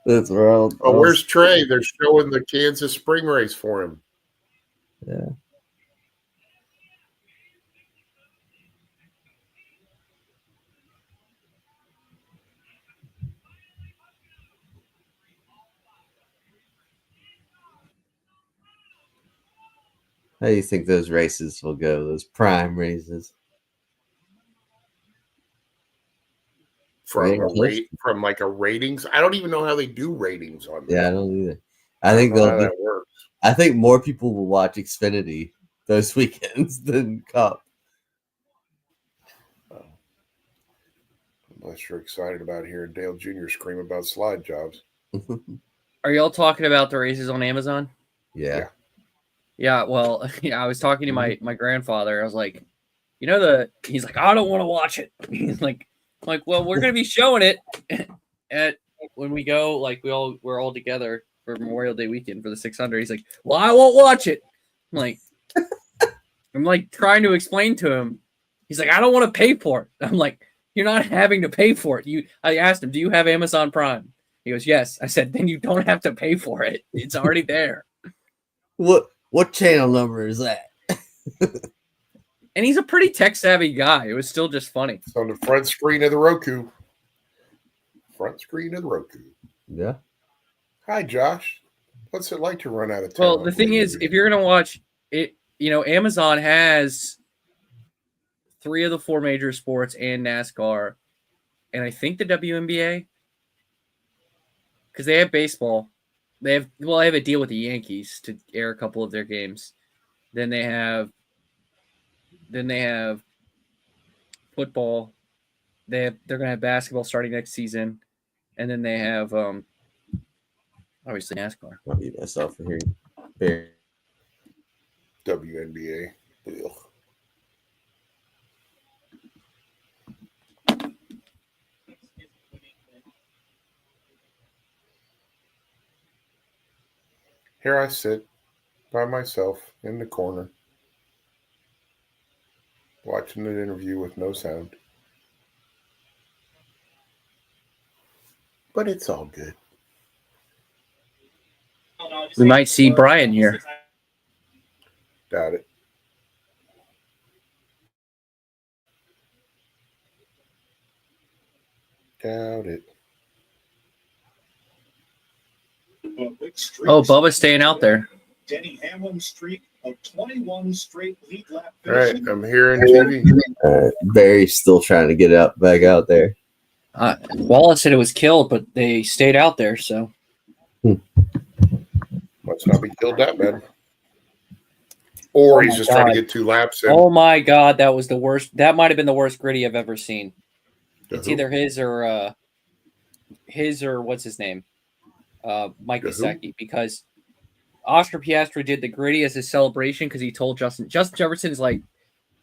That's where I'll. Oh, where's Trey? They're showing the Kansas Spring Race for him. Yeah. How do you think those races will go? Those prime races? From like a ratings. I don't even know how they do ratings on that. Yeah, I don't either. I think don't know how that works. I think more people will watch Xfinity those weekends than Cup. Unless you're excited about hearing Dale Jr. scream about slide jobs. are y'all talking about the races on Amazon? Yeah. Yeah, well, yeah, I was talking to my grandfather. I was like, he's like, I don't want to watch it. He's like, well, we're gonna be showing it at when we go, like we're all together for Memorial Day weekend for the 600. He's like, well, I won't watch it. I'm like trying to explain to him. He's like, I don't want to pay for it. I'm like, you're not having to pay for it. I asked him, do you have Amazon Prime? He goes, yes. I said, then you don't have to pay for it. It's already there. What channel number is that? And he's a pretty tech savvy guy. It was still just funny. It's on the front screen of the Roku. Front screen of the Roku. Yeah. Hi, Josh. What's it like to run out of town? Well, the thing is, if you're going to watch it, Amazon has 3 of the 4 major sports and NASCAR, and I think the WNBA, because they have baseball. They have a deal with the Yankees to air a couple of their games. Then they have football. They're gonna have basketball starting next season, and then they have obviously NASCAR. I'll mute myself for hearing Barry. WNBA. Ugh. Here I sit by myself in the corner, watching an interview with no sound. But it's all good. We might see Brian here. Doubt it. Doubt it. Oh, Bubba's staying out there. Denny Hamlin's streak of 21 straight lead lap All right, finishing. I'm here on TV. Barry's still trying to get back out there. Wallace said it was killed, but they stayed out there. So Must not be killed that bad. Or he's just trying to get 2 laps in. Oh my God, that was the worst. That might have been the worst gritty I've ever seen. It's either his or what's his name, Mike Gesicki, because Oscar Piastri did the gritty as his celebration because he told Justin Jefferson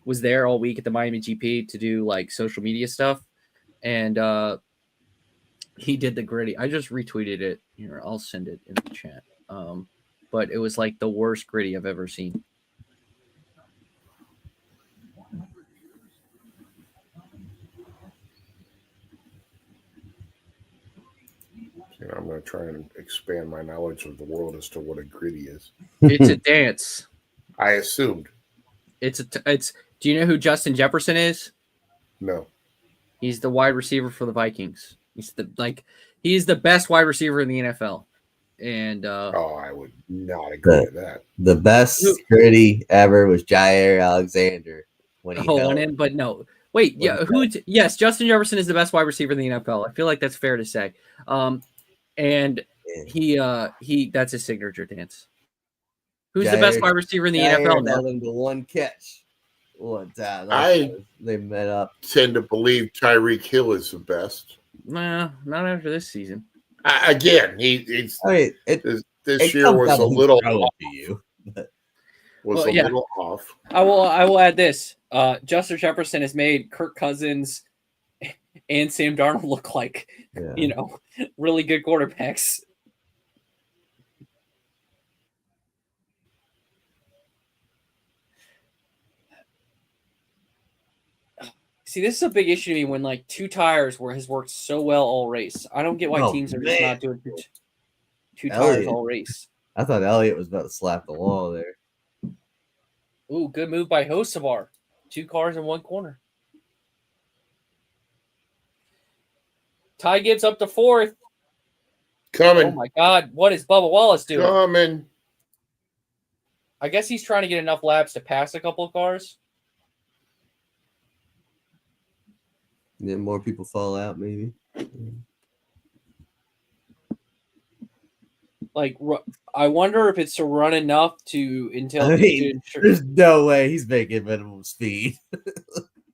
was there all week at the Miami GP to do like social media stuff, and he did the gritty. I just retweeted it here. I'll send it in the chat. But it was like the worst gritty I've ever seen. I'm going to try and expand my knowledge of the world as to what a gritty is. It's a dance. I assumed. Do you know who Justin Jefferson is? No. He's the wide receiver for the Vikings. He's the best wide receiver in the NFL. And I would not agree with that. The best gritty ever was Jair Alexander when he went in, but no. Wait, yes, Justin Jefferson is the best wide receiver in the NFL. I feel like that's fair to say. And he that's his signature dance. Who's the best wide receiver in the NFL now? The one catch. One time. They met up. Tend to believe Tyreek Hill is the best. Nah, not after this season. Again, this year was a little off. Little off. I will add this. Justin Jefferson has made Kirk Cousins and Sam Darnold look like really good quarterbacks. See, this is a big issue to me when like 2 tires has worked so well all race. I don't get why teams are just not doing 2 tires all race. I thought Elliott was about to slap the wall there. Ooh, good move by Hocevar. 2 cars in 1 corner. Ty Gibbs up to 4th. Coming. Oh my God, what is Bubba Wallace doing? Coming. I guess he's trying to get enough laps to pass a couple of cars. Then more people fall out, maybe. Like, I wonder if it's to run enough there's no way he's making minimum speed.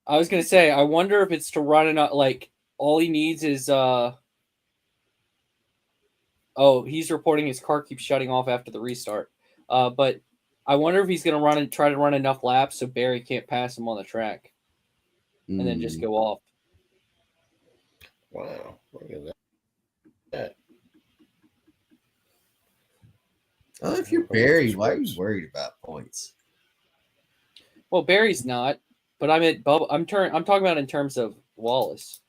I was gonna say, I wonder if it's to run enough. Like, all he needs is he's reporting his car keeps shutting off after the restart. But I wonder if he's gonna try to run enough laps so Barry can't pass him on the track, and then just go off. Wow, look at that. Oh, if you're Barry, why are you worried about points? Well, Barry's not, but I'm talking about in terms of Wallace.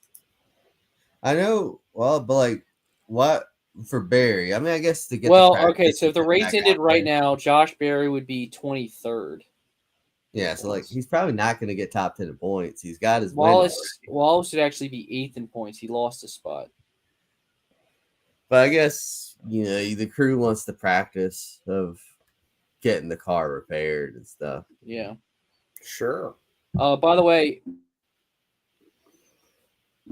I know. Well, but like, what for Barry? I mean, I guess to get. Okay. So if the race ended right now, Josh Berry would be 23rd. Yeah, so like he's probably not going to get top 10 in points. He's got his Wallace would actually be 8th in points. He lost a spot. But I guess the crew wants the practice of getting the car repaired and stuff. Yeah, sure. By the way,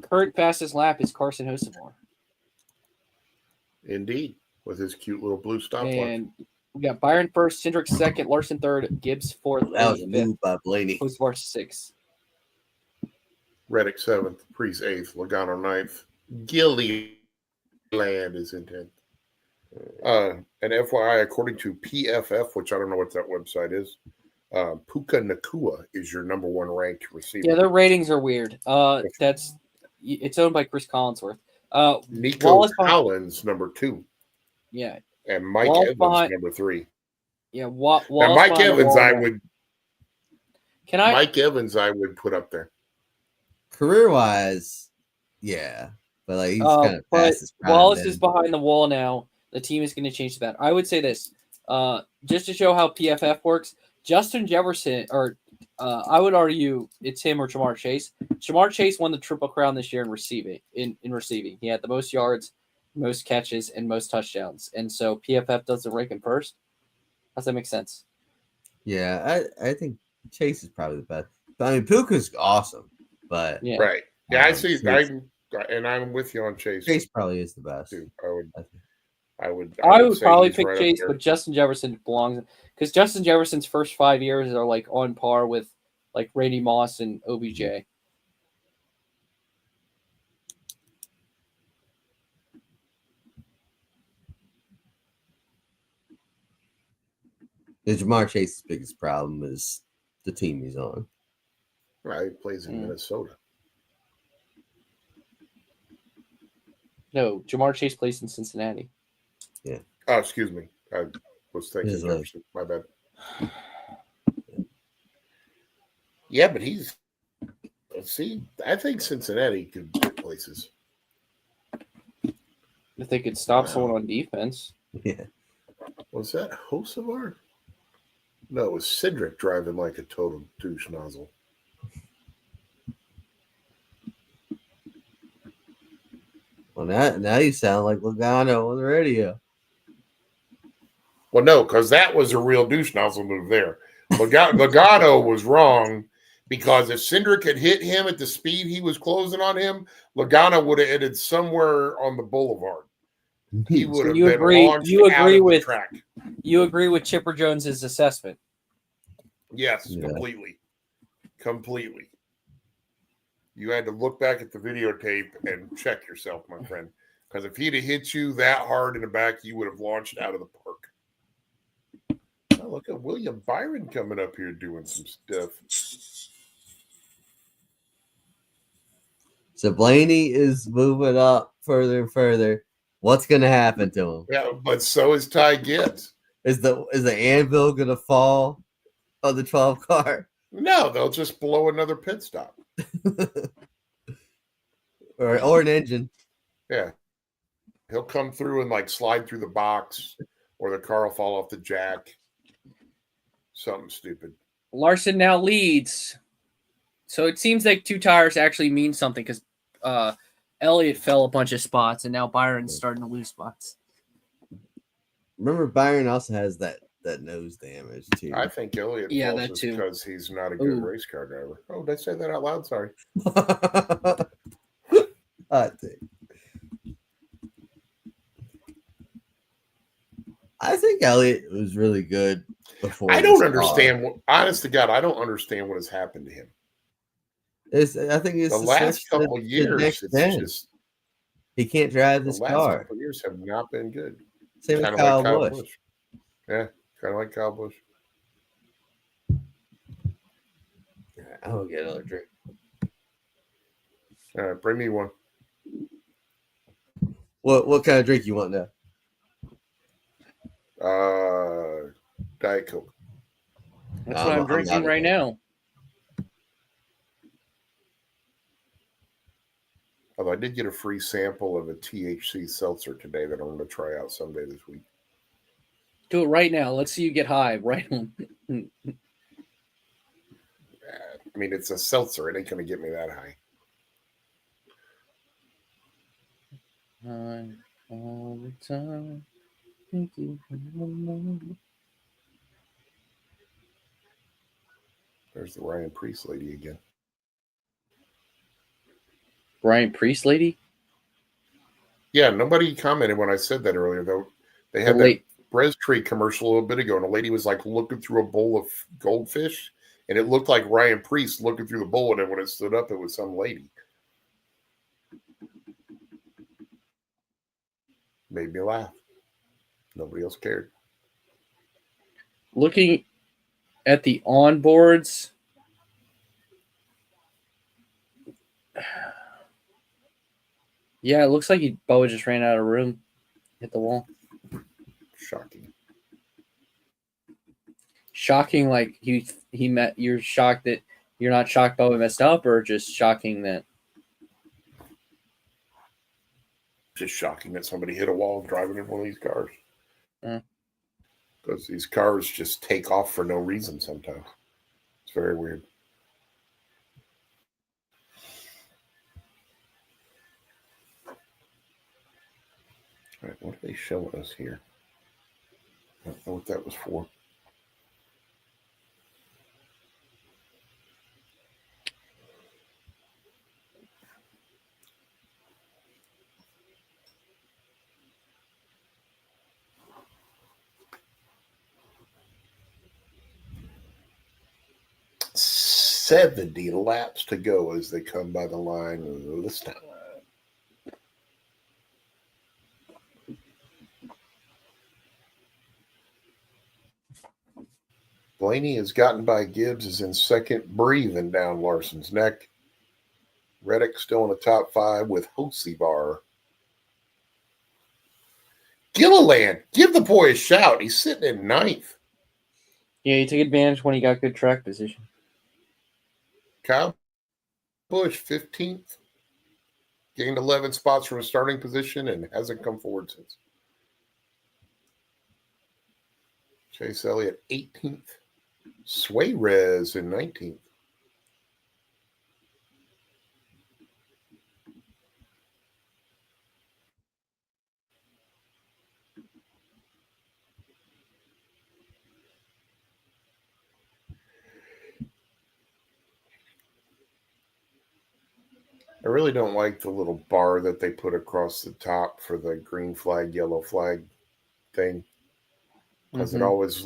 current fastest lap is Carson Hocevar. Indeed. with his cute little blue stopwatch. And we got Byron first, Cindric second, Larson third, Gibbs fourth, That was Elliott a fifth, move by Blaney. Hosvar sixth. Reddick 7th, Priest 8th, Logano 9th, Gilliland is in 10th. And FYI, according to PFF, which I don't know what that website is, Puka Nakua is your number 1 ranked receiver. Yeah, their ratings are weird. It's owned by Chris Collinsworth. Nico Wallace Collins, number 2. Yeah. And Mike Wallace Evans, behind- number 3. Yeah, Now, Wallace Mike behind the Evans, wall I now. would Can I? Mike Evans, I would put up there. Career wise, yeah. But like he's kind of but past his prime. Wallace then. is behind the wall now. The team is going to change that. I would say this, just to show how PFF works. Justin Jefferson, or I would argue it's him or Jamar Chase. Jamar Chase won the Triple Crown this year in receiving. In receiving, he had the most yards, most catches, and most touchdowns. And so PFF doesn't rank him first. Does that make sense? Yeah, I think Chase is probably the best. But, I mean, Puka's awesome, but Yeah. Right. Yeah, I Um, see. Chase- I'm with you on Chase. Chase probably is the best. Too. I would I would say probably he's pick right up Chase, there. but Justin Jefferson belongs because Justin Jefferson's first 5 years are like on par with like Randy Moss and OBJ. Jamar Chase's biggest problem is the team he's on. Right, he plays in Minnesota. No, Jamar Chase plays in Cincinnati. Oh, excuse me. I was thinking His leg. Jefferson. My bad. Yeah, but he's. See, I think Cincinnati could get places. If they could stop Wow. someone on defense. Yeah. Was that Hosevar? No, it was Cindric driving like a total douche nozzle. Well, now you sound like Logano on the radio. Well, no, because that was a real douche nozzle move there. Logano was wrong because if Cindric had hit him at the speed he was closing on him, Logano would have ended somewhere on the boulevard. He would have you been agree- launched you out agree of the with- track. You agree with Chipper Jones's assessment? Yes, Yeah. completely. You had to look back at the videotape and check yourself, my friend. Because if he'd have hit you that hard in the back, you would have launched out of the park. Oh, look at William Byron coming up here doing some stuff. So Blaney is moving up further and further. What's going to happen to him? Yeah, but so is Ty Gibbs. Is the anvil going to fall on the 12 car? No, they'll just blow another pit stop. or an engine? Yeah. He'll come through and like slide through the box, or the car will fall off the jack. Something stupid. Larson now leads. So it seems like 2 tires actually mean something because Elliott fell a bunch of spots and now Byron's starting to lose spots. Remember, Byron also has that nose damage too. I think Elliott Yeah, falls that just too. because he's not a good Ooh. race car driver. Oh, did I say that out loud? Sorry. I think Elliott was really good before. I don't this understand. car. Honest to God, I don't understand what has happened to him. I think it's The last switch to couple years, next it's gen. just He can't drive the this last car. couple years have not been good. Same Kind with of like Kyle Kyle Busch. Busch. Yeah, kind of like Kyle Busch. I'll get another drink. All right, bring me one. What kind of drink you want now? Diet Coke. That's what I'm drinking right now. Although I did get a free sample of a THC seltzer today that I'm going to try out someday this week. Do it right now. Let's see you get high. Right on. I mean, it's a seltzer. It ain't going to get me that high. All the time. Thank you. There's the Ryan Priest lady again. Brian Priest lady? Yeah, nobody commented when I said that earlier, though. They had The that late- Brez Tree commercial a little bit ago, and a lady was like looking through a bowl of goldfish, and it looked like Ryan Priest looking through the bowl, and then when it stood up, it was some lady. Made me laugh. Nobody else cared. Looking at the onboards, yeah, it looks like Boa just ran out of room, hit the wall. Shocking. Shocking, like he met. You're shocked that you're not shocked Boa messed up, or just shocking that Just shocking that somebody hit a wall driving in one of these cars. Mm. Because these cars just take off for no reason sometimes. It's very weird. All right, what are they showing us here? I don't know what that was for. $70 laps to go as they come by the line this time. Blaney has gotten by Gibbs, is in second, breathing down Larson's neck. Reddick still in the top 5 with Hosivar. Gilliland, give the boy a shout. He's sitting in 9th. Yeah, he took advantage when he got good track position. Kyle Busch, 15th. Gained 11 spots from a starting position and hasn't come forward since. Chase Elliott, 18th. Suarez in 19th. I really don't like the little bar that they put across the top for the green flag, yellow flag thing. Because it always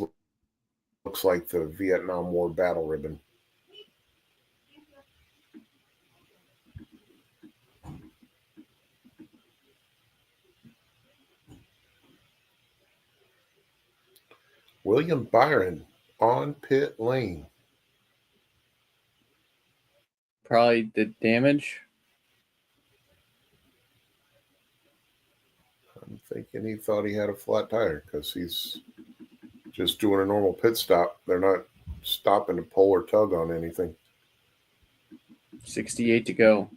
looks like the Vietnam War battle ribbon. William Byron on pit lane. Probably the damage. I'm thinking he thought he had a flat tire because he's just doing a normal pit stop. They're not stopping to pull or tug on anything. 68 to go.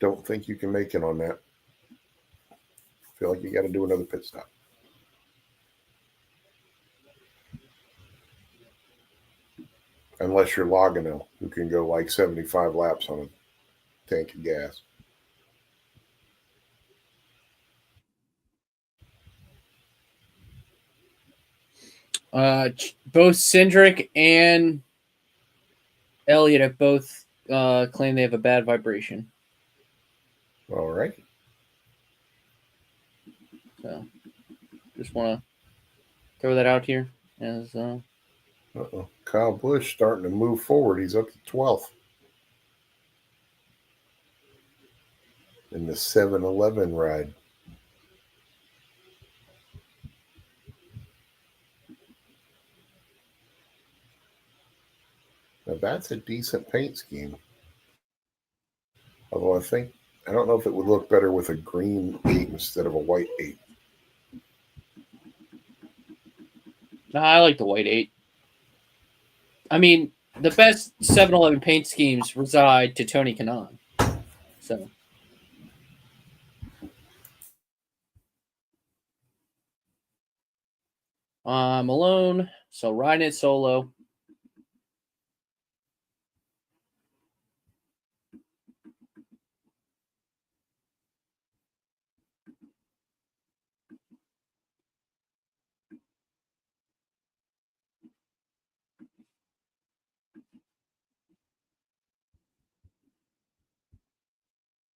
Don't think you can make it on that. Feel like you got to do another pit stop. Unless you're Logano, who can go like 75 laps on a tank of gas. Both Cindric and Elliott have both claimed they have a bad vibration. All right. So, just want to throw that out here as Kyle Busch starting to move forward. He's up to 12th in the 7-Eleven ride. Now that's a decent paint scheme. Although I don't know if it would look better with a green 8 instead of a white 8. No, I like the white 8. I mean, the best 7-Eleven paint schemes reside to Tony Kanaan. So, I'm alone, so riding it solo.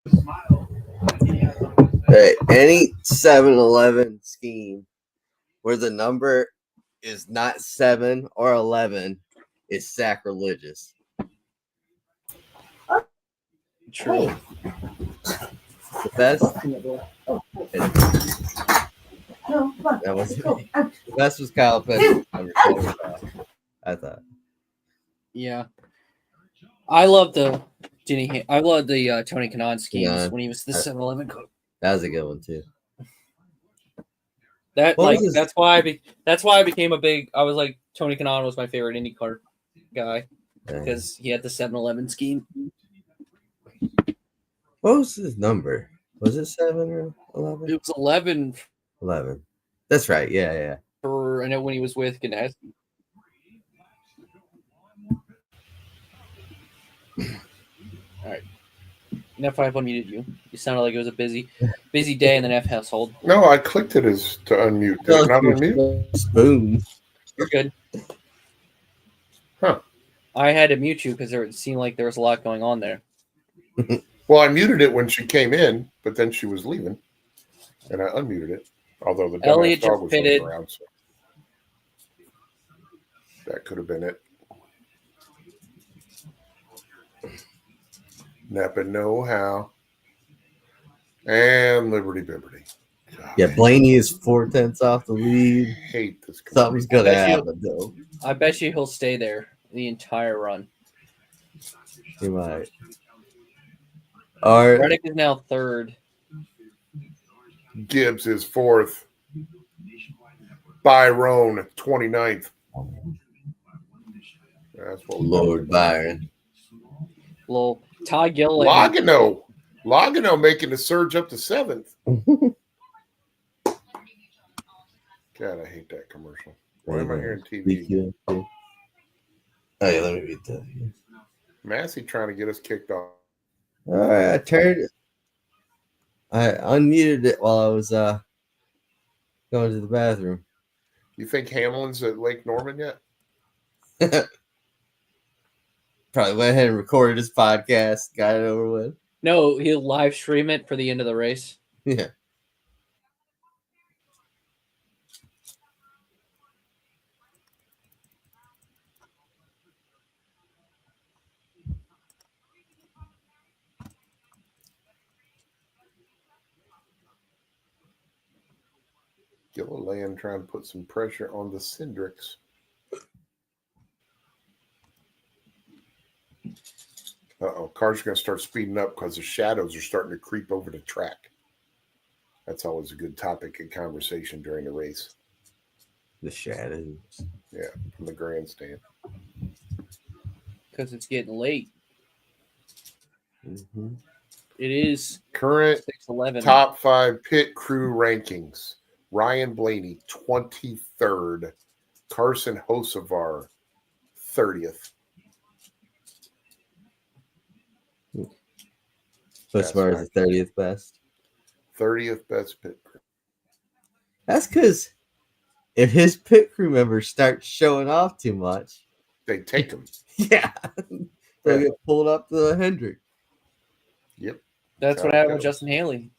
Smile. Hey, any 7-Eleven scheme where the number is not 7 or 11 is sacrilegious. True. The best. That was the best was Kyle Pitts. I thought. Yeah. I love the I love the Tony Kanaan schemes Yeah. when he was the 7-Eleven cook. That was a good one too. That What like was his- that's why I became a big. I was like Tony Kanaan was my favorite IndyCar guy because he had the 7-Eleven scheme. What was his number? Was it 7 or 11? It was 11 11. That's right. Yeah. for I know when he was with Ganassi. All right. Neff, I've unmuted you. You sounded like it was a busy day in the Neff household. No, I clicked it as to unmute. Did it not unmute? Spoon. You're good. Huh. I had to mute you because it seemed like there was a lot going on there. Well, I muted it when she came in, but then she was leaving, and I unmuted it. Although the Elliot dumbass dog was running pitted. around, so that could have been it. Napa know-how. And Liberty Bibberty. God, Yeah, Blaney is 4/10 off the lead. I hate this. Something's gonna Bet you- happen though. I bet you he'll stay there the entire run. He might. Or Reddick is now third. Gibbs is fourth. Byron, 29th. That's what we're Lord Byron. Little Ty Gilliland. Logano making the surge up to 7th. God, I hate that commercial. Why am I hearing TV? Oh yeah, let me read that. Massie trying to get us kicked off. All right, I unmuted it while I was going to the bathroom. You think Hamlin's at Lake Norman yet? Probably went ahead and recorded his podcast, got it over with. No, he'll live stream it for the end of the race. Yeah. Gilliland trying to put some pressure on the Cindrics. Uh-oh, cars are going to start speeding up because the shadows are starting to creep over the track. That's always a good topic of conversation during the race. The shadows. Yeah, from the grandstand. Because it's getting late. Mm-hmm. It is Current 6:11. top 5 pit crew rankings. Ryan Blaney, 23rd. Carson Hocevar, 30th. As far as the 30th best. 30th best pit crew. That's because if his pit crew members start showing off too much, They take him. yeah, they'll get pulled up to the Hendrick. Yep. That's what happened with Justin Haley.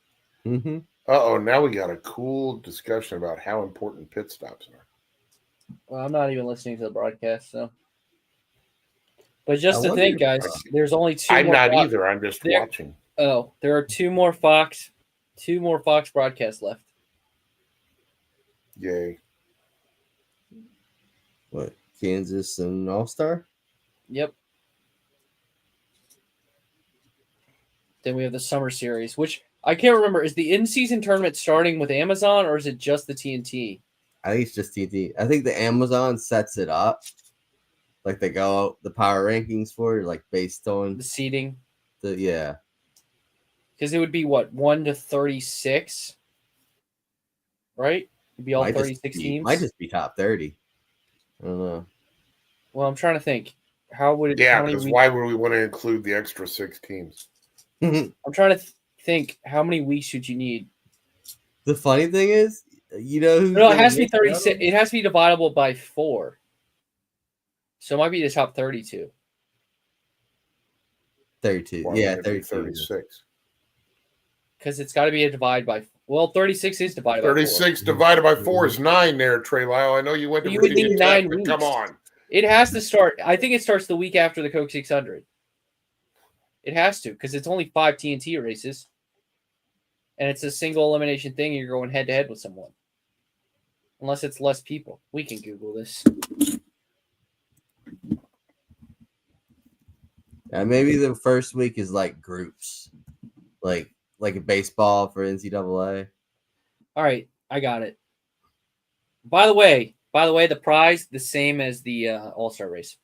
Mm-hmm. Uh-oh, now we got a cool discussion about how important pit stops are. Well, I'm not even listening to the broadcast, so. But just I to think, wonder- guys, there's only two. I'm more not Fox- either. I'm just There- watching. Oh, there are two more Fox broadcasts left. Yay. What, Kansas and All-Star? Yep. Then we have the Summer Series, which I can't remember. Is the in-season tournament starting with Amazon or is it just the TNT? I think it's just TT. I think the Amazon sets it up. Like they go the power rankings for it, like based on The seeding? yeah. Because it would be what, 1 to 36? Right? It'd be all 36 teams. Might just be top 30. I don't know. Well, I'm trying to think. How would it? Yeah, how many because weeks- why would we want to include the extra 6 teams? I'm trying to think. How many weeks should you need? The funny thing is, you know who's No, it gonna has to be miss out 36. on It has to be dividable by 4. So it might be the top 32. 32. Why Yeah, wouldn't it be 32. 36. because it's got to be a divide by. Well, 36 is divided by 36 divided by 4 is 9 there, Trey Lyle. I know you went to You would Virginia need Tech, 9 but come weeks. on. It has to start. I think it starts the week after the Coke 600. It has to, because it's only 5 TNT races. And it's a single elimination thing. You're going head to head with someone. Unless it's less people. We can Google this. Maybe the first week is like groups, like a baseball for NCAA. All right, I got it. By the way, the prize the same as the All-Star race.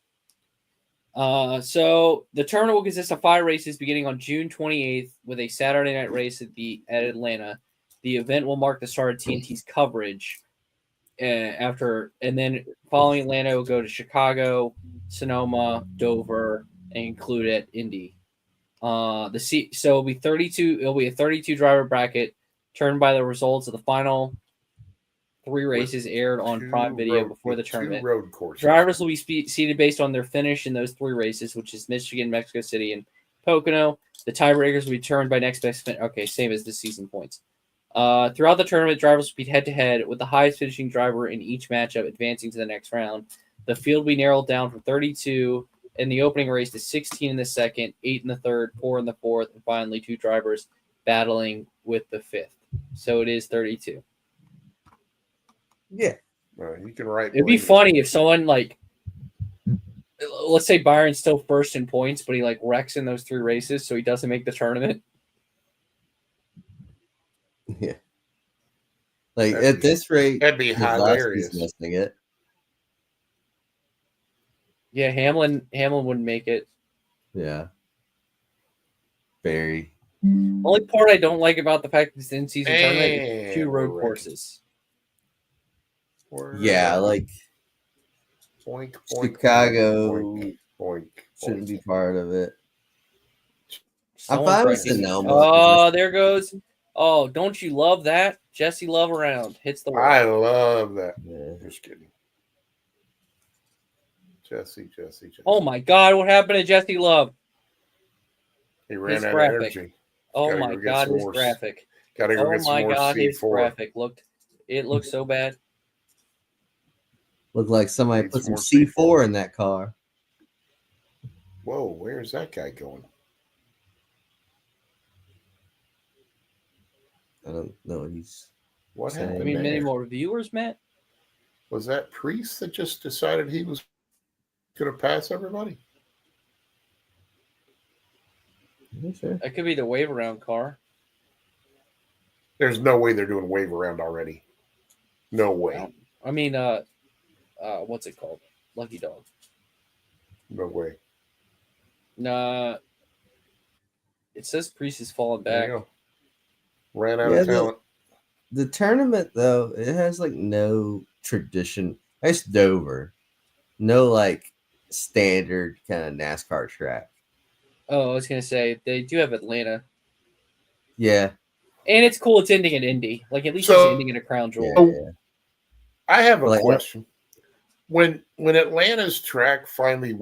So the tournament will consist of 5 races beginning on June 28th with a Saturday night race at Atlanta. The event will mark the start of TNT's coverage. And then following Atlanta, we'll go to Chicago, Sonoma, Dover, and conclude at Indy. So it'll be 32. It'll be a 32 driver bracket, turned by the results of the final 3 races aired on Prime Video before the tournament. 2 road courses. Drivers will be seated based on their finish in those 3 races, which is Michigan, Mexico City, and Pocono. The tiebreakers will be determined by next best finish. Okay, same as the season points. Throughout the tournament, drivers will be head-to-head with the highest finishing driver in each matchup advancing to the next round. The field will be narrowed down from 32 in the opening race to 16 in the second, 8 in the third, 4 in the fourth, and finally 2 drivers battling with the 5th. So it is 32. Yeah. You can write. It'd be funny if someone, like, let's say Byron's still first in points, but he, like, wrecks in those 3 races, so he doesn't make the tournament. Yeah. Like, at this rate, that'd be hilarious. Missing it. Yeah, Hamlin wouldn't make it. Yeah. Very. Only part I don't like about the fact that it's in-season tournament is 2 road courses. Yeah, like boink, Chicago boink, shouldn't be part of it. Someone's I'm fine with wrecking. Sonoma. Oh, there goes. Oh, don't you love that? Jesse Love around. Hits the wall. I love that. Yeah. Just kidding. Jesse. Oh, my God. What happened to Jesse Love? He ran His out graphic. of energy. Oh, my God. His graphic. Gotta go Oh, get some my more God. His C4. graphic looked so bad. Looked like somebody Needs put some more C4 in that car. Whoa, where's that guy going? I don't know. He's What saying. happened? I mean, there? many more viewers, Matt. Was that Priest that just decided he was going to pass everybody? Sure. That could be the wave around car. There's no way they're doing wave around already. No way. I mean, what's it called? Lucky Dog. No way. Nah. It says Priest is falling There back. you go. Ran out of talent. The tournament, though, it has like no tradition. It's Dover. No like standard kind of NASCAR track. Oh, I was going to say, they do have Atlanta. Yeah. And it's cool it's ending in Indy. Like, at least it's ending in a crown jewel. Yeah. I have a Like, question. When Atlanta's track finally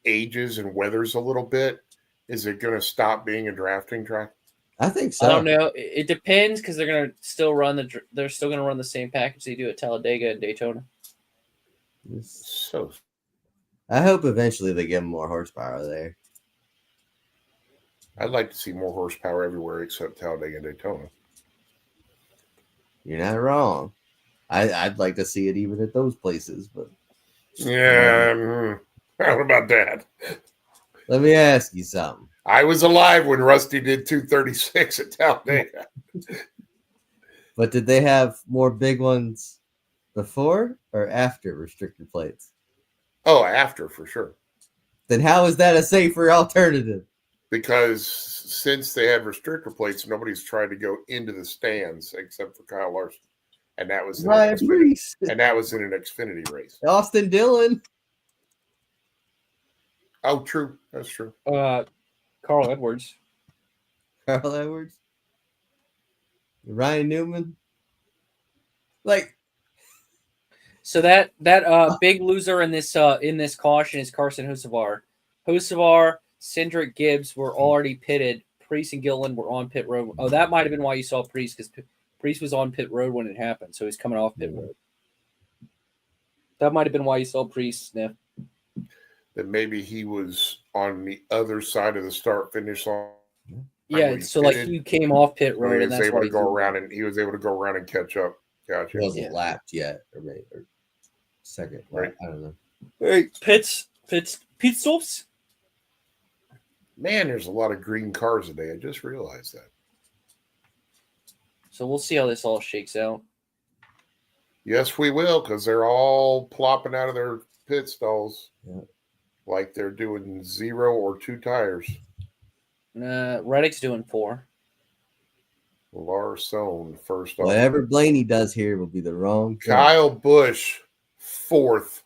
ages and weathers a little bit, is it going to stop being a drafting track? I think so. I don't know. It depends because they're going to still run the same package they do at Talladega and Daytona. So I hope eventually they give them more horsepower there. I'd like to see more horsepower everywhere except Talladega and Daytona. You're not wrong. I'd like to see it even at those places, but yeah. How about that? Let me ask you something. I was alive when Rusty did 236 at Talladega. But did they have more big ones before or after restrictor plates? Oh, after for sure. Then how is that a safer alternative? Because since they had restrictor plates, nobody's tried to go into the stands except for Kyle Larson. And that was in an Xfinity race. Austin Dillon. Oh, true. That's true. Carl Edwards. Carl Edwards. Ryan Newman. Like, so that big loser in this caution is Carson Hocevar. Hocevar, Cindric Gibbs were already pitted Priest and Gilliland were on pit road. Oh, that might have been why you saw Priest, because Priest was on pit road when it happened, so he's coming off pit road. That might have been why you saw Priest sniff. That maybe he was on the other side of the start-finish line. Yeah, so like he came off pit So road, he and was that's able why to go around, and he was able to go around and catch up. Gotcha. He wasn't Yeah. lapped yet, or second. Right. I don't know. Right. Pit stops. Man, there's a lot of green cars today. I just realized that. So we'll see how this all shakes out. Yes, we will, because they're all plopping out of their pit stalls like they're doing 0 or 2 tires. Reddick's doing 4. Larson first off. Whatever Blaney does here will be the wrong thing. Kyle Busch 4th.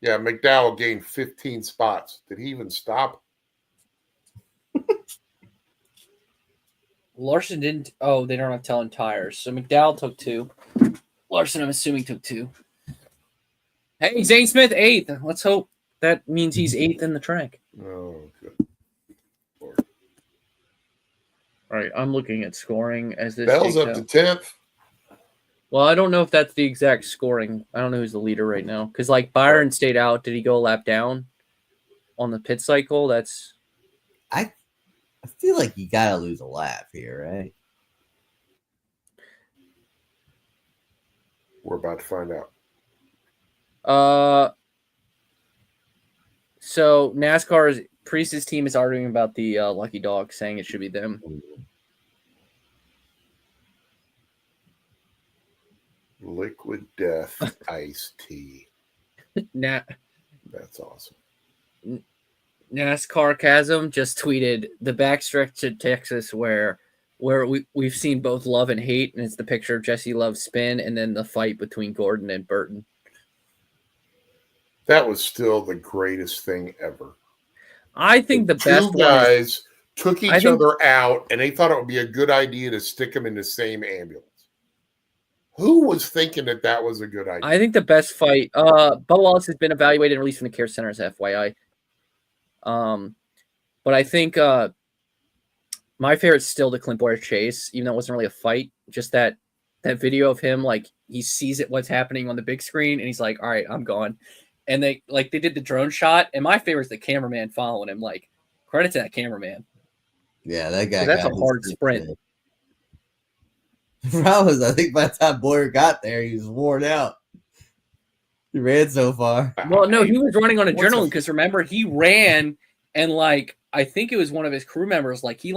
Yeah, McDowell gained 15 spots. Did he even stop? Larson didn't. Oh, they don't have telling tires. So McDowell took 2. Larson, I'm assuming, took 2. Hey, Zane Smith 8th. Let's hope that means he's 8th in the track. Oh, good. All right, I'm looking at scoring as this. Bell's up to 10th. Well, I don't know if that's the exact scoring. I don't know who's the leader right now. Because, like, Byron stayed out. Did he go a lap down on the pit cycle? That's. I feel like you gotta lose a lap here, right? We're about to find out. So NASCAR's Priest's team is arguing about the Lucky Dog, saying it should be them. Liquid Death Iced Tea. That's awesome. NASCAR Chasm just tweeted the backstretch to Texas where we've seen both love and hate, and it's the picture of Jesse Love's spin and then the fight between Gordon and Burton. That was still the greatest thing ever. I think the best two guys took each other out, and they thought it would be a good idea to stick them in the same ambulance. Who was thinking that was a good idea? I think the best fight. Bubba Wallace has been evaluated and released from the care center as FYI. But I think my favorite's still the Clint Boyer chase, even though it wasn't really a fight. Just that video of him, like he sees what's happening on the big screen, and he's like, "All right, I'm gone." And they did the drone shot, and my favorite is the cameraman following him. Like, credit to that cameraman. Yeah, that guy. That's a hard sprint. The problem is, I think by the time Boyer got there, he was worn out. He ran so far. Well, no, he was running on adrenaline because remember, he ran and I think it was one of his crew members. He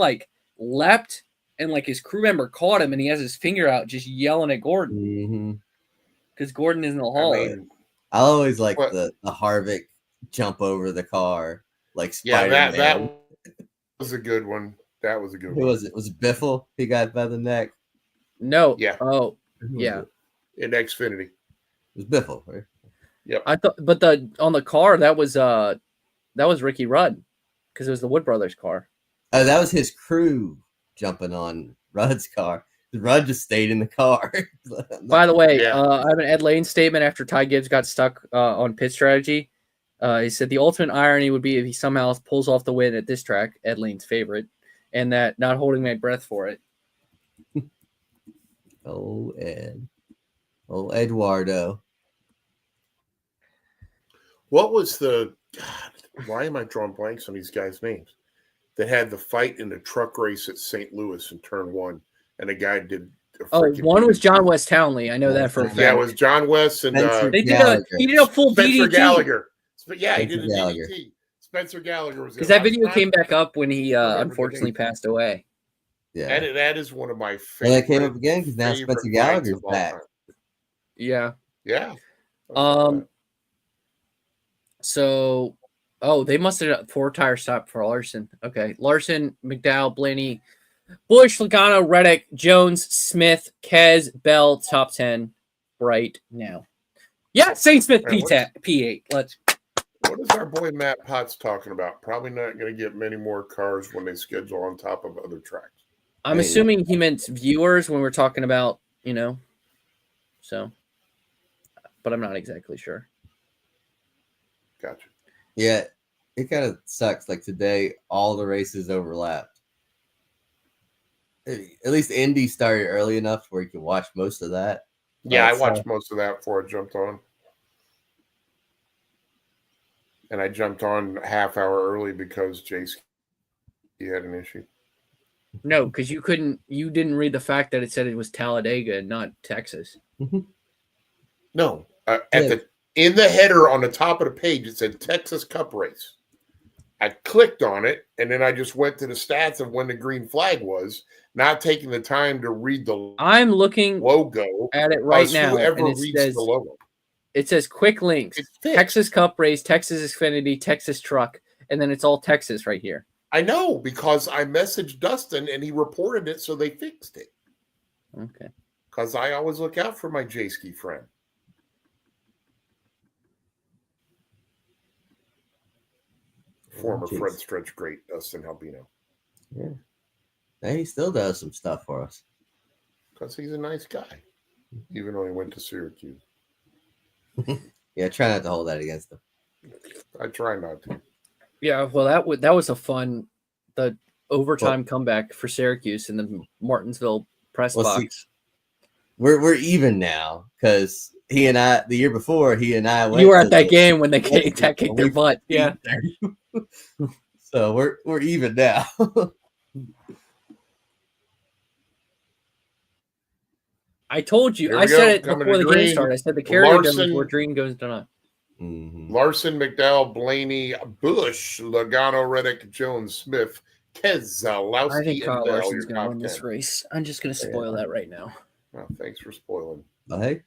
leapt and his crew member caught him and he has his finger out just yelling at Gordon because Gordon is in the hall. I always like the Harvick jump over the car like Spider-Man. Yeah, that was a good one. That was a good one. Who was it? Was it Biffle? He got by the neck. No. Yeah. Oh, yeah. In Xfinity. It was Biffle, right? Yep. I thought, but on the car that was Ricky Rudd because it was the Wood Brothers car. Oh, that was his crew jumping on Rudd's car. Rudd just stayed in the car. By the way, I have an Ed Lane statement after Ty Gibbs got stuck on pit strategy. He said the ultimate irony would be if he somehow pulls off the win at this track, Ed Lane's favorite, and that not holding my breath for it. Oh, Ed. Oh, Eduardo. What was why am I drawing blanks on these guys' names? That had the fight in the truck race at St. Louis in turn 1, and a guy did. One was John West Townley. I know that for a fact. Yeah, it was John West and he did a full Spencer DDT. Gallagher. Yeah, he Spencer did a Gallagher. DDT. Spencer Gallagher was because that video came back up when he unfortunately passed away. Yeah, that is one of my favorite. Well, that came up again because now Spencer Gallagher's back. Yeah. Yeah. So, they must have 4 tire stop for Larson. Okay, Larson, McDowell, Blaney, Busch, Logano, Reddick, Jones, Smith, Kez, Bell, top 10 right now. Yeah, St. Smith P8. Let's. What is our boy Matt Potts talking about? Probably not going to get many more cars when they schedule on top of other tracks. I'm assuming he meant viewers when we're talking about, so, but I'm not exactly sure. Gotcha. Yeah. it kind of sucks. Like today, all the races overlapped. At least Indy started early enough where you can watch most of that. Yeah, I watched most of that before I jumped on. And I jumped on a half hour early because Jace had an issue. No, because you didn't read the fact that it said it was Talladega and not Texas. No, in the header on the top of the page, it said Texas Cup race. I clicked on it, and then I just went to the stats of when the green flag was, not taking the time to read the I'm looking logo at it right now, whoever and reads the logo. It says quick links, Texas Cup race, Texas Xfinity, Texas Truck, and then it's all Texas right here. I know, because I messaged Dustin, and he reported it, so they fixed it. Okay. Because I always look out for my J-Ski friend. Former Frontstretch great Dustin Albino. Yeah. And he still does some stuff for us. Because he's a nice guy. Even though he went to Syracuse. Yeah, try not to hold that against him. I try not to. Yeah, well, that was the overtime comeback for Syracuse in the Martinsville press box. See, we're even now because he and I, the year before, he and I went. You were at that game when they kicked their butt. Yeah. So we're even now. I told you. I said it before the game started. I said the carrier goes where Green goes to not. Larson, McDowell, Blaney, Bush, Logano, Reddick, Jones, Smith, Keselowski, I think Kyle and Bell. Larson's going to win this race. I'm just going to spoil that right now. Oh, thanks for spoiling. Well, hey,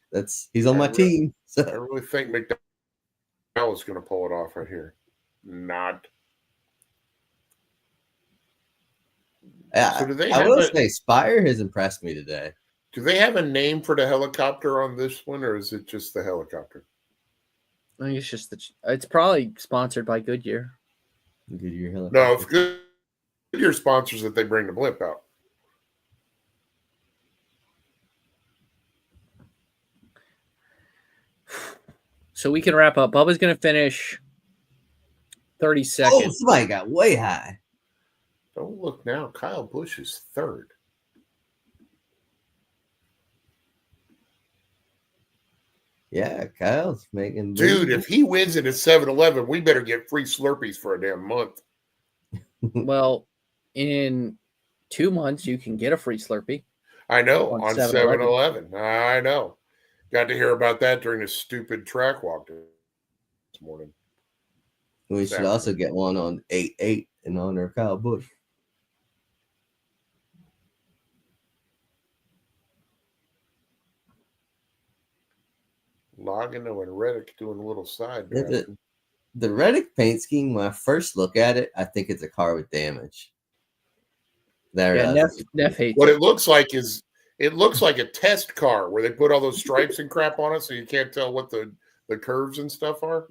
he's on my team. So. I really think McDowell is going to pull it off right here. Not. So do they? I will say, Spire has impressed me today. Do they have a name for the helicopter on this one, or is it just the helicopter? I think it's just it's probably sponsored by Goodyear. Goodyear helicopter. No, if Goodyear sponsors it, they bring the blimp out. So we can wrap up. Bubba's going to finish 32nd. Oh, somebody got way high. Don't look now. Kyle Busch is third. Yeah, Kyle's making. Dude, if he wins it at 7-Eleven, we better get free Slurpees for a damn month. Well, in 2 months, you can get a free Slurpee. I know, on 7-Eleven. I know. Got to hear about that during a stupid track walk this morning. We should also get one on 8-8 in honor of Kyle Busch. Logano and Reddick doing a little side. The Reddick paint scheme, when I first look at it, I think it's a car with damage. Neff hates what it looks like is a test car where they put all those stripes and crap on it so you can't tell what the curves and stuff are.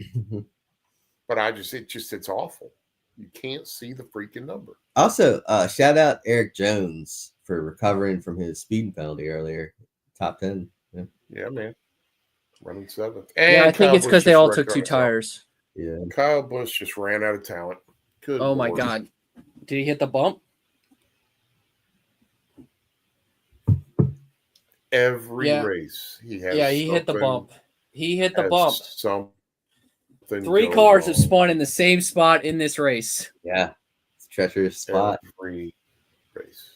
But it's awful. You can't see the freaking number. Also, shout out Eric Jones for recovering from his speeding penalty earlier. Top 10. Yeah, man. Running 7th. Yeah, I think it's because they all took 2 tires. Yeah. Kyle Busch just ran out of talent. Good Lord. My God. Did he hit the bump? Every race he has. Yeah, he hit the bump. He hit the bump. Something 3 cars have spun in the same spot in this race. Yeah. It's a treacherous spot. Every race.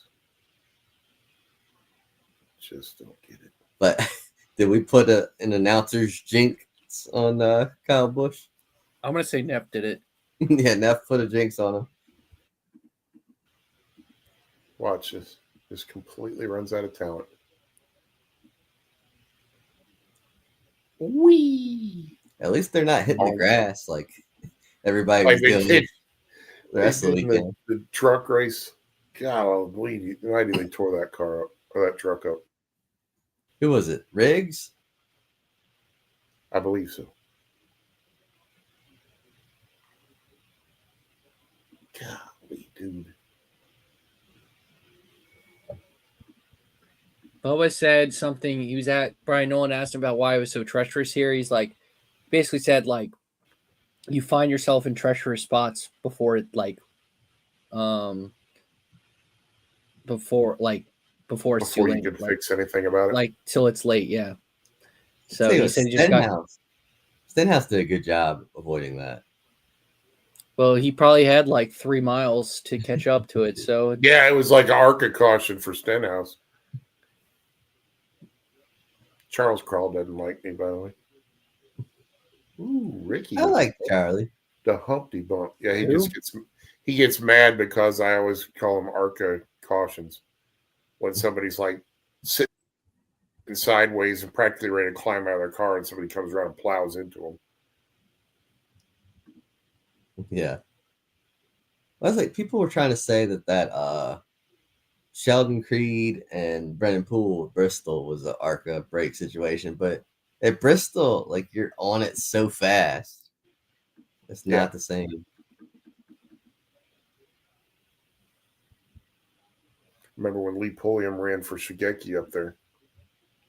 Just don't get it. But did we put an announcer's jinx on Kyle Busch? I'm going to say Neff did it. Yeah, Neff put a jinx on him. Watch this. Just completely runs out of talent. Whee! At least they're not hitting the grass like everybody was doing the rest of the weekend. The truck race. God, why do they tore that car up or that truck up? Who was it? Riggs? I believe so. Golly, dude. Bubba said something. He was at Brian Nolan asked him about why it was so treacherous here. He's like, basically said like, you find yourself in treacherous spots before it before it's too Before you late. can fix anything about it. Like till it's late, yeah. So Tell you he what, said he just got. Stenhouse did a good job avoiding that. Well, he probably had like 3 miles to catch up to it. So Yeah, it was like an arc of caution for Stenhouse. Charles Crawl doesn't like me, by the way. Ooh, Ricky. I like Charlie. The Humpty Bump. Yeah, he Who? just gets mad because I always call him arc of cautions. When somebody's like sitting sideways and practically ready to climb out of their car and somebody comes around and plows into them. Yeah. I was like, people were trying to say that Sheldon Creed and Brennan Poole at Bristol was an ARCA break situation, but at Bristol, like you're on it so fast. It's not the same. Remember when Lee Pulliam ran for Shigeki up there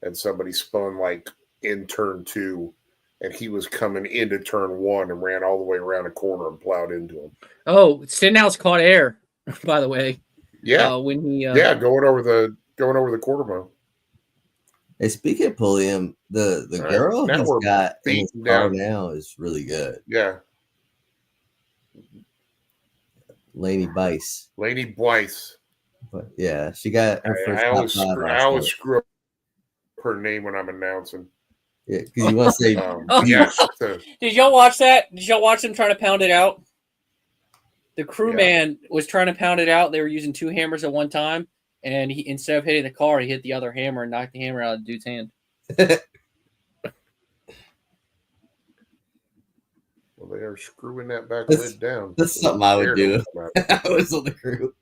and somebody spun like in turn 2 and he was coming into turn 1 and ran all the way around a corner and plowed into him. Oh, Stenhouse caught air, by the way. Yeah. When he going over the quarter mile. Hey, speaking of Pulliam, the All girl right. Now he's we're got in his beating car down. now is really good. Yeah. Lainey Bice. Lady Blythe. But yeah, she got her first I top always five screw, last I always night. screw up her name when I'm announcing. Yeah, because you want to say Did y'all watch that? Did y'all watch them trying to pound it out? The crewman was trying to pound it out. They were using 2 hammers at one time, and he, instead of hitting the car, he hit the other hammer and knocked the hammer out of the dude's hand. Well, they are screwing that back lid down. That's something I would Air do. don't come out. I was on the crew.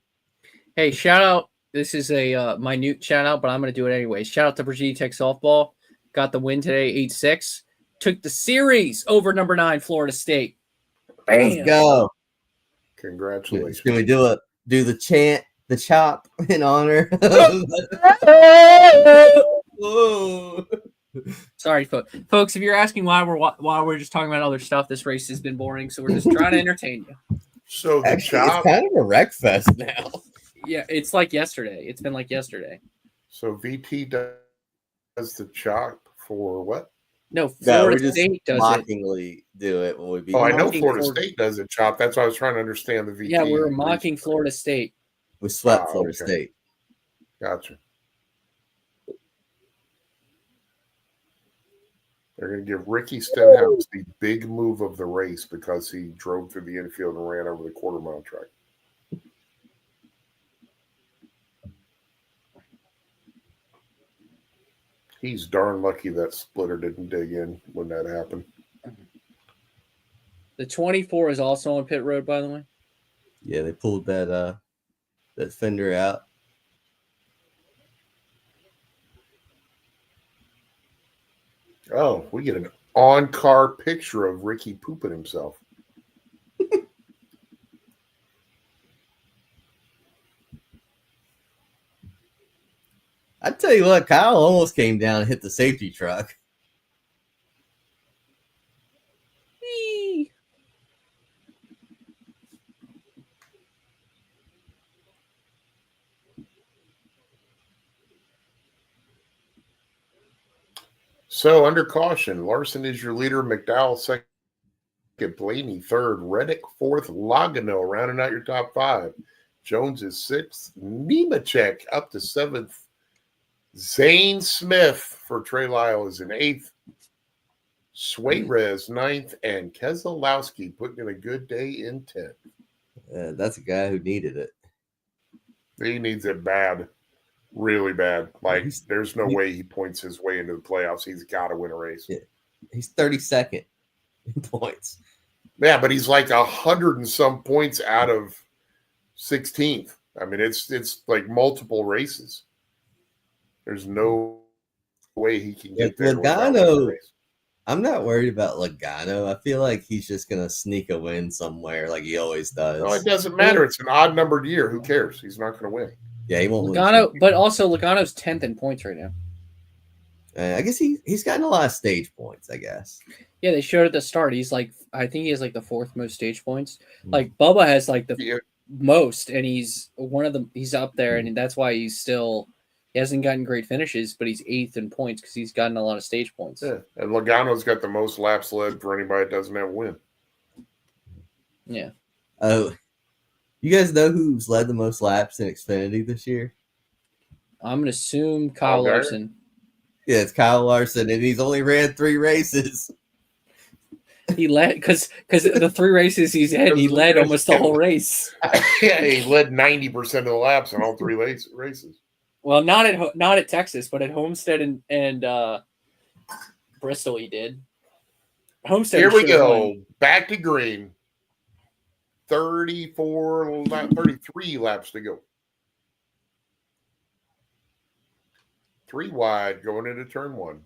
Hey, shout out. This is a minute shout out, but I'm going to do it anyways. Shout out to Virginia Tech softball. Got the win today, 8-6. Took the series over number 9, Florida State. Let's go. Congratulations. Can we do the chant, the chop in honor? Whoa. Sorry, folks. If you're asking why we're just talking about other stuff, this race has been boring, so we're just trying to entertain you. So the Actually, chop. it's kind of a wreck fest now. Yeah, it's like yesterday. It's been like yesterday. So VT does the chop for what? No, Florida we just State does it. mockingly do it when we beat. Oh, I know mocking Florida Florida- State does it chop. That's why I was trying to understand the VT. Yeah, we were mocking Florida State. We swept Oh, Florida okay. State. Gotcha. They're going to give Ricky Stenhouse the big move of the race because he drove through the infield and ran over the quarter mile track. He's darn lucky that splitter didn't dig in when that happened. The 24 is also on pit road, by the way. Yeah, they pulled that fender out. Oh, we get an on-car picture of Ricky pooping himself. I tell you what, Kyle almost came down and hit the safety truck. So, under caution, Larson is your leader, McDowell second, Blaney third, Reddick fourth, Logano rounding out your top 5. Jones is 6th, Nemechek up to 7th. Zane Smith for Trey Lyle is in 8th. Suarez 9th, and Keselowski putting in a good day in 10th. That's a guy who needed it. He needs it bad. Really bad. Like, there's no way he points his way into the playoffs. He's got to win a race. Yeah. He's 32nd in points. Yeah, but he's like 100 and some points out of 16th. I mean, it's like multiple races. There's no way he can get there. without winning a race. I'm not worried about Logano. I feel like he's just going to sneak a win somewhere like he always does. No, it doesn't matter. It's an odd numbered year. Who cares? He's not going to win. Yeah, he won't Logano, lose. but also Logano's 10th in points right now. I guess he's gotten a lot of stage points. I guess. Yeah, they showed at the start. He's like, I think he has like the 4th most stage points. Like Bubba has like the Yeah. most, and he's one of them. He's up there, and that's why he hasn't gotten great finishes, but he's 8th in points because he's gotten a lot of stage points. Yeah. And Logano's got the most laps led for anybody that doesn't have a win. Yeah. Oh, you guys know who's led the most laps in Xfinity this year? I'm gonna assume Kyle Allgaier? Larson. Yeah, it's Kyle Larson, and he's only ran 3 races. He led because the 3 races he's in, he led almost the whole race. Yeah, he led 90% of the laps in all 3 races. Well, not at Texas, but at Homestead and Bristol he did. Homestead. Here he we should have go. won. Back to green. 33 laps to go. 3 wide going into turn 1.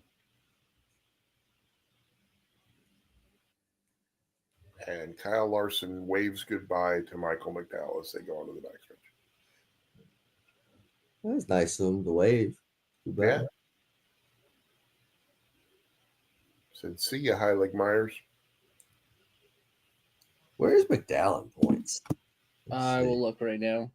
And Kyle Larson waves goodbye to Michael McDowell as they go into the backstretch. That was nice of him to wave. Yeah. Said, see ya, Heilig Myers. Where's McDowell in points? I will look right now.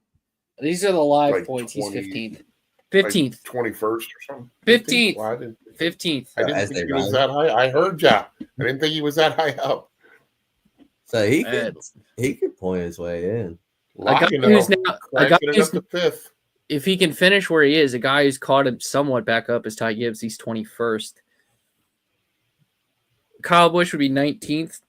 These are the live Like points. 20 He's 15th. 15th. Like 21st or something. 15th. Well, 15th. I didn't As think they he was run. that high. I heard ya. I didn't think he was that high up. So he could point his way in. A guy who's now a guy it up to 5th. if he can finish where he is, a guy who's caught him somewhat back up is Ty Gibbs. He's 21st. Kyle Busch would be 19th.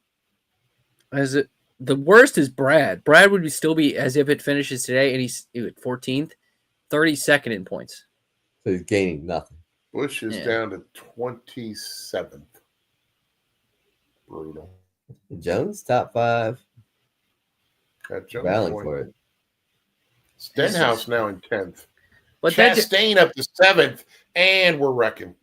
The worst is Brad. Brad would still be as if it finishes today, and he's 14th, 32nd in points. So he's gaining nothing. Bush is down to 27th. Brutal. Jones top 5. Got Jones Battling going. for it. Stenhouse now in 10th. But Chastain up to 7th, and we're wrecking.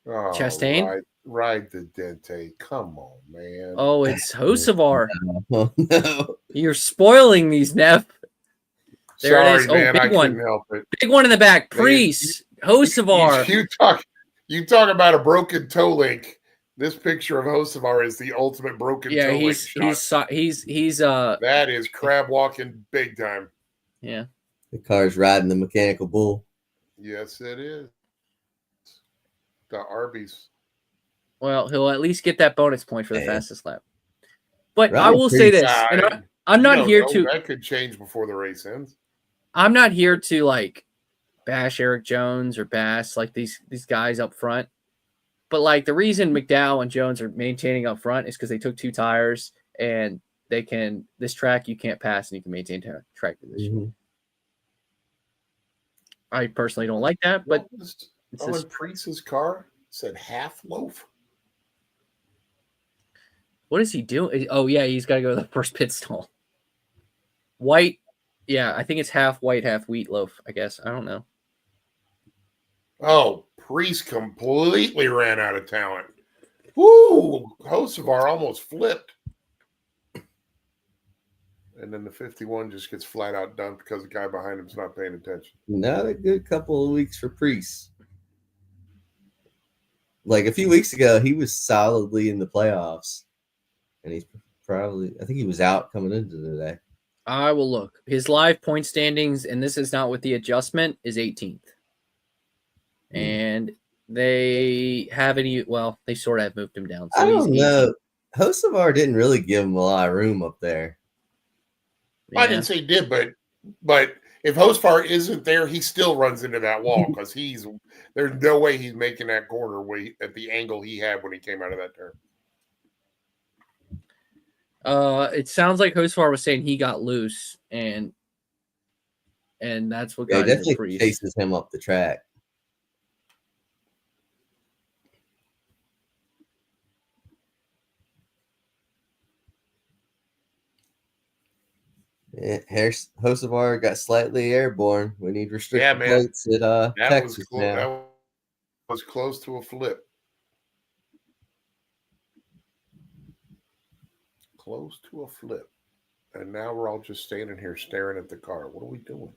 Oh, Chastain? Ride the Dente. Come on, man. Oh, it's Hocevar. Oh, no. You're spoiling these, Neff. There Sorry, it is. Oh, man. I big one. couldn't help it. Big one in the back. Priest. Hocevar. You talk about a broken toe link. This picture of Hocevar is the ultimate broken toe link shot. He's That is crab walking big time. Yeah. The car's riding the mechanical bull. Yes, it is. The Arby's. Well, he'll at least get that bonus point for the fastest lap. But Right, I will say this, I- and I'm not here to. That could change before the race ends. I'm not here to like bash Eric Jones or bash like these guys up front. But like the reason McDowell and Jones are maintaining up front is because they took 2 tires and they can this track you can't pass and you can maintain track position. Mm-hmm. I personally don't like that, but in Priest's car said half loaf. What is he doing? Oh yeah, he's got to go to the first pit stall. White, yeah, I think it's half white, half wheat loaf. I guess I don't know. Oh, Priest completely ran out of talent. Woo! Hocevar almost flipped. And then the 51 just gets flat out dumped because the guy behind him's not paying attention. Not a good couple of weeks for Priest. Like a few weeks ago, he was solidly in the playoffs. And he's I think he was out coming into today. I will look. His live point standings, and this is not with the adjustment, is 18th. And they haven't, they sort of have moved him down. So I don't know. Hocevar didn't really give him a lot of room up there. Yeah. I didn't say he did, but if Hocevar isn't there, he still runs into that wall because there's no way he's making that corner at the angle he had when he came out of that turn. It sounds like Hocevar was saying he got loose, and that's what got definitely Priest. chases him up the track. Hocevar got slightly airborne. We need restricted plates at Texas now. That was close to a flip. Close to a flip. And now we're all just standing here staring at the car. What are we doing?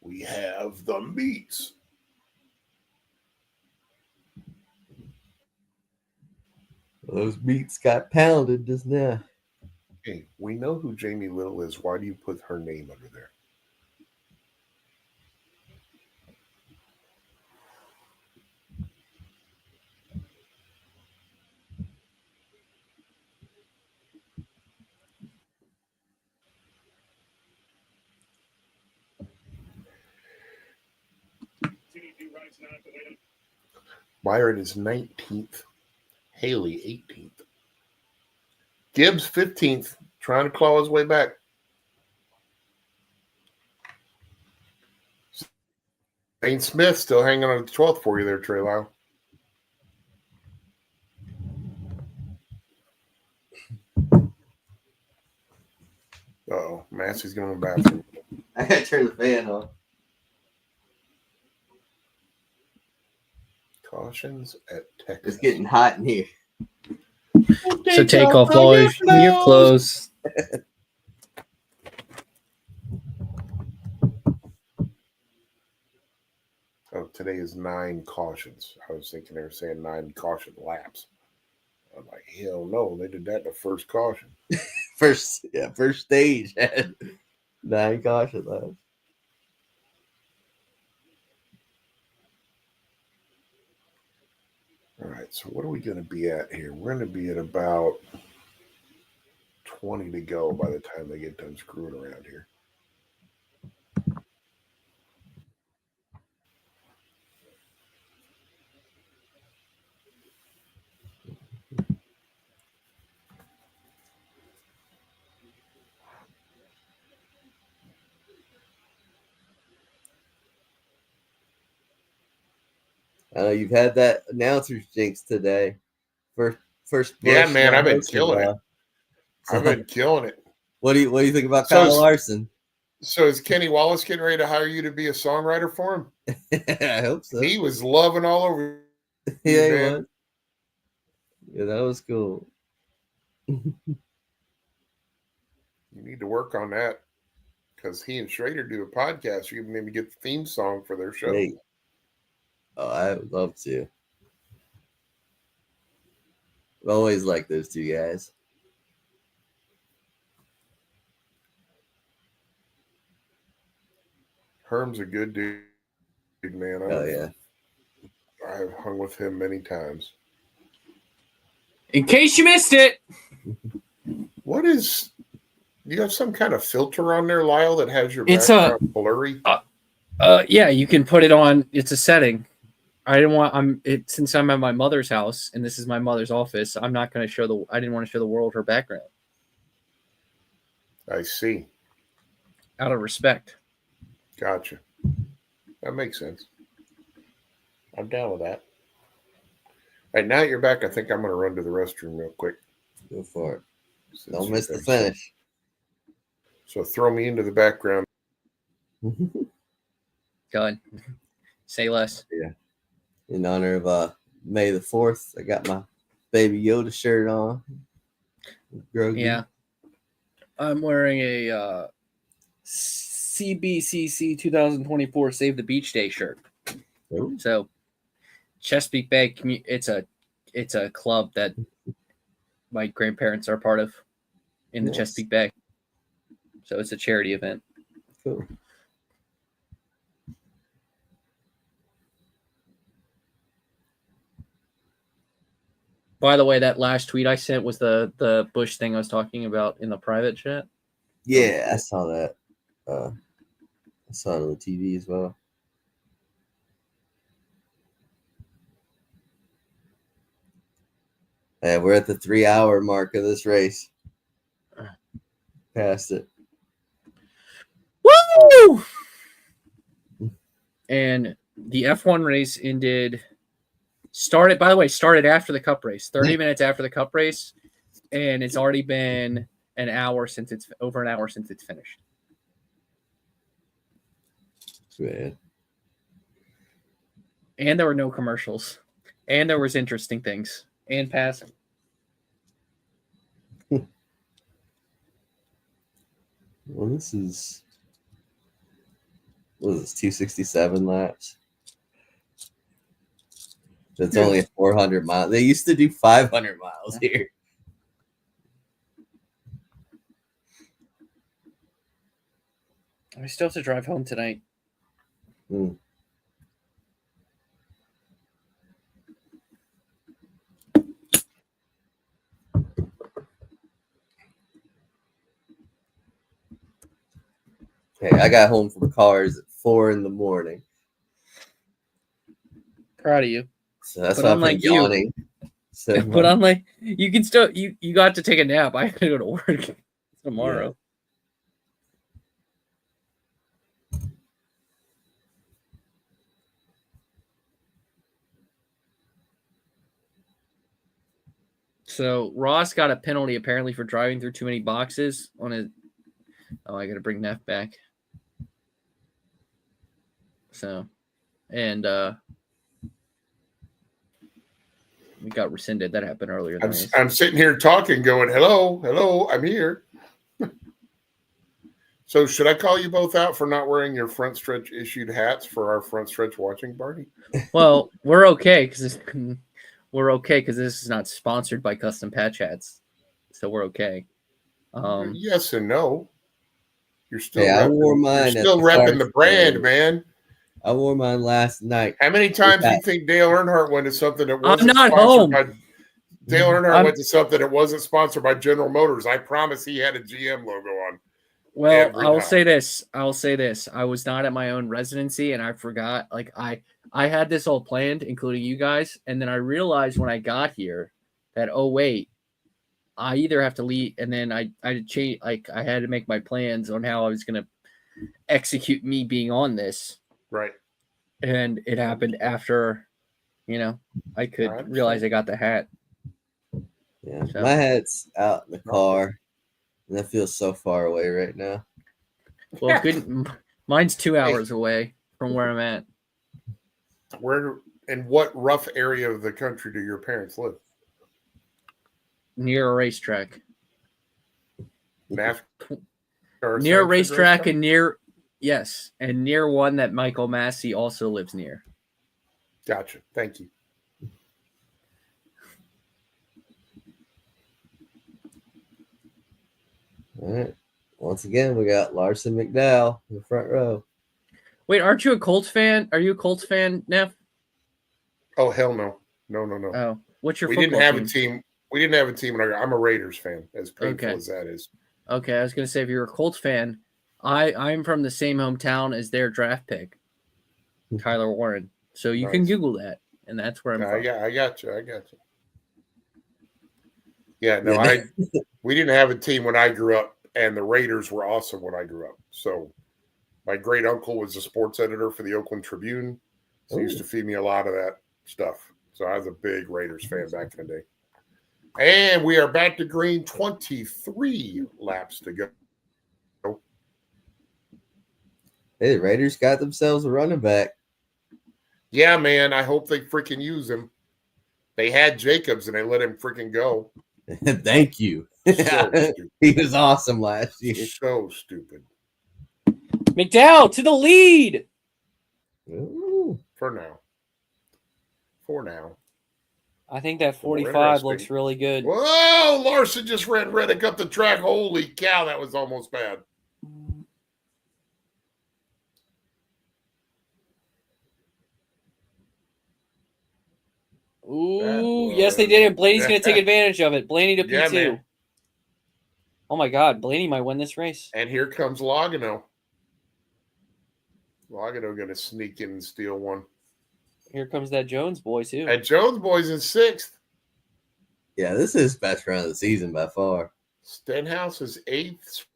we have the meats. Those meats got pounded just now. Hey, we know who Jamie Little is. Why do you put her name under there? Byron is 19th. Haley 18th. Gibbs 15th, trying to claw his way back. Zane Smith still hanging on the 12th for you there, Trey Lyle. Uh-oh, Massie's going to the bathroom. I gotta turn the fan on. Cautions at Texas. It's getting hot in here. So take off all your clothes. Oh, today is 9 cautions. I was thinking they were saying 9 caution laps. I'm like, hell no, they did that in the first caution. First stage had 9 caution laps. All right, so what are we going to be at here? We're going to be at about 20 to go by the time they get done screwing around here. I know you've had that announcer's jinx today. First Yeah, Bush, man, not I've been hosting, killing it. I've been killing it. What do you think about So Kyle is- Larson? So is Kenny Wallace getting ready to hire you to be a songwriter for him? I hope so. He was loving all over you, Yeah, he man. was. Yeah, that was cool. You need to work on that because he and Schrader do a podcast. You can maybe get the theme song for their show. Hey. Oh, I would love to. I've always liked those two guys. Herm's a good dude, man. Oh yeah. I've hung with him many times. In case you missed it, What is? You have some kind of filter on there, Lyle, that has your It's background blurry? yeah, you can put it on. It's a setting. I didn't want. Since I'm at my mother's house and this is my mother's office. I'm not going to show the. I didn't want to show the world her background I see. out of respect. Gotcha. That makes sense. I'm down with that. All right, now that you're back, I think I'm going to run to the restroom real quick. Go for it. since Don't you're miss the there. finish. So throw me into the background. Go ahead. Say less. In honor of May the 4th, I got my Baby Yoda shirt on. Grogu. Yeah. I'm wearing a CBCC 2024 Save the Beach Day shirt. Ooh. So Chesapeake Bay, it's a club that my grandparents are part of in the Nice. Chesapeake Bay. So it's a charity event. Cool. By the way, that last tweet I sent was the Bush thing I was talking about in the private chat. Yeah, I saw that. I saw it on the TV as well. Yeah, we're at the 3-hour mark of this race. Past it. Woo! And the F1 race started after the Cup race, 30 minutes after the Cup race, and it's already been over an hour since it's finished. Man. And there were no commercials, and there was interesting things and passing. Well, this is what was this, 267 laps? That's Yeah. only 400 miles. They used to do 500 miles here. I still have to drive home tonight. Hmm. Hey, I got home from cars at 4 in the morning. Proud of you. So that's But why I've been unlike you- yawning. So But I'm like, you can still you got to take a nap. I have to go to work tomorrow. So Ross got a penalty apparently for driving through too many boxes on his. Oh, I got to bring Neff back. So, and we got rescinded. That happened earlier. In the race. I'm sitting here talking, going, hello, I'm here. So should I call you both out for not wearing your Frontstretch issued hats for our Frontstretch watching party? Well, we're okay because this is not sponsored by Custom Patch Hats, so we're okay. Yes and no. You're still Hey, I wore mine. You're still at the repping car the brand, show. man. I wore mine last night. How many times do you think Dale Earnhardt went to something that wasn't not sponsored home. by Dale Earnhardt went to something that wasn't sponsored by General Motors? I promise he had a GM logo on. Well, every I'll time. say this. I was not at my own residency, and I forgot. Like I had this all planned, including you guys, and then I realized when I got here that wait, I either have to leave, and then I change. Like I had to make my plans on how I was going to execute me being on this. Right. And it happened after, I could realize I got the hat. Yeah, So. my hat's out in the car, and that feels so far away right now. Well, good. Mine's 2 hours away from where I'm at. Where in what rough area of the country do your parents live? Near a racetrack. NASCAR Near a racetrack and near one that Michael Massie also lives near. Gotcha. Thank you. All right. Once again, we got Larson McDowell in the front row. Wait, aren't you a Colts fan? Are you a Colts fan, Neff? Oh, hell no. No. Oh, what's your We football didn't have team? a team. We didn't have a team. I'm a Raiders fan, as painful as that is. Okay, I was going to say, if you're a Colts fan, I'm from the same hometown as their draft pick, Kyler Warren. So you can Google that, and that's where I'm from. I got you. Yeah, no, we didn't have a team when I grew up, and the Raiders were awesome when I grew up. So my great uncle was a sports editor for the Oakland Tribune. So he used to feed me a lot of that stuff. So I was a big Raiders fan back in the day. And we are back to green, 23 laps to go. Hey, the Raiders got themselves a running back. Yeah, man, I hope they freaking use him. They had Jacobs, and they let him freaking go. Thank you. So he was awesome last year. So stupid. McDowell to the lead. Ooh. For now. I think that 45 looks really good. Whoa, Larson just ran Reddick up the track. Holy cow, that was almost bad. Ooh, yes, they did it. Blaney's going to take advantage of it. Blaney to P2. Man. Oh, my God. Blaney might win this race. And here comes Logano. Logano going to sneak in and steal one. Here comes that Jones boy, too. That Jones boy's in 6th. Yeah, this is his best run of the season by far. Stenhouse is 8th.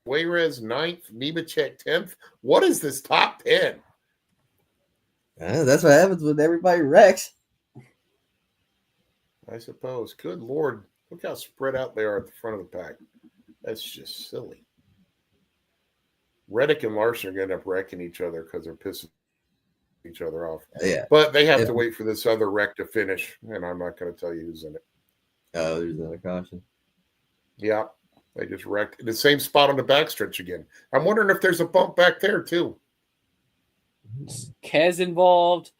Suarez 9th. Nemechek 10th. What is this top 10? That's what happens when everybody wrecks. I suppose. Good Lord. Look how spread out they are at the front of the pack. That's just silly. Reddick and Larson are going to end up wrecking each other because they're pissing each other off. Yeah. But they have to wait for this other wreck to finish, and I'm not going to tell you who's in it. Oh, there's another caution. Yeah. They just wrecked in the same spot on the backstretch again. I'm wondering if there's a bump back there, too. Kez involved,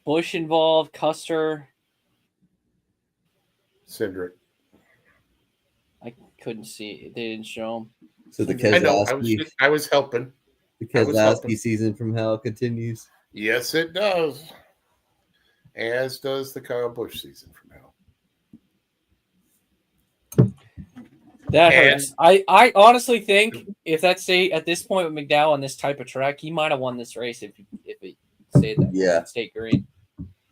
Bush involved, Custer. Cindric. I couldn't see. They didn't show him. So the I know. Keselowski, I was helping. the I was helping. Keselowski season from hell continues. Yes, it does. As does the Kyle Busch season from hell. That And- hurts. I honestly think if that stayed at this point with McDowell on this type of track, he might have won this race if it stayed that Yeah. state green.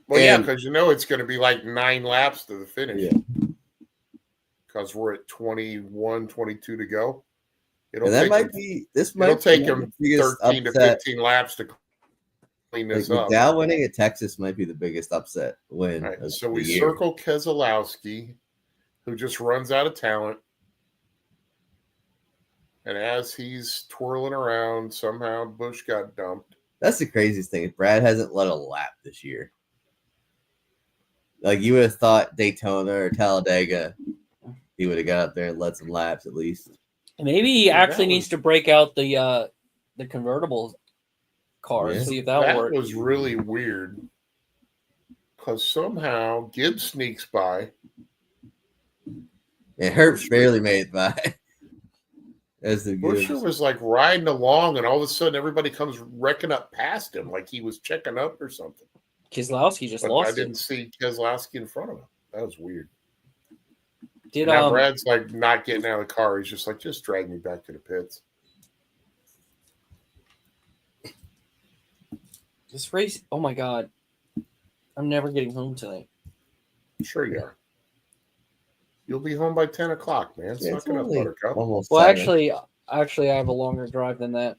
Well, yeah, And- because it's going to be like 9 laps to the finish. Yeah. Because we're at 21, 22 to go. And that might be this might It'll take be him the biggest 13 to upset. 15 laps to clean Like this up. McDowell winning at Texas might be the biggest upset win. All right, of so the we year. circle Keselowski, who just runs out of talent. And as he's twirling around, somehow Bush got dumped. That's the craziest thing. Brad hasn't led a lap this year. Like you would have thought Daytona or Talladega, he would have got up there and led some laps at least. Maybe he Yeah, actually that needs was- to break out the convertible car and Yeah. see if that That works. was really weird. Because somehow Gibbs sneaks by. And Herbst barely made it by. As the Busher good. was like riding along, and all of a sudden everybody comes wrecking up past him like he was checking up or something. Keselowski just But I lost didn't it. see Keselowski in front of him. That was weird. Did Now Brad's like not getting out of the car. He's just like, just drag me back to the pits. this race? Oh my god! I'm never getting home tonight. Sure you are. You'll be home by 10 o'clock, man. Yeah, it's Suck it up, only Buttercup. almost Well, 7. actually, I have a longer drive than that.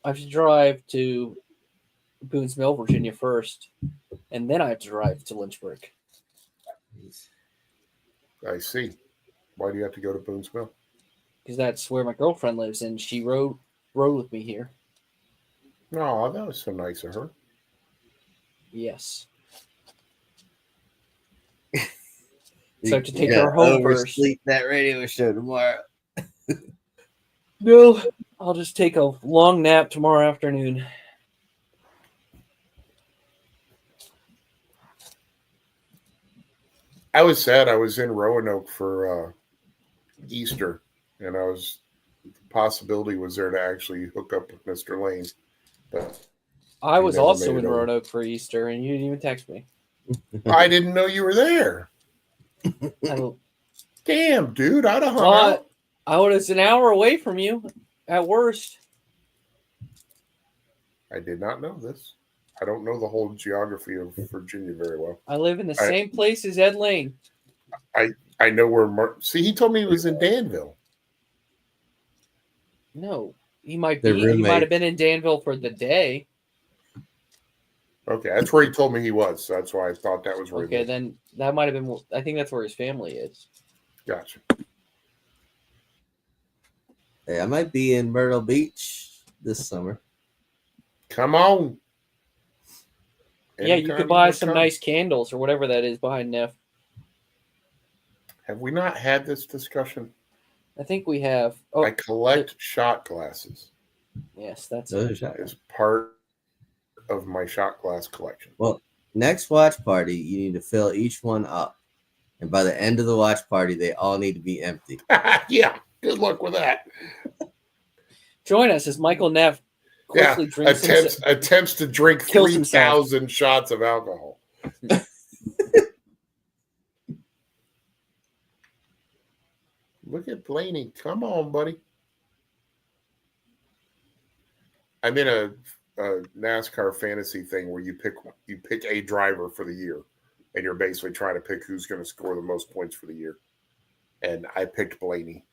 I have to drive to Boone's Mill, Virginia first, and then I have to drive to Lynchburg I see. Why do you have to go to Boone's Mill? because that's where my girlfriend lives, and she rode with me here. No, that was so nice of her. Yes. So I have to take Yeah, her home first. oversleep that radio show tomorrow. No, I'll just take a long nap tomorrow afternoon. I was sad. I was in Roanoke for Easter, and the possibility was there to actually hook up with Mr. Lane. But I You was never also made it in over. Roanoke for Easter, and you didn't even text me. I didn't know you were there. I, Damn, dude. I'd have hung well, out. I was an hour away from you, at worst. I did not know this. I don't know the whole geography of Virginia very well. I live in the I- same place as Ed Lane. I know where. See, he told me he was in Danville. No, he might They're be. He might roommates. have been in Danville for the day. Okay, that's where he told me he was. So that's why I thought that was where he Okay, lived. then that might have been. I think that's where his family is. Gotcha. Hey, I might be in Myrtle Beach this summer. Come on. Yeah, you Anytime could buy wanna some come. nice candles or whatever that is behind Neff. Have we not had this discussion? I think we have. Oh, I collect shot glasses yes, that's Those it. are shotguns. as part of my shot glass collection. Next watch party, you need to fill each one up. And by the end of the watch party, they all need to be empty. Yeah, good luck with that. Join us as Michael Neff quickly drinks Attempts to drink Kills himself. 3,000 shots of alcohol. Look at Blaney. Come on, buddy. I'm in a NASCAR fantasy thing where you pick a driver for the year, and you're basically trying to pick who's going to score the most points for the year. And I picked Blaney.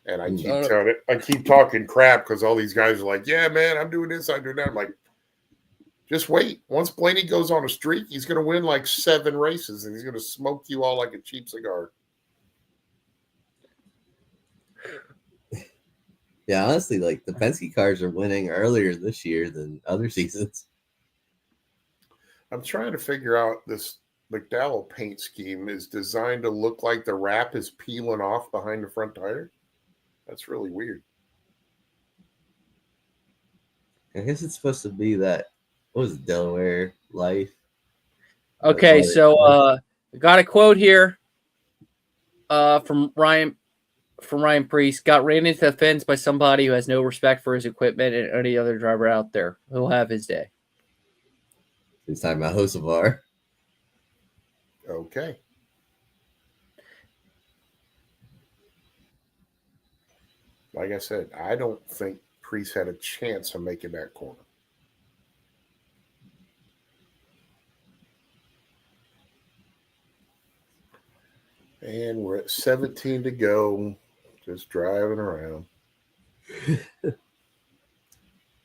And I keep talking crap because all these guys are like, yeah, man, I'm doing this, I'm doing that. I'm like, just wait. Once Blaney goes on a streak, he's going to win like 7 races, and he's going to smoke you all like a cheap cigar. Yeah, honestly, like the Penske cars are winning earlier this year than other seasons. I'm trying to figure out this McDowell paint scheme is designed to look like the wrap is peeling off behind the front tire. That's really weird. I guess it's supposed to be that. What was it, Delaware Life? Okay, That's why so got a quote here from Ryan Priest. Got ran into the fence by somebody who has no respect for his equipment and any other driver out there. He'll have his day. he's talking about Hocevar. Okay. Like I said, I don't think Priest had a chance of making that corner. And we're at 17 to go, just driving around.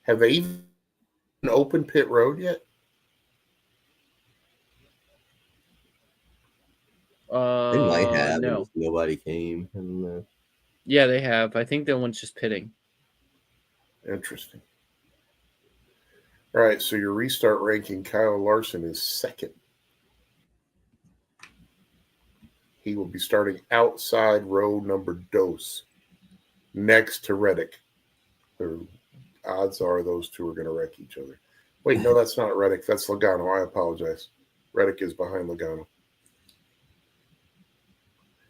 Have they even opened pit road yet? They might have. and No. just nobody came. I don't know. Yeah, they have. I think that one's just pitting. Interesting. All right, so your restart ranking, Kyle Larson is second. He will be starting outside row number dos, next to Reddick. The odds are those two are going to wreck each other. Wait, no, that's not Reddick. That's Logano. I apologize. Reddick is behind Logano.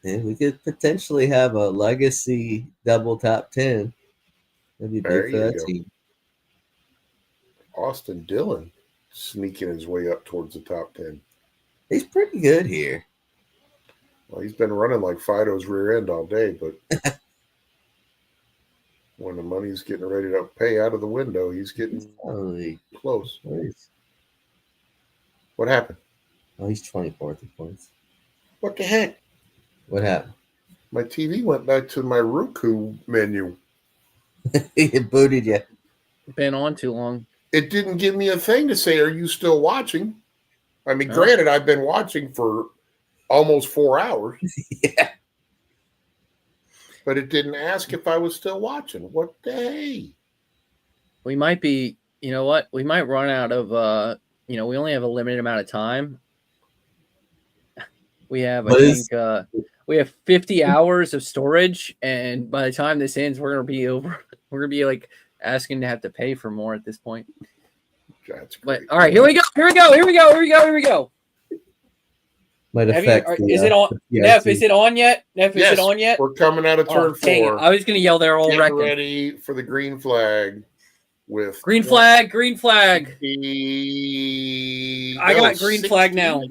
And we could potentially have a legacy double top 10. That'd be There big for you that go. team. Austin Dillon sneaking his way up towards the top 10. He's pretty good here. Well, he's been running like Fido's rear end all day, but when the money's getting ready to pay out of the window, he's getting Holy, close. Christ. What happened? Oh, he's 24th in points. What the heck? What happened? My TV went back to my Roku menu. It booted you. Been on too long. It didn't give me a thing to say, are you still watching? I mean, Oh. granted, I've been watching for almost 4 hours, Yeah. but it didn't ask if I was still watching. What the hey? We might be, you know what? We might run out of, we only have a limited amount of time. We have, we have 50 hours of storage, and by the time this ends, we're gonna be over. We're gonna be like asking to have to pay for more at this point. That's But great. all right, here we go. Might Have affect is it on? Neff, is it on yet? Neff, is Yes, it on yet? we're coming out of turn dang it. 4. I was gonna yell there all Get wrecking. ready for the green flag with Green flag. I got green flag now.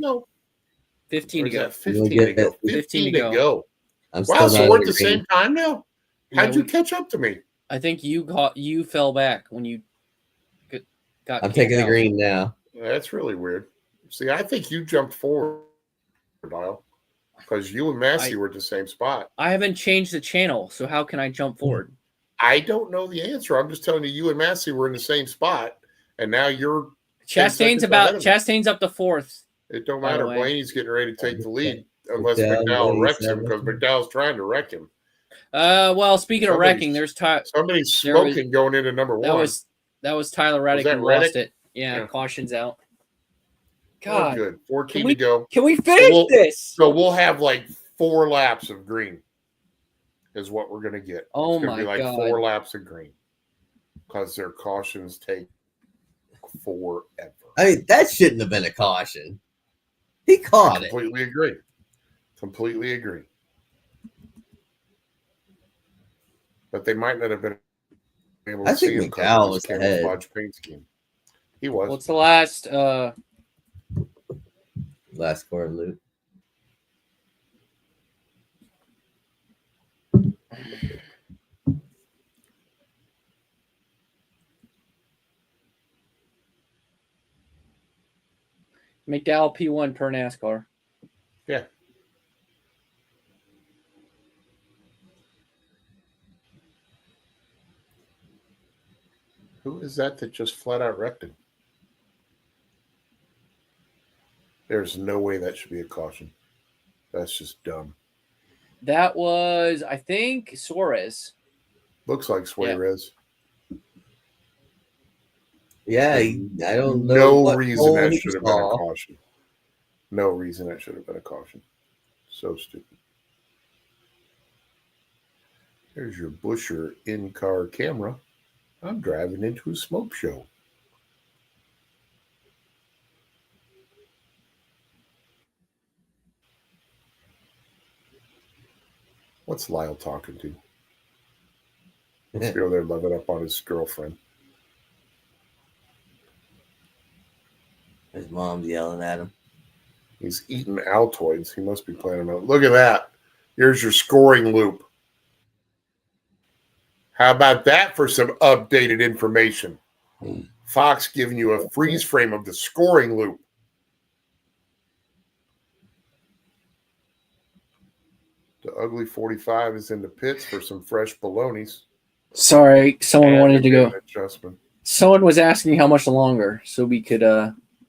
15 to Or is go. that 15 to go. 15 to go. I'm Wow, still so not we're in at the green. same time now? Yeah, How'd you catch up to me? I think you fell back when you got. I'm taking the out. green now. That's really weird. See, I think you jumped forward, Lyle, because you and Massie were at the same spot. I haven't changed the channel, so how can I jump forward? I don't know the answer. I'm just telling you, you and Massie were in the same spot, and now you're Chastain's up to 4th. It don't by the matter. way. Blaney's getting ready to take the lead unless McDowell, McDowell wrecks him, 87. because McDowell's trying to wreck him. Well, speaking of wrecking, there's somebody's smoking going into number 1. That was Tyler Reddick that who Reddick? lost it. Yeah, caution's out. Oh, God, good. 14 to go. Can we finish this? So we'll have like 4 laps of green is what we're going to get. Oh, it's gonna my be like God. 4 laps of green because their cautions take forever. I mean, that shouldn't have been a caution. He caught it. Completely agree. Completely agree. But they might not have been able to I see think him McDowell because was of his ahead. camouflage paint scheme. He was. What's the last? Last quarter loop. McDowell P1 per NASCAR. Yeah. Who is that just flat out wrecked him? There's no way that should be a caution. That's just dumb. That was, I think, Suarez. Looks like Suarez. Yeah, I don't know. No reason that should have been a caution. No reason that should have been a caution. So stupid. There's your Busher in-car camera. I'm driving into a smoke show. What's Lyle talking to? Let's go there, love it up on his girlfriend. His mom's yelling at him. He's eating Altoids. He must be playing them out. Look at that. Here's your scoring loop. How about that for some updated information? Fox giving you a freeze frame of the scoring loop. The ugly 45 is in the pits for some fresh bolognas. Sorry, someone wanted to go. Adjustment. Someone was asking how much longer so we could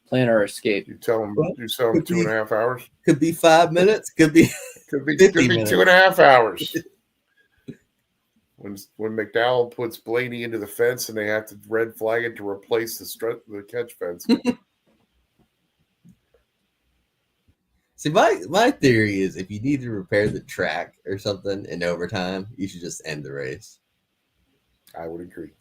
plan our escape. You tell them 2.5 hours. Could be 5 minutes. Could be 50 minutes. 2.5 hours. When McDowell puts Blaney into the fence and they have to red flag it to replace the catch fence. See, my theory is if you need to repair the track or something in overtime, you should just end the race. I would agree.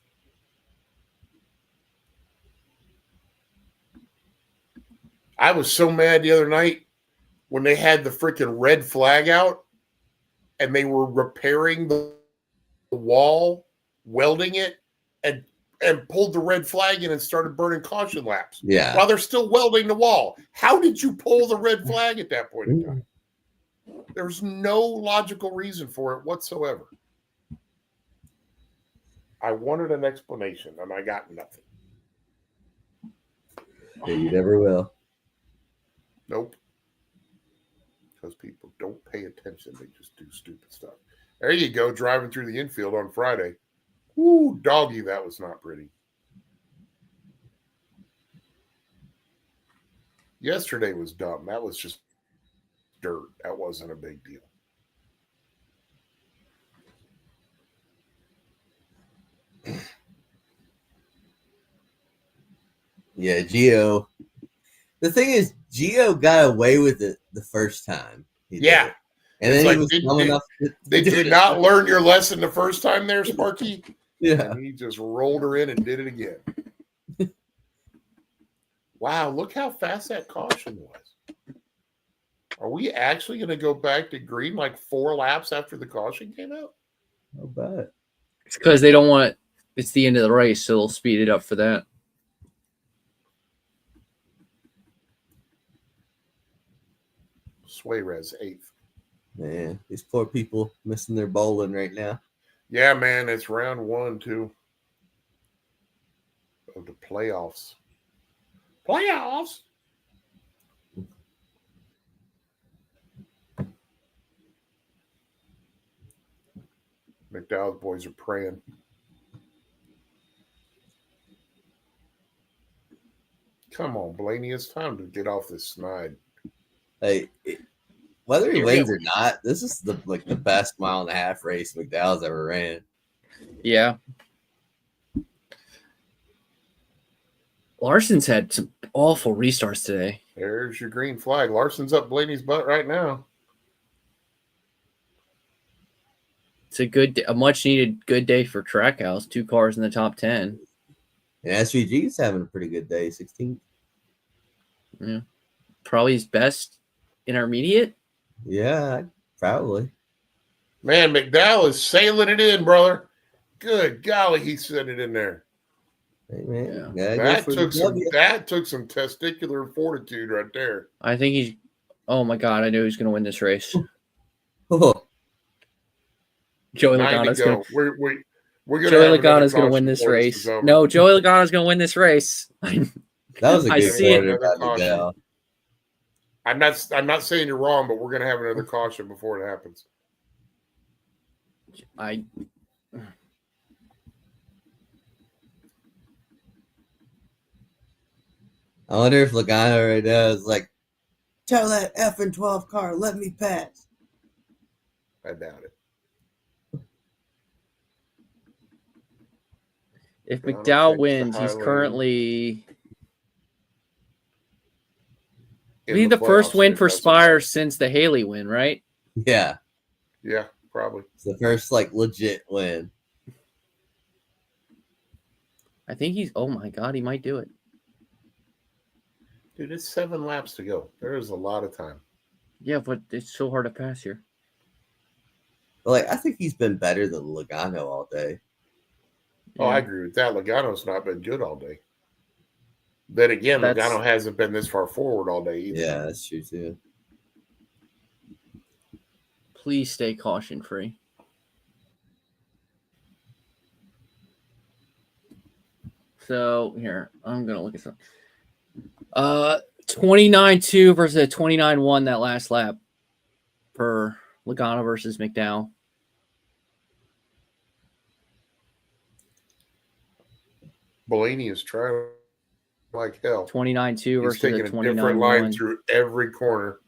I was so mad the other night when they had the freaking red flag out and they were repairing the wall, welding it, and pulled the red flag in and started burning caution laps. Yeah. While they're still welding the wall. How did you pull the red flag at that point in time? There's no logical reason for it whatsoever. I wanted an explanation, and I got nothing. Yeah, you never will. Nope. Because people don't pay attention. They just do stupid stuff. There you go, driving through the infield on Friday. Woo, doggy, that was not pretty. Yesterday was dumb. That was just dirt. That wasn't a big deal. Yeah, Gio. The thing is, Gio got away with it the first time. Yeah. Did. And then like, he was dumb enough to Did you not learn your lesson the first time there, Sparky? Yeah. And he just rolled her in and did it again. Wow, look how fast that caution was. Are we actually going to go back to green like 4 laps after the caution came out? How bad? It's because they don't want it's the end of the race, so they'll speed it up for that. Suarez 8th. Man, these poor people missing their bowling right now. Yeah, man, it's round 1, too. Of the playoffs. Playoffs? McDowell's boys are praying. Come on, Blaney, it's time to get off this snide. Hey, whether he wins or not, this is the best 1.5-mile race McDowell's ever ran. Yeah. Larson's had some awful restarts today. There's your green flag. Larson's up Blaney's butt right now. It's a much needed good day for Trackhouse. 2 cars in the top 10. And SVG's having a pretty good day, 16th. Yeah. Probably his best intermediate. Yeah, probably. Man, McDowell is sailing it in, brother. Good golly, he sent it in there. Hey, man. Yeah. Yeah, That took some testicular fortitude right there. I think he's – oh, my God. I knew he was going to win this race. Oh. Joey 9 Logano's to going go. We're gonna Joey have another Logano's going to win caution this before race. is over. No, Joey Logano's going to win this race. That was a I good see it. quarter by Miguel. I'm not saying you're wrong, but we're gonna have another caution before it happens. I wonder if Logano right now is like, tell that effing 12 car, let me pass. I doubt it. If Logano McDowell takes wins, the he's high lane. currently In be the first playoffs, win if for that's Spire what since the Haley win, right? Yeah, Yeah, probably. it's the first legit win. I think he's. Oh my God, he might do it. Dude, it's 7 laps to go. There is a lot of time. Yeah, but it's so hard to pass here. Like, I think he's been better than Logano all day. Oh, I agree with that. Logano's not been good all day. Then again, Logano hasn't been this far forward all day either. Yeah, that's true too. Please stay caution free. So here, I'm gonna look at some. 29-2 versus 29-1 that last lap for Logano versus McDowell. Blaney is trying like hell. 29-2 versus He's taking a different line through every corner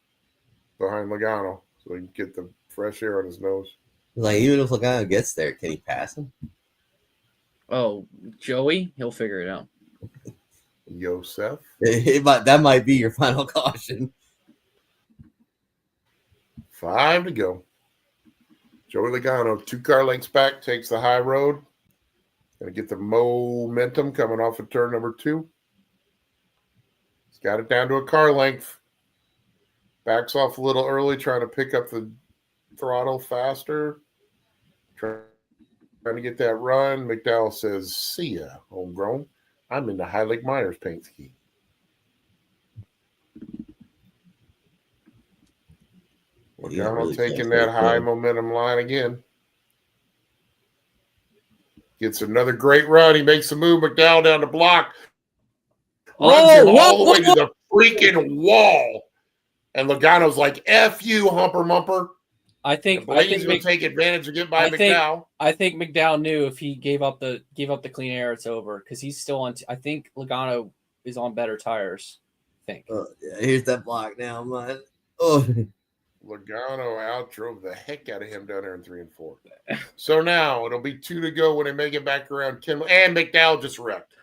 behind Logano so he can get the fresh air on his nose. Like, even if Logano gets there, can he pass him? Oh, Joey, he'll figure it out. Yosef. That might be your final caution. 5 to go. Joey Logano, 2 car lengths back, takes the high road. Going to get the momentum coming off of turn number 2. He's got it down to a car length. Backs off a little early, trying to pick up the throttle faster. Trying to get that run. McDowell says, see ya, homegrown. I'm in the High Lake Myers paint scheme. Logano taking that high momentum line again. Gets another great run. He makes a move. McDowell down the block. Runs him all the way to the freaking wall. And Logano's like, F you, humper mumper. I think Blaney's going to take advantage of getting by McDowell. I think McDowell knew if he gave up the clean air, it's over because he's still on. I think Logano is on better tires. I think. Yeah, here's that block now, man. Oh, Logano outdrove the heck out of him down there in 3 and 4. So now it'll be 2 to go when they make it back around. And McDowell just wrecked.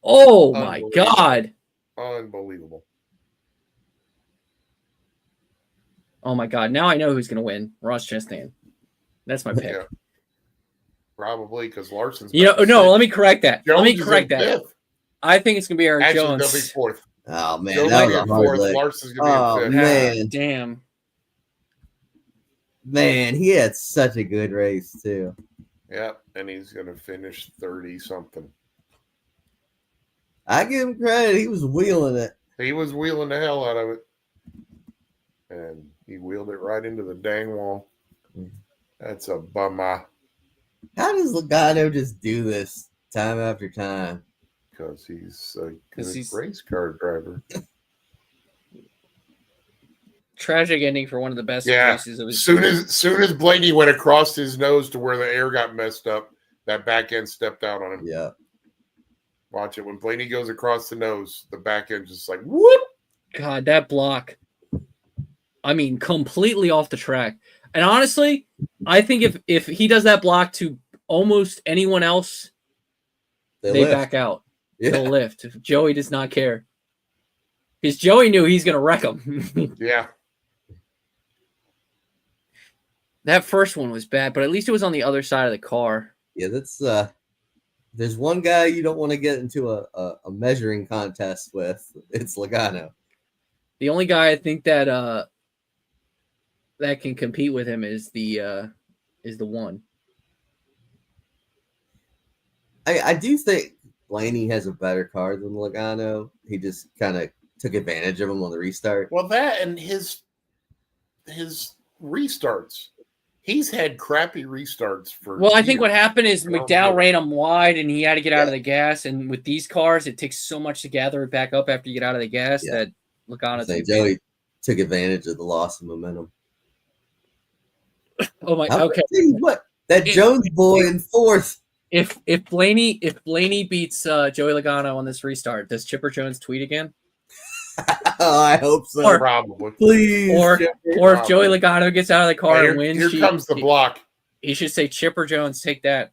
Oh my God! Unbelievable. Oh my God! Now I know who's going to win. Ross Chastain. That's my pick. Yeah. Probably because Larson's. No. Let me correct that. Fifth. I think it's going to be Eric Jones. They'll be 4th. Oh man, Jones that was a hard fourth. Larson's going to be 5th. Man, damn. Man, he had such a good race too. Yep, and he's going to finish 30-something. I give him credit. He was wheeling it. He was wheeling the hell out of it. And he wheeled it right into the dang wall. That's a bummer. How does Logano just do this time after time? Because he's a good race car driver. Tragic ending for one of the best races of his soon as Blaney went across his nose to where the air got messed up, that back end stepped out on him. Yeah. Watch it. When Blaney goes across the nose, the back end just like whoop. God, that block. I mean, completely off the track. And honestly, I think if he does that block to almost anyone else, they back out. Yeah. They'll lift. Joey does not care. Because Joey knew he's going to wreck him. Yeah. That first one was bad, but at least it was on the other side of the car. Yeah, that's there's one guy you don't want to get into a measuring contest with. It's Logano. The only guy I think that that can compete with him is the one. I do think Blaney has a better car than Logano. He just kind of took advantage of him on the restart. Well, that and his restarts. He's had crappy restarts for. Well, I think what happened is McDowell ran him wide, and he had to get out of the gas. And with these cars, it takes so much to gather it back up after you get out of the gas that Logano. Joey took advantage of the loss of momentum. Oh my! Okay, what that Jones boy in 4th. If Blaney beats Joey Logano on this restart, does Chipper Jones tweet again? Oh, I hope so. Or, probably. Please. Or if Joey Logano gets out of the car and wins, here comes the block. He should say, Chipper Jones, take that.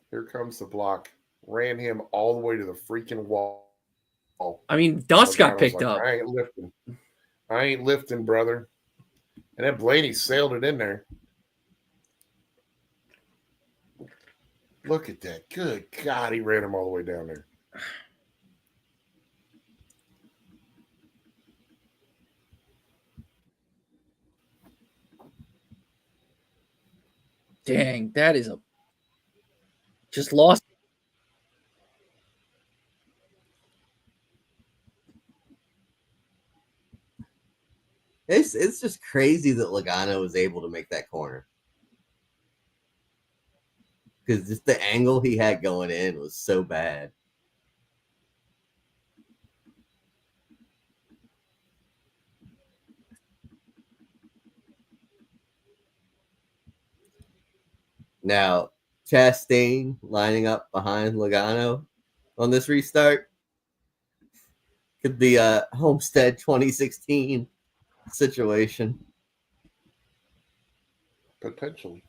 Here comes the block. Ran him all the way to the freaking wall. I mean, dust got picked up. I ain't lifting, brother. And then Blaney sailed it in there. Look at that. Good God, he ran him all the way down there. Dang, that is a just lost. It's just crazy that Logano was able to make that corner. Because just the angle he had going in was so bad. Now, Chastain lining up behind Logano on this restart. Could be a Homestead 2016 situation. Potentially.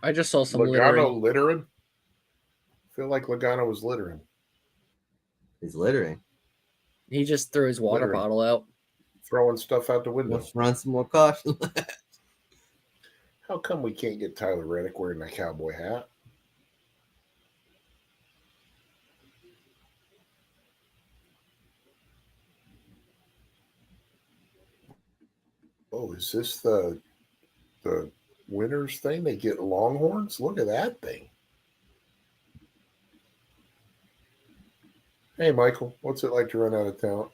I just saw some Logano littering. littering? I feel like Logano was littering. He's littering. He just threw his water Littering. bottle out. Throwing stuff out the window. Let's run some more caution. How come we can't get Tyler Reddick wearing that cowboy hat? Oh, is this the winners thing? They get Longhorns? Look at that thing. Hey, Michael, what's it like to run out of talent?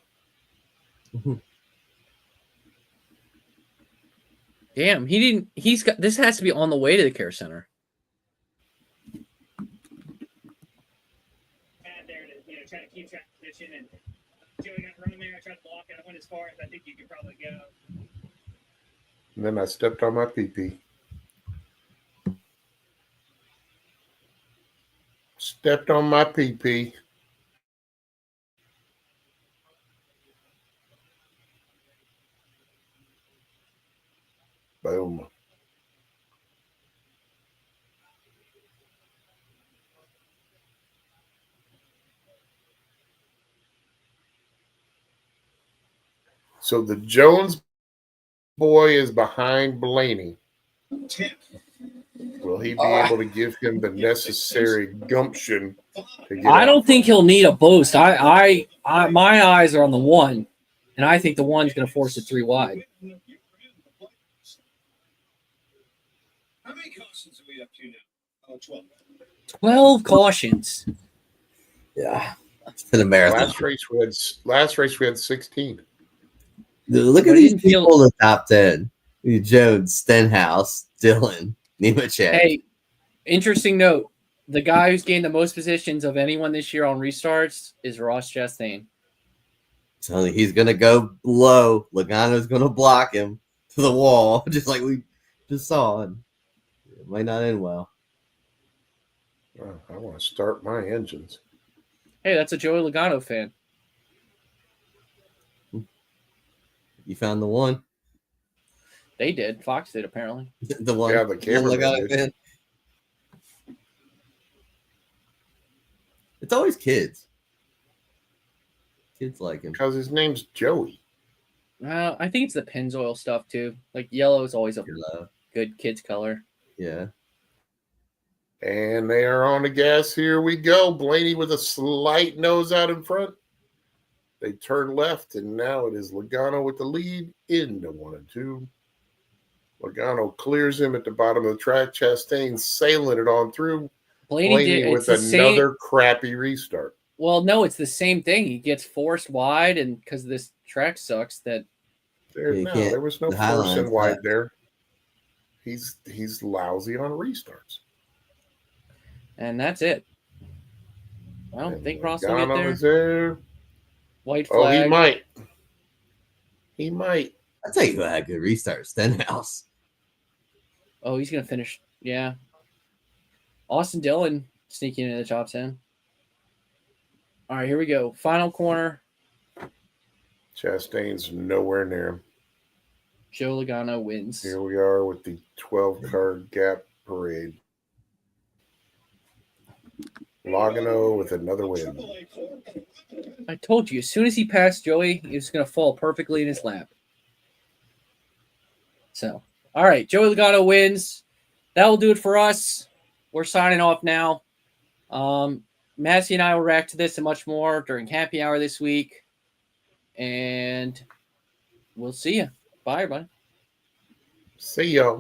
Damn, he didn't. He's got this. Has to be on the way to the care center. There to try to keep track of position, and Joey got run there. I tried to block it. I went as far as I think you could probably go. And then I stepped on my pee-pee. Stepped on my pee-pee. Boom. So the Jones boy is behind Blaney. 10. Will he be able to give him the necessary gumption to get I out? don't think he'll need a boost. I my eyes are on the one, and I think the one's going to force it 3 wide. How many cautions are we up to now? 12. 12 cautions. Yeah. It's been a marathon. Last race we had 16. Look at But these didn't feel- people in the top 10. Jones, Stenhouse, Dillon, Nemechek. Hey, interesting note. The guy who's gained the most positions of anyone this year on restarts is Ross Chastain. So he's going to go low. Logano's going to block him to the wall, just like we just saw. And it might not end well. Oh, I want to start my engines. Hey, that's a Joey Logano fan. You found the one. They did. Fox did, apparently. The one. Yeah, the cameraman Logano did. fan. It's always kids. Kids like him. Because his name's Joey. I think it's the Pennzoil stuff, too. Like, yellow is always a Yellow. good kid's color. Yeah. And they are on the gas. Here we go. Blaney with a slight nose out in front. They turn left, and now it is Logano with the lead into 1 and 2. Logano clears him at the bottom of the track. Chastain sailing it on through. Blaney did, with it's the another same, crappy restart. well, no, it's the same thing. He gets forced wide, and because this track sucks, that There was no the high forcing line's wide left. there. He's lousy on restarts. and that's it. I don't And think Ross will get Logano there. is there. White Oh, flag. he might. He might. I'll tell you who had a good restart. Stenhouse. Oh, he's gonna finish. Yeah. Austin Dillon sneaking into the top 10. All right, here we go. Final corner. Chastain's nowhere near him. Joe Logano wins. Here we are with the 12-card gap parade. Logano with another win. I told you, as soon as he passed Joey, he was gonna fall perfectly in his lap. So, all right, Joey Legato wins. That will do it for us. We're signing off now. Massie and I will react to this and much more during happy hour this week. And we'll see you. Bye, everybody. See y'all.